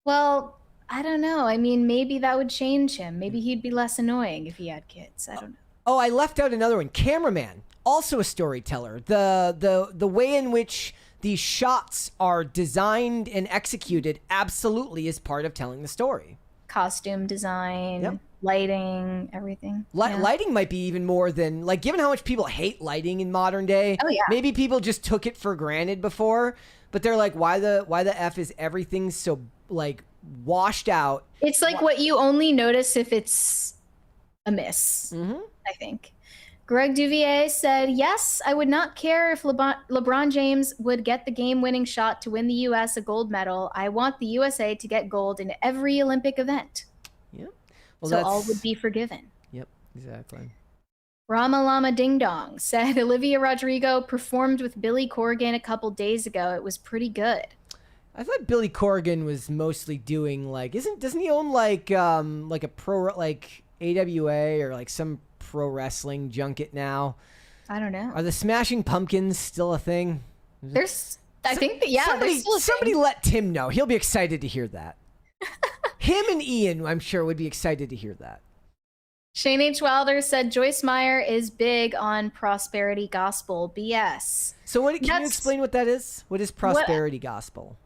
Well, I don't know. I mean, maybe that would change him. Maybe he'd be less annoying if he had kids. I don't know. Oh, I left out another one. Cameraman. Also a storyteller. The way in which these shots are designed and executed absolutely is part of telling the story. Costume design, lighting, everything. Lighting might be even more than, like, given how much people hate lighting in modern day. Oh yeah. Maybe people just took it for granted before, but they're like, why the F is everything so like washed out? It's like what you only notice if it's a miss. Mm-hmm. I think. Greg Duvier said, yes, I would not care if LeBron James would get the game-winning shot to win the U.S. a gold medal. I want the USA to get gold in every Olympic event. Yep. Well, so all would be forgiven. Yep, exactly. Rama Lama Ding Dong said, Olivia Rodrigo performed with Billy Corgan a couple days ago. It was pretty good. I thought Billy Corgan was mostly doing like doesn't he own like a pro like AWA or like some pro wrestling junket now? I don't know. Are the Smashing Pumpkins still a thing? I think that somebody let Tim know. He'll be excited to hear that. Him and Ian, I'm sure, would be excited to hear that. Shane H. Wilder said Joyce Meyer is big on prosperity gospel BS. So can you explain what that is? What is prosperity gospel?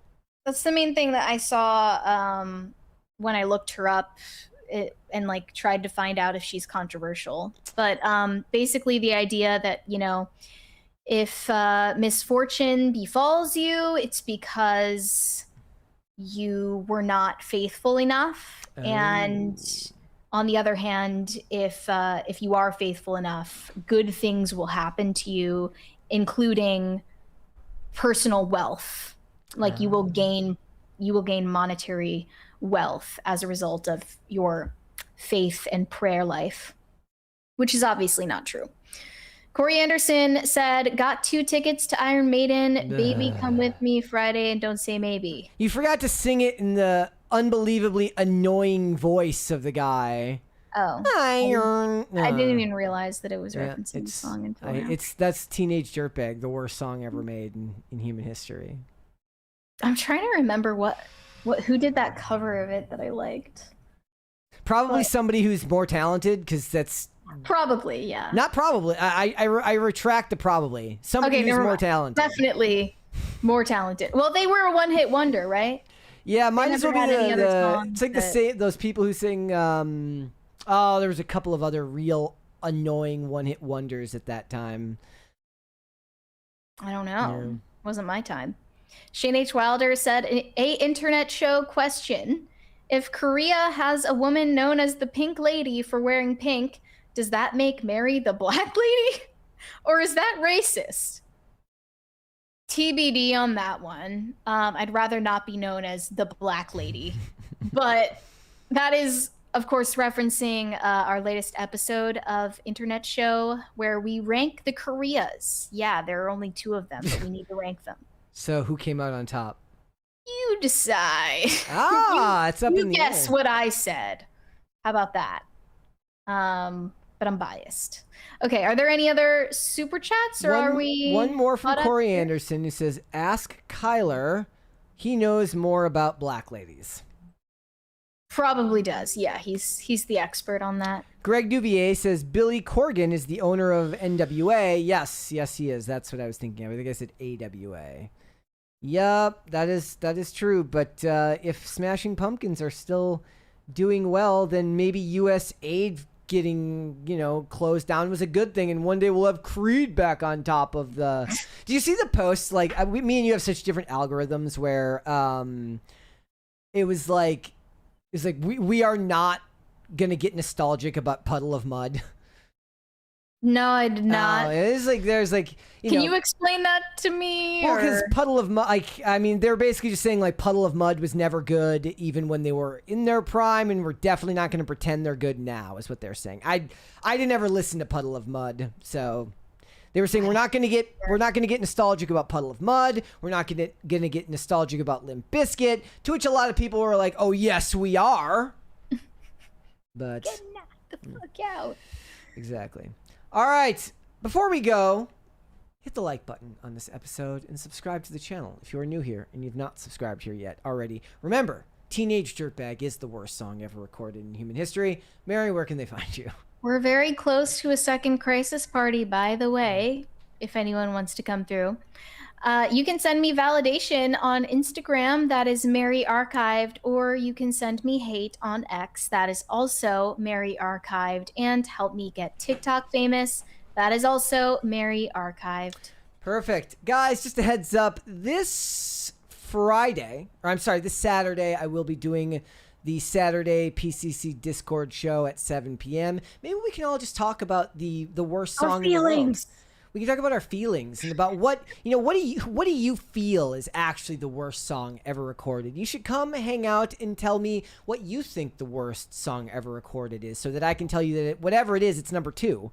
That's the main thing that I saw when I looked her up and like tried to find out if she's controversial. But basically the idea that, you know, if misfortune befalls you, it's because you were not faithful enough. Oh. And on the other hand, if you are faithful enough, good things will happen to you, including personal wealth. Like you will gain monetary wealth as a result of your faith and prayer life, which is obviously not true. Corey Anderson said, got 2 tickets to Iron Maiden. Baby, come with me Friday and don't say maybe. You forgot to sing it in the unbelievably annoying voice of the guy. Oh. I didn't even realize that it was referencing the song until now. That's Teenage Dirtbag, the worst song ever made in human history. I'm trying to remember who did that cover of it that I liked. Probably somebody who's more talented, because that's... Probably, yeah. Not probably. I retract the probably. Somebody who's more talented. Definitely more talented. Well, they were a one-hit wonder, right? Yeah, might as well be it's like the same, those people who sing... there was a couple of other real annoying one-hit wonders at that time. I don't know. Yeah. Wasn't my time. Shane H. Wilder said, a internet show question. If Korea has a woman known as the Pink Lady for wearing pink, does that make Mary the Black Lady? Or is that racist? TBD on that one. I'd rather not be known as the Black Lady. But that is, of course, referencing our latest episode of Internet Show where we rank the Koreas. Yeah, there are only 2 of them, but we need to rank them. So who came out on top? You decide. It's up in the air. You guess what I said. How about that? But I'm biased. Okay, are there any other super chats, or are we... One more from Corey Anderson, who says, ask Kyler. He knows more about black ladies. Probably does. Yeah, he's the expert on that. Greg Duvier says, Billy Corgan is the owner of NWA. Yes, he is. That's what I was thinking of. I think I said AWA. Yup, that is true. But if Smashing Pumpkins are still doing well, then maybe U.S. aid getting, closed down was a good thing. And one day we'll have Creed back on top of the... Do you see the posts? Like, me and you have such different algorithms where it was like we are not going to get nostalgic about Puddle of Mud. No, I did not. It's like there's like Can you explain that to me? Well, because Puddle of Mud, they're basically just saying like Puddle of Mud was never good, even when they were in their prime, and we're definitely not going to pretend they're good now. Is what they're saying. I didn't ever listen to Puddle of Mud, so they were saying we're not going to get nostalgic about Puddle of Mud. We're not going to get nostalgic about Limp Bizkit. To which a lot of people were like, "Oh yes, we are." But get the fuck out. Exactly. All right, before we go, hit the like button on this episode and subscribe to the channel if you are new here and you've not subscribed here yet already. Remember, Teenage Dirtbag is the worst song ever recorded in human history. Mary, where can they find you? We're very close to a second crisis party, by the way, if anyone wants to come through. You can send me validation on Instagram, that is Mary Archived, or you can send me hate on X, that is also Mary Archived, and help me get TikTok famous, that is also Mary Archived. Perfect. Guys, just a heads up, this Saturday, I will be doing the Saturday PCC Discord show at 7 p.m. Maybe we can all just talk about the worst song in the world. We can talk about our feelings and about what do you feel is actually the worst song ever recorded. You should come hang out and tell me what you think the worst song ever recorded is, so that I can tell you that whatever it is, it's number 2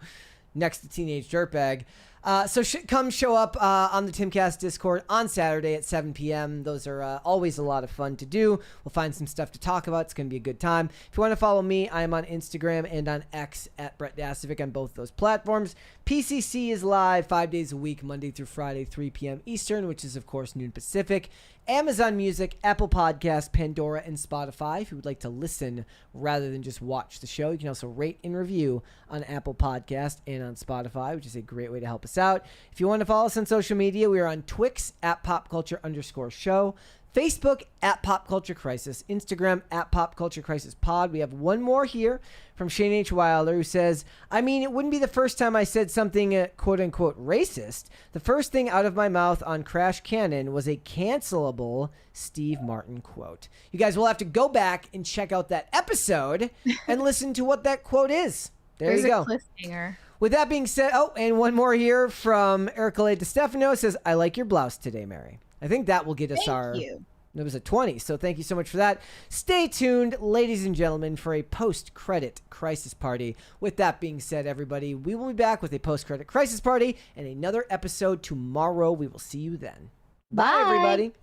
next to Teenage Dirtbag. So come show up on the Timcast Discord on Saturday at 7 p.m. Those are always a lot of fun to do. We'll find some stuff to talk about. It's going to be a good time. If you want to follow me, I am on Instagram and on X at Brett Dasovic on both those platforms. PCC is live 5 days a week, Monday through Friday, 3 p.m. Eastern, which is, of course, noon Pacific. Amazon Music, Apple Podcasts, Pandora, and Spotify. If you would like to listen rather than just watch the show, you can also rate and review on Apple Podcast and on Spotify, which is a great way to help us out. If you want to follow us on social media, we are on Twix at popculture_show, Facebook at Pop Culture Crisis, Instagram at Pop Culture Crisis Pod. We have one more here from Shane H. Wilder, who says, I mean, it wouldn't be the first time I said something quote-unquote racist. The first thing out of my mouth on Crash Cannon was a cancelable Steve Martin quote. You guys will have to go back and check out that episode and listen to what that quote is. There's you go. Cliffhanger. With that being said, and one more here from Erica Le DeStefano says, I like your blouse today, Mary. I think that will get us Thank you. It was a 20, so thank you so much for that. Stay tuned, ladies and gentlemen, for a post-credit crisis party. With that being said, everybody, we will be back with a post-credit crisis party and another episode tomorrow. We will see you then. Bye everybody.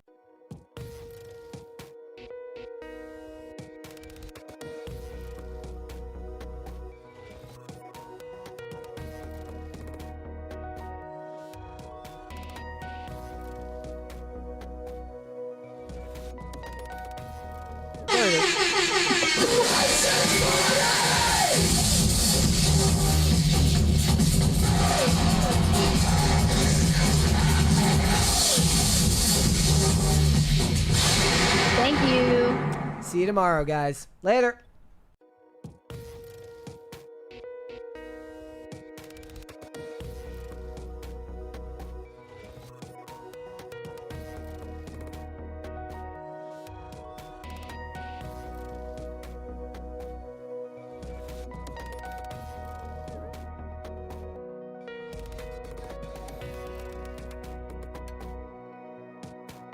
Thank you. See you tomorrow, guys. Later.